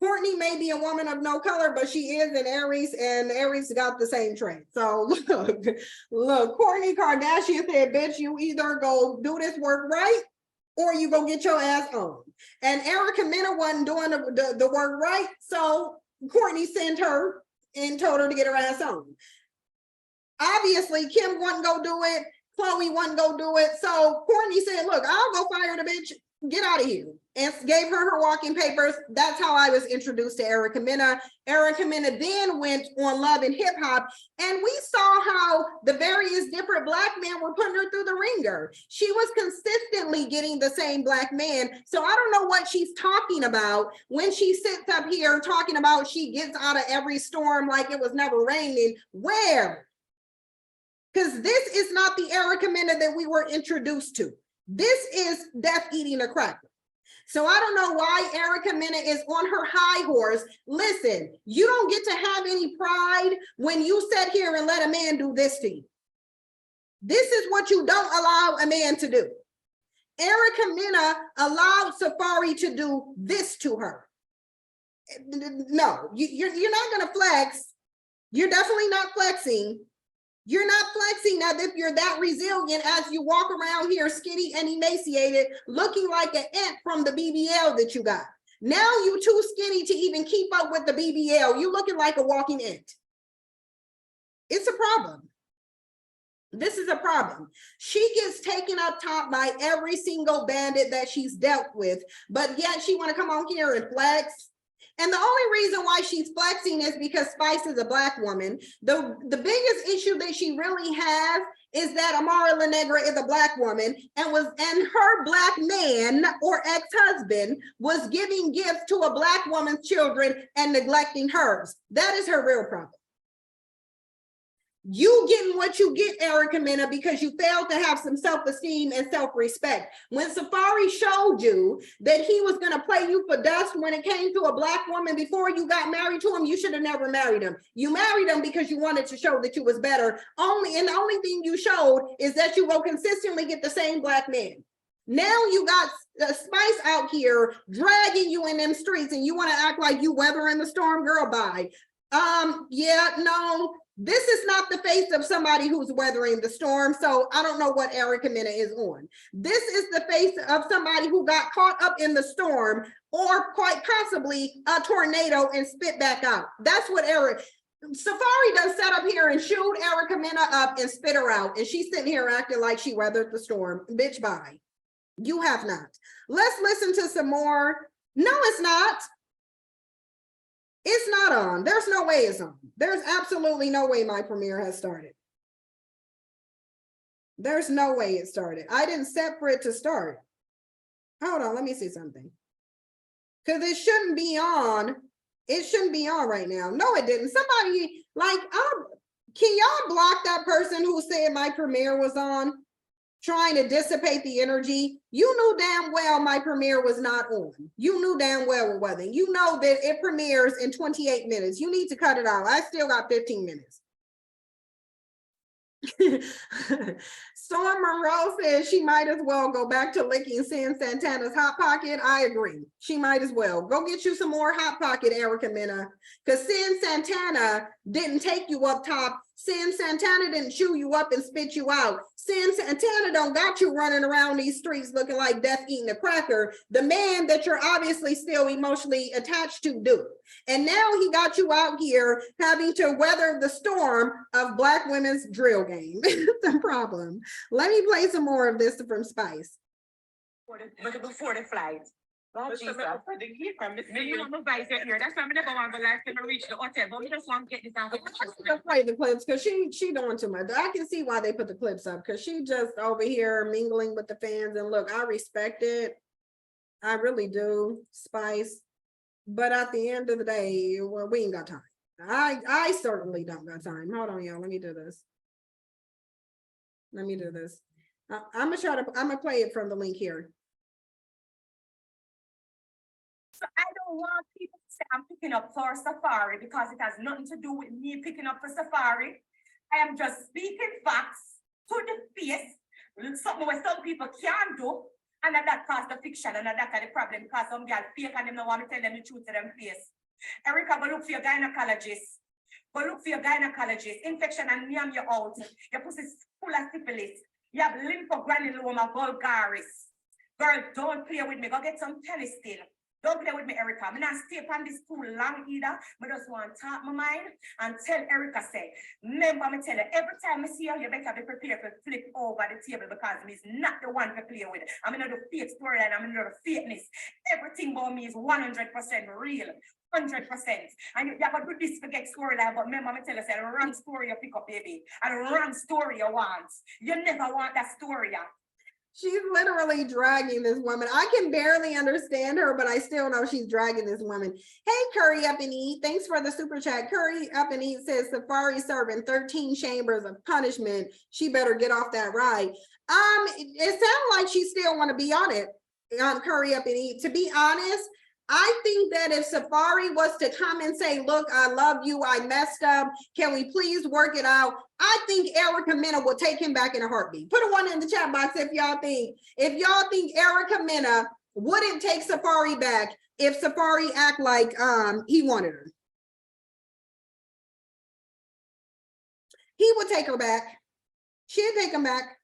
Courtney may be a woman of no color, but she is an Aries, and Aries got the same trait. So look, Kourtney Kardashian said, bitch, you either go do this work right or you go get your ass on. And Erica Mena wasn't doing the work right, so Courtney sent her and told her to get her ass on. Obviously, Kim wasn't go do it. Chloe wasn't go do it. So Courtney said, look, I'll go fire the bitch. Get out of here. And gave her her walking papers. That's how I was introduced to Erica Mena. Erica Mena then went on Love and Hip Hop, and we saw how the various different Black men were putting her through the ringer. She was consistently getting the same Black man. So I don't know what she's talking about when she sits up here talking about she gets out of every storm like it was never raining. Where? Because this is not the Erica Mena that we were introduced to. This is death eating a cracker. So I don't know why Erica Mena is on her high horse. Listen, you don't get to have any pride when you sit here and let a man do this to you. This is what you don't allow a man to do. Erica Mena allowed Safari to do this to her. No, you're not gonna flex. You're definitely not flexing. You're not flexing as if you're that resilient as you walk around here skinny and emaciated, looking like an ant from the BBL that you got. Now you too skinny to even keep up with the BBL. You looking like a walking ant. It's a problem. This is a problem. She gets taken up top by every single bandit that she's dealt with, but yet she want to come on here and flex. And the only reason why she's flexing is because Spice is a Black woman. The biggest issue that she really has is that Amara La Negra is a Black woman and her Black man or ex-husband was giving gifts to a Black woman's children and neglecting hers. That is her real problem. You getting what you get, Erica Mena, because you failed to have some self-esteem and self-respect. When Safari showed you that he was going to play you for dust when it came to a Black woman before you got married to him, you should have never married him. You married him because you wanted to show that you was better. The only thing you showed is that you will consistently get the same Black man. Now you got Spice out here dragging you in them streets and you want to act like you weathering the storm, girl, bye. Yeah, no. This is not the face of somebody who's weathering the storm, so I don't know what Erica Mena is on. This is the face of somebody who got caught up in the storm or quite possibly a tornado and spit back out. That's what Safari done sat up here and chewed Erica Mena up and spit her out, and she's sitting here acting like she weathered the storm. Bitch, bye. You have not. Let's listen to some more. No, it's not. It's not on. There's no way it's on. There's absolutely no way my premiere has started. There's no way it started. I didn't set for it to start. Hold on, let me see something. Because it shouldn't be on. It shouldn't be on right now. No, it didn't. Somebody, like, can y'all block that person who said my premiere was on? Trying to dissipate the energy. You knew damn well my premiere was not on. You knew damn well it wasn't. You know that it premieres in 28 minutes. You need to cut it out. I still got 15 minutes. Storm Monroe says she might as well go back to licking Sin Santana's Hot Pocket. I agree. She might as well. Go get you some more Hot Pocket, Erica Mena. Because Sin Santana didn't take you up top. Sin Santana didn't chew you up and spit you out. Sin Santana don't got you running around these streets looking like death eating a cracker. The man that you're obviously still emotionally attached to do. And now he got you out here having to weather the storm of Black women's drill game. It's a problem. Let me play some more of this from Spice. Before the flight. Oh, Jesus. Me, you know, my vice here. That's why I never want to like to reach the hotel, but we just want to get this out. Let's play the clips because she doing too much. I can see why they put the clips up because she just over here mingling with the fans. And look, I respect it. I really do, Spice. But at the end of the day, well, we ain't got time. I certainly don't got time. Hold on, y'all. Let me do this. Let me do this. I'm gonna play it from the link here. So I don't want people to say I'm picking up for Safari because it has nothing to do with me picking up for Safari. I am just speaking facts to the face, something where some people can't do, and that cause the fiction, and that's the problem because some girl fake and them don't want to tell them the truth to them face. Erica, go look for your gynecologist. Go look for your gynecologist. Infection and yam you out. Your pussy's full of syphilis. You have lymphogranuloma vulgaris. Girl, don't play with me. Go get some tennis still. Don't play with me, Erica. I'm not stay on this too long either. I just want to talk my mind and tell Erica, say, remember, I tell you, every time I see you, you better be prepared to flip over the table because me is not the one to play with. I'm not the fake storyline, I'm not the fakeness. Everything about me is 100% real. 100%. And you have to do this to get storyline, but remember, I tell you, say, the wrong story you pick up, baby. And the wrong story you want. You never want that story. She's literally dragging this woman. I can barely understand her, but I still know she's dragging this woman. Hey, Curry Up and Eat. Thanks for the super chat. Curry Up and Eat says Safari serving 13 chambers of punishment. She better get off that ride. It sounds like she still want to be on it. Curry Up and Eat. To be honest, I think that if Safari was to come and say, look, I love you, I messed up, can we please work it out? I think Erica Mena will take him back in a heartbeat. Put a one in the chat box if y'all think Erica Mena wouldn't take Safari back if Safari act like he wanted her. He would take her back. She'd take him back.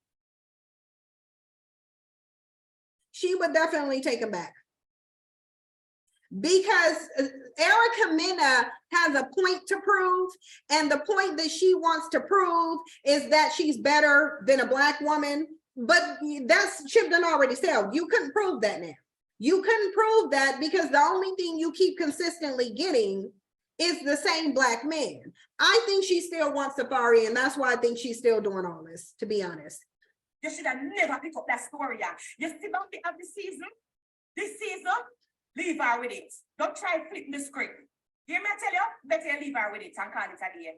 She would definitely take him back. Because Erica Mena has a point to prove, and the point that she wants to prove is that she's better than a Black woman. But that's Chip done already said. You couldn't prove that now. You couldn't prove that because the only thing you keep consistently getting is the same Black man. I think she still wants Safari, and that's why I think she's still doing all this, to be honest. You should have never picked up that story. You see about the other season? This season? Leave her with it. Don't try to flip the script. Hear me tell you? Better you leave her with it and call it a day.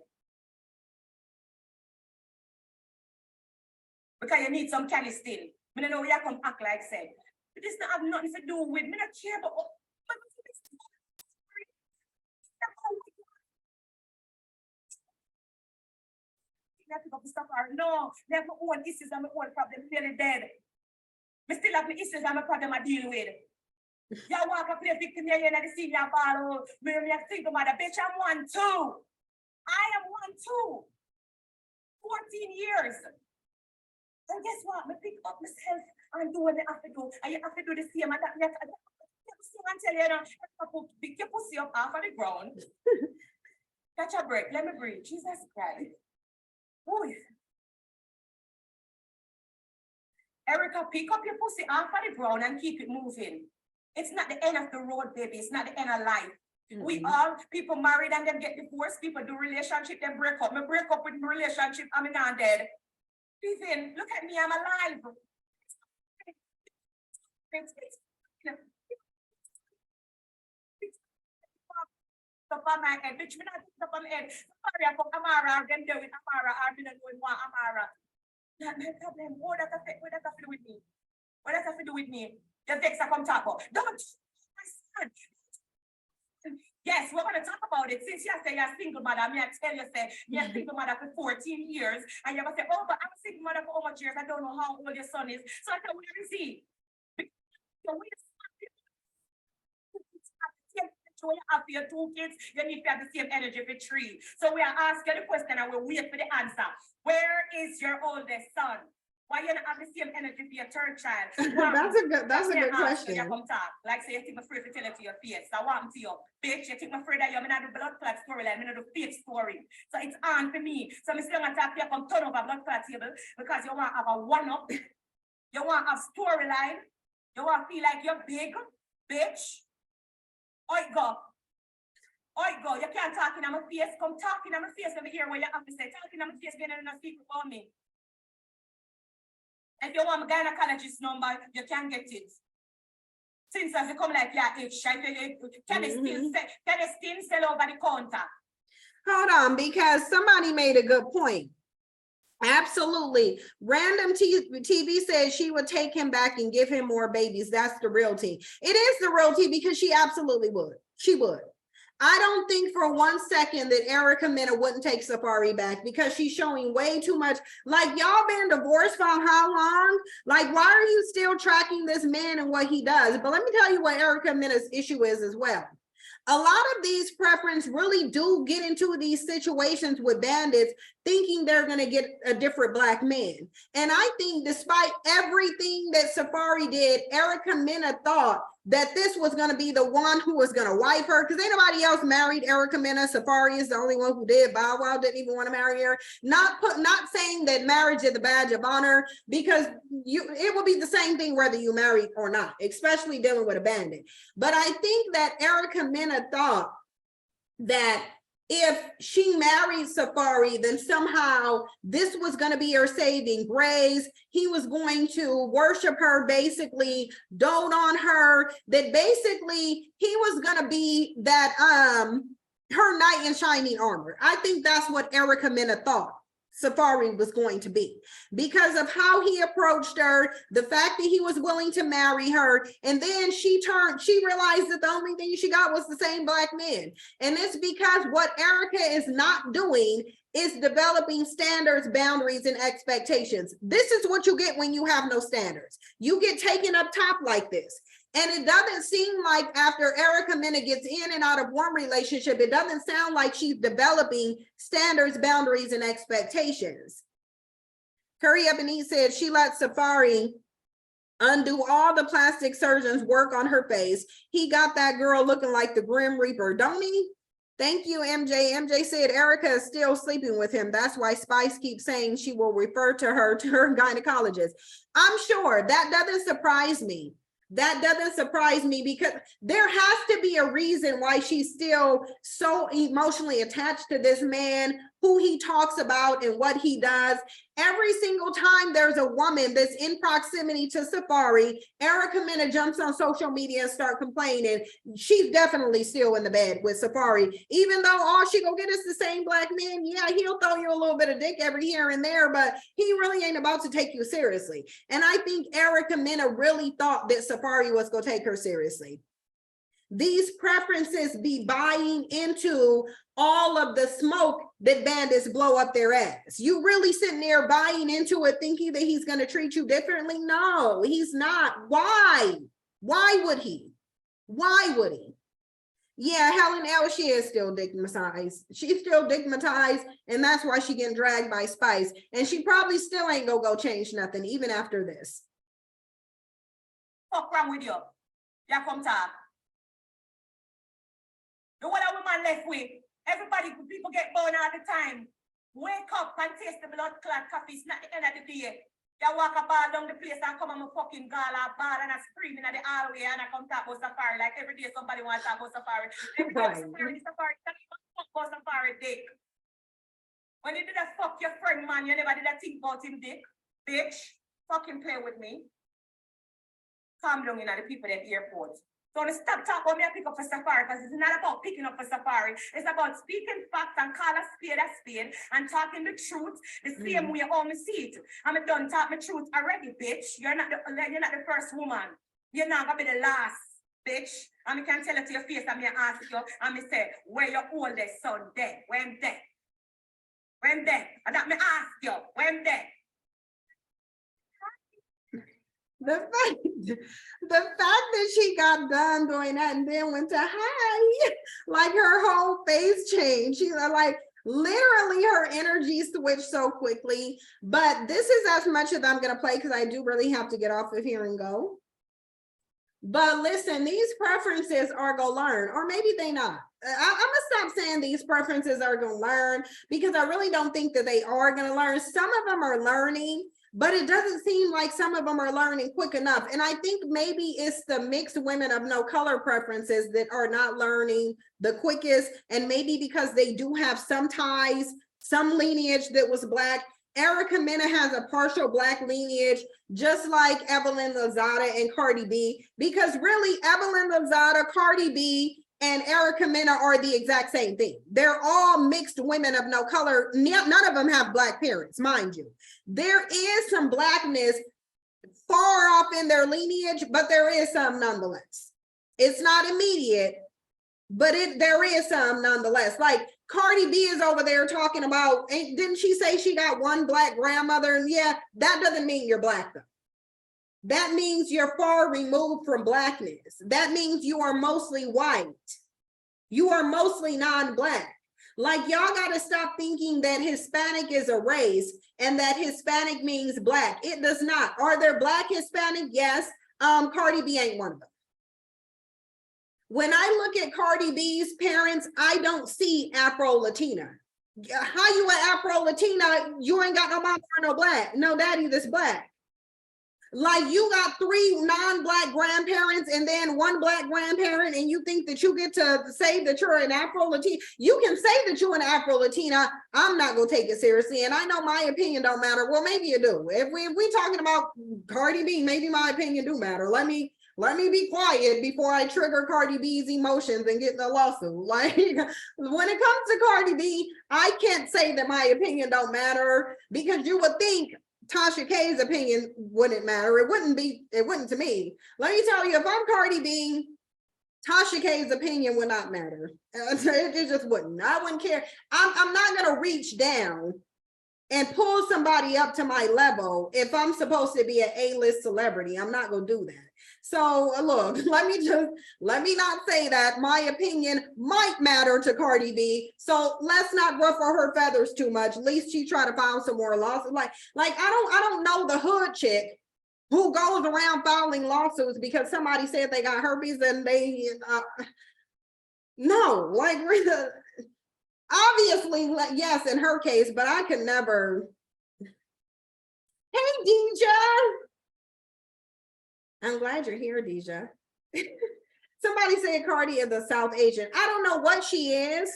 Because you need some candy still. I don't know where you come act like said. This don't have nothing to do with me. I don't care about no, they have my own issues and my own problem. Nearly dead. I still have my issues and my problem I deal with. You walk up play victim here in the senior ball. Me think about a bitch. I'm one too. I am one too. 14 years. And guess what? I pick up myself and do what I have to do. And you have to do the same. And that you have to tell you, pick your pussy up off of the ground. Catch a break. Let me breathe. Jesus Christ. Ooh. Erica, pick up your pussy off of the ground and keep it moving. It's not the end of the road, baby. It's not the end of life. We all, people married and then get divorced. People do relationship, then break up. Me break up with my relationship, I'm not dead. Listen, look at me, I'm alive. Up on my head, bitch, me not up on my head. Sorry, I come Amara, them there with Amara, I've been doing one Amara. Not my problem. What does that have to do with me? What does that have to do with me? The text I come talk about. Don't, my son. Yes, we're gonna talk about it. Since you say you're a single mother, I tell you, say you're a single mother for 14 years, and you're gonna say, oh, but I'm a single mother for how much years? I don't know how old your son is. So I said, where is he? So we you have your 2 kids, you need to have the same energy for 3. So we are asking the question and we wait for the answer. Where is your oldest son? Why you not have the same energy for your 3rd child? That's a good question. You come talk. Like say you think I'm afraid to tell it to your face. I want to you. Bitch, you think I'm afraid that you're not the blood clot story, like I'm not the fake story. So it's on for me. So I'm still gonna talk to you come turn over blood clot table because you want to have a one-up. You want to have storyline. You want to feel like you're big, bitch. Oi go. You can't talk in my face. Come talk in my face. Let me hear what you have to say. Talk in my face, being in a secret for me. If you want my gynecologist number, you can get it. Since as you come like your age, can they still sell over the counter? Hold on, because somebody made a good point. Absolutely. Random TV says she would take him back and give him more babies. That's the real tea. It is the real tea because she absolutely would. She would. I don't think for 1 second that Erica Mena wouldn't take Safari back because she's showing way too much. Like, y'all been divorced for how long? Like, why are you still tracking this man and what he does? But let me tell you what Erica Mena's issue is as well. A lot of these preference really do get into these situations with bandits thinking they're going to get a different black man. And I think despite everything that Safari did, Erica Mena thought that this was going to be the one who was going to wife her because ain't nobody else married Erica Mena. Safari is the only one who did. Bow Wow didn't even want to marry her. Not saying that marriage is the badge of honor because it will be the same thing whether you marry or not, especially dealing with a bandit. But I think that Erica Mena thought that if she married Safari, then somehow this was going to be her saving grace. He was going to worship her, basically dote on her, that basically he was going to be that her knight in shining armor. I think that's what Erica Mena thought Safari was going to be because of how he approached her, the fact that he was willing to marry her, and then she realized that the only thing she got was the same black man. And it's because what Erica is not doing is developing standards, boundaries, and expectations. This is what you get when you have no standards. You get taken up top like this. And it doesn't seem like after Erica Mena gets in and out of one relationship, it doesn't sound like she's developing standards, boundaries, and expectations. Curry Ebony said she let Safari undo all the plastic surgeon's work on her face. He got that girl looking like the Grim Reaper, don't he? Thank you, MJ. MJ said Erica is still sleeping with him. That's why Spice keeps saying she will refer to her gynecologist. I'm sure that doesn't surprise me. That doesn't surprise me because there has to be a reason why she's still so emotionally attached to this man, who he talks about and what he does. Every single time there's a woman that's in proximity to Safari, Erica Mena jumps on social media and start complaining. She's definitely still in the bed with Safari, even though all she go get is the same black man. Yeah, he'll throw you a little bit of dick every here and there, but he really ain't about to take you seriously. And I think Erica Mena really thought that Safari was going to take her seriously. These preferences be buying into all of the smoke that bandits blow up their ass. You really sitting there buying into it thinking that he's going to treat you differently? No, he's not. Why? Why would he? Why would he? Yeah, Helen L, she is still stigmatized. She's still stigmatized, and that's why she getting dragged by Spice. And she probably still ain't gonna go change nothing, even after this. What's wrong with you? You come talk. The one that woman left with, Everybody, people get born all the time. Wake up and taste the blood clot coffee. It's not the end of the day. You walk a ball down the place and come on my fucking gala ball and I screaming at the hallway and I come talk about safari. Like every day somebody wants to talk about safari. Every day Right. safari, tell me fuck about safari dick. When you did that fuck your friend, man, you never did that think about him dick. Bitch, fucking play with me. Calm down, you know, the people at the airport. So stop talking about me and pick up for safari because it's not about picking up for safari. It's about speaking facts and call a spade and talking the truth the same way you always see it. I'm done talking the truth already, bitch. You're not the first woman. You're not gonna be the last, bitch. And I can tell it to your face and me ask you and me say, where your oldest son dead? When dead? When dead? And that me ask you, when dead? The fact that she got done doing that and then went to hi, like her whole face changed. She's like, literally her energy switched so quickly. But this is as much as I'm gonna play because I do really have to get off of here and go. But listen, these preferences are gonna learn, or maybe they not. I'm gonna stop saying these preferences are gonna learn because I really don't think that they are gonna learn. Some of them are learning, but it doesn't seem like some of them are learning quick enough. And I think maybe it's the mixed women of no color preferences that are not learning the quickest. And maybe because they do have some ties, some lineage that was Black. Erica Mena has a partial Black lineage, just like Evelyn Lozada and Cardi B, because really Evelyn Lozada, Cardi B, and Erica Mena are the exact same thing. They're all mixed women of no color. None of them have Black parents, mind you. There is some Blackness far off in their lineage, but there is some nonetheless. It's not immediate, but there is some nonetheless. Like Cardi B is over there talking about, didn't she say she got one Black grandmother? And yeah, that doesn't mean you're Black though. That means you're far removed from Blackness. That means you are mostly white. You are mostly non-Black. Like y'all gotta stop thinking that Hispanic is a race and that Hispanic means Black. It does not. Are there Black Hispanic? Yes. Cardi B ain't one of them. When I look at Cardi B's parents, I don't see Afro-Latina. How you an Afro-Latina? You ain't got no mama or no Black. No daddy that's Black. Like you got 3 non-Black grandparents and then 1 Black grandparent, and you think that you get to say that you're an Afro-Latina. You can say that you're an Afro-Latina. I'm not gonna take it seriously, and I know my opinion don't matter. Well, maybe you do. If we talking about Cardi B, maybe my opinion do matter. Let me be quiet before I trigger Cardi B's emotions and get in a lawsuit. Like when it comes to Cardi B, I can't say that my opinion don't matter because you would think Tasha K's opinion wouldn't matter. It wouldn't to me. Let me tell you, if I'm Cardi B, Tasha K's opinion would not matter. It just wouldn't. I wouldn't care. I'm not gonna reach down and pull somebody up to my level if I'm supposed to be an A-list celebrity. I'm not gonna do that. So look, let me not say that my opinion might matter to Cardi B. So let's not ruffle her feathers too much. At least she try to find some more lawsuits. Like I don't know the hood chick who goes around filing lawsuits because somebody said they got herpes and they no, like obviously yes in her case, but I could never. Hey Deja. I'm glad you're here, Deja. Somebody said Cardi is a South Asian. I don't know what she is.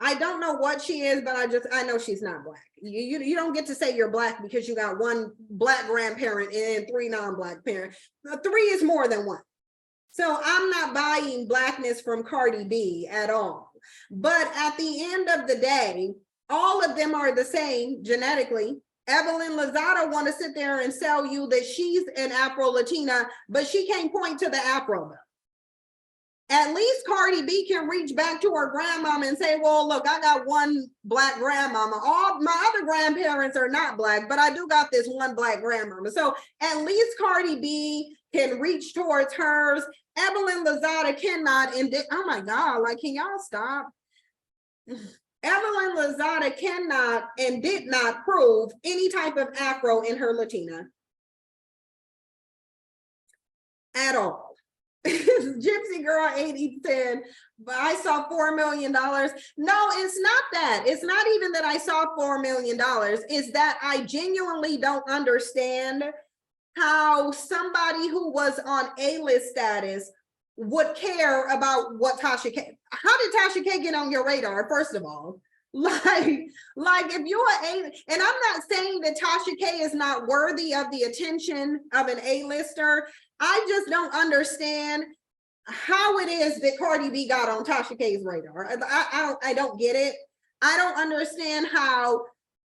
I don't know what she is, but I know she's not Black. You don't get to say you're Black because you got 1 Black grandparent and 3 non-Black parents. 3 is more than 1. So I'm not buying Blackness from Cardi B at all. But at the end of the day, all of them are the same genetically. Evelyn Lozada want to sit there and sell you that she's an Afro-Latina, but she can't point to the Afro though. At least Cardi B can reach back to her grandmama and say, well, look, I got 1 Black grandmama. All my other grandparents are not Black, but I do got this 1 Black grandmama. So at least Cardi B can reach towards hers. Evelyn Lozada cannot, and oh my God, like, can y'all stop? Evelyn Lozada cannot and did not prove any type of Afro in her Latina at all. Gypsy Girl 80 said, but I saw $4 million. No, it's not that. It's not even that I saw $4 million. It's that I genuinely don't understand how somebody who was on A-list status would care about what Tasha K. How did Tasha K get on your radar, first of all? Like if you're and I'm not saying that Tasha K is not worthy of the attention of an A-lister. I just don't understand how it is that Cardi B got on Tasha K's radar. I don't get it. I don't understand how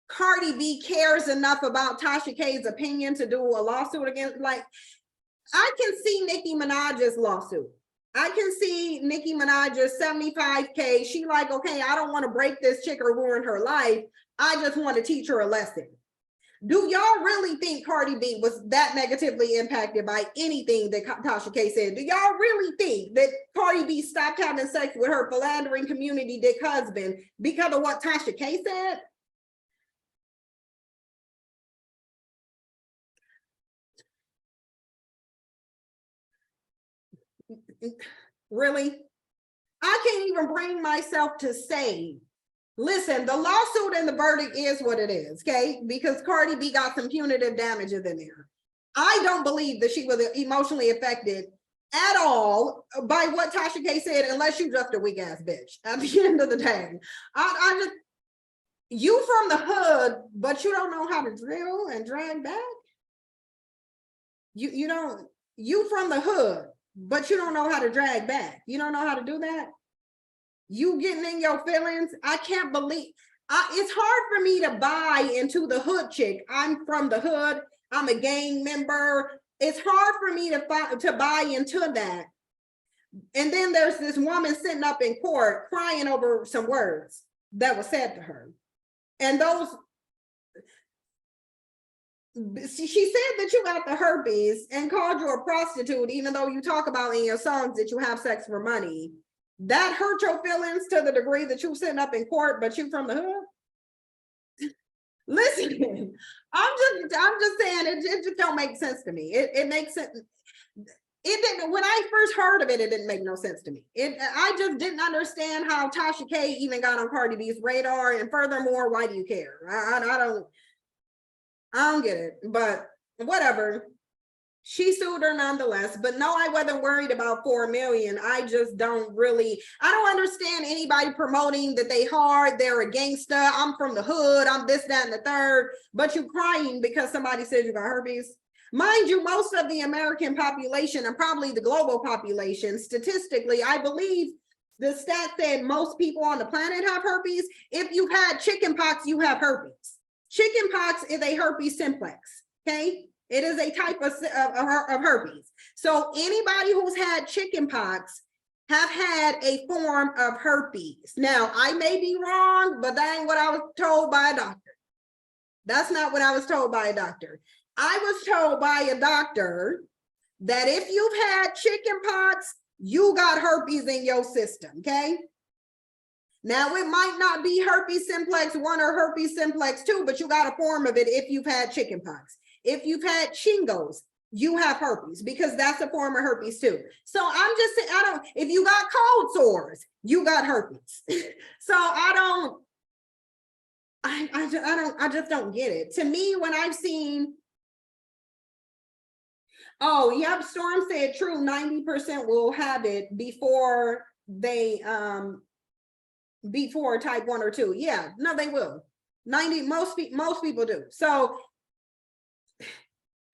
Cardi B cares enough about Tasha K's opinion to do a lawsuit against, like, I can see Nicki Minaj's lawsuit. I can see Nicki Minaj's 75K. She like, okay, I don't want to break this chick or ruin her life. I just want to teach her a lesson. Do y'all really think Cardi B was that negatively impacted by anything that Tasha K said? Do y'all really think that Cardi B stopped having sex with her philandering community dick husband because of what Tasha K said? Really? I can't even bring myself to say, listen, the lawsuit and the verdict is what it is, okay? Because Cardi B got some punitive damages in there. I don't believe that she was emotionally affected at all by what Tasha K said, unless you just a weak ass bitch at the end of the day. I just, you from the hood, but you don't know how to drill and drag back? You don't, you from the hood, but you don't know how to drag back. You don't know how to do that? You getting in your feelings? I can't believe, it's hard for me to buy into the hood chick. I'm from the hood, I'm a gang member. It's hard for me to buy into that. And then there's this woman sitting up in court crying over some words that was said to her. And those, she said that you got the herpes and called you a prostitute, even though you talk about in your songs that you have sex for money. That hurt your feelings to the degree that you sitting up in court, but you from the hood? Listen, I'm just saying it just don't make sense to me. It makes sense. It didn't, when I first heard of it, it didn't make no sense to me. I just didn't understand how Tasha K even got on Cardi B's radar. And furthermore, why do you care? I don't get it, but whatever. She sued her nonetheless, but no, I wasn't worried about 4 million. I just don't understand anybody promoting that they hard, they're a gangster, I'm from the hood, I'm this, that, and the third, but you crying because somebody said you got herpes. Mind you, most of the American population and probably the global population, statistically, I believe the stat said most people on the planet have herpes. If you've had chickenpox, you have herpes. Chickenpox is a herpes simplex, okay? It is a type of herpes. So anybody who's had chickenpox have had a form of herpes. Now, I may be wrong, but that ain't what I was told by a doctor. That's not what I was told by a doctor. I was told by a doctor that if you've had chickenpox, you got herpes in your system, okay? Now, it might not be herpes simplex 1 or herpes simplex 2, but you got a form of it if you've had chickenpox. If you've had shingles, you have herpes because that's a form of herpes too. So I'm just saying, if you got cold sores, you got herpes. So I just don't get it. To me, when I've seen, oh, yep, Storm said true, 90% will have it before they, before type 1 or 2. Yeah, no, they will. Most people do. So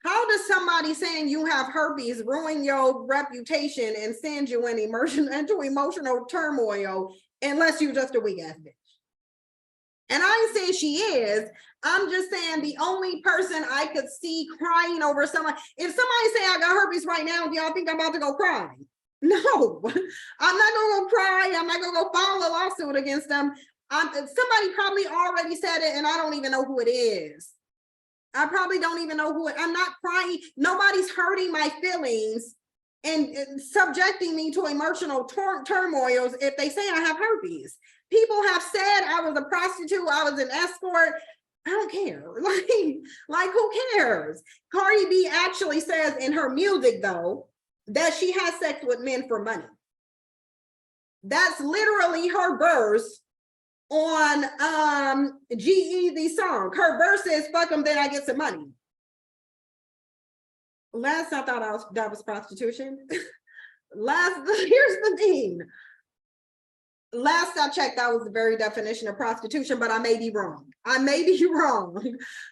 how does somebody saying you have herpes ruin your reputation and send you into emotional turmoil unless you're just a weak ass bitch? And I ain't saying she is. I'm just saying the only person I could see crying over someone, if somebody say I got herpes right now, do y'all think I'm about to go cry? No, I'm not gonna go cry. I'm not gonna go file a lawsuit against them. Somebody probably already said it and I don't even know who it is. I probably don't even know who it, I'm not crying. Nobody's hurting my feelings and subjecting me to emotional turmoils if they say I have herpes. People have said I was a prostitute, I was an escort. I don't care. Like who cares? Cardi B actually says in her music though, that she has sex with men for money. That's literally her verse on G-Eazy song. Her verse is fuck them, then I get some money. Last I thought that was prostitution. Here's the thing. Last I checked, that was the very definition of prostitution, but I may be wrong.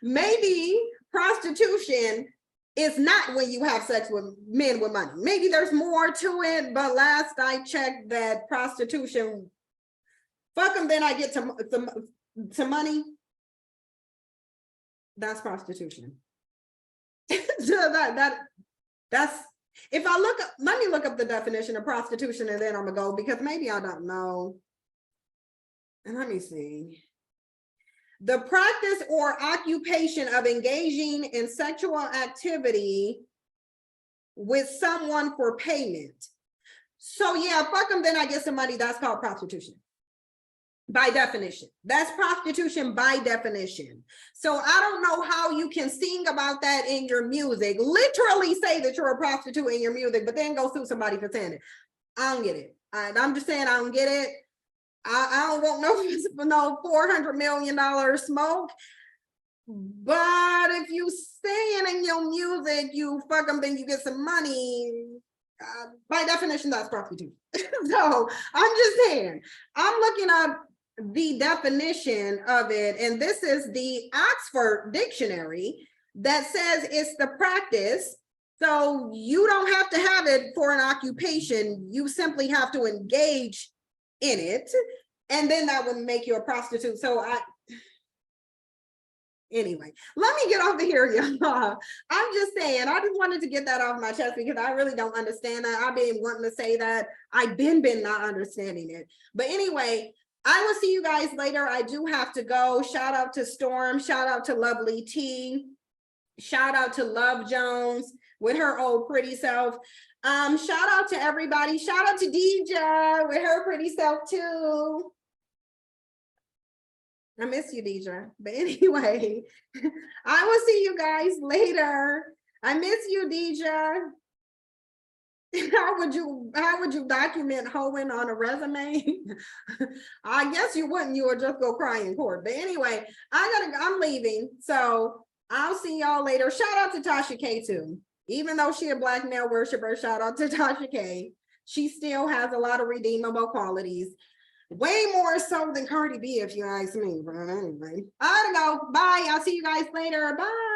Maybe prostitution is not when you have sex with men with money. Maybe there's more to it, but last I checked that prostitution, fuck them, then I get some money. That's prostitution. That's if I look up, let me look up the definition of prostitution and then I'm gonna go, because maybe I don't know. And let me see. The practice or occupation of engaging in sexual activity with someone for payment. So yeah, fuck them, then I get some money. That's called prostitution. By definition, that's prostitution by definition. So I don't know how you can sing about that in your music, literally say that you're a prostitute in your music, but then go sue somebody for saying it. I don't get it. I'm just saying I don't get it. I don't want no $400 million smoke. But if you saying in your music, you fuck them, then you get some money. By definition, that's prostitution. So I'm just saying, I'm looking up the definition of it, and this is the Oxford Dictionary that says it's the practice. So you don't have to have it for an occupation, you simply have to engage in it, and then that would make you a prostitute. So anyway, let me get over here, y'all. I'm just saying, I just wanted to get that off my chest because I really don't understand that. I've been wanting to say that. I've been not understanding it. But anyway, I will see you guys later. I do have to go. Shout out to Storm. Shout out to Lovely T. Shout out to Love Jones with her old pretty self. Shout out to everybody. Shout out to Deja with her pretty self too. I miss you, Deja. But anyway, I will see you guys later. I miss you, Deja. How would you document hoeing on a resume? I guess you wouldn't. You would just go cry in court. But anyway, I'm leaving. So I'll see y'all later. Shout out to Tasha K too. Even though she a Black male worshiper, shout out to Tasha K. She still has a lot of redeemable qualities. Way more so than Cardi B, if you ask me. But anyway, I gotta go. Bye. I'll see you guys later. Bye.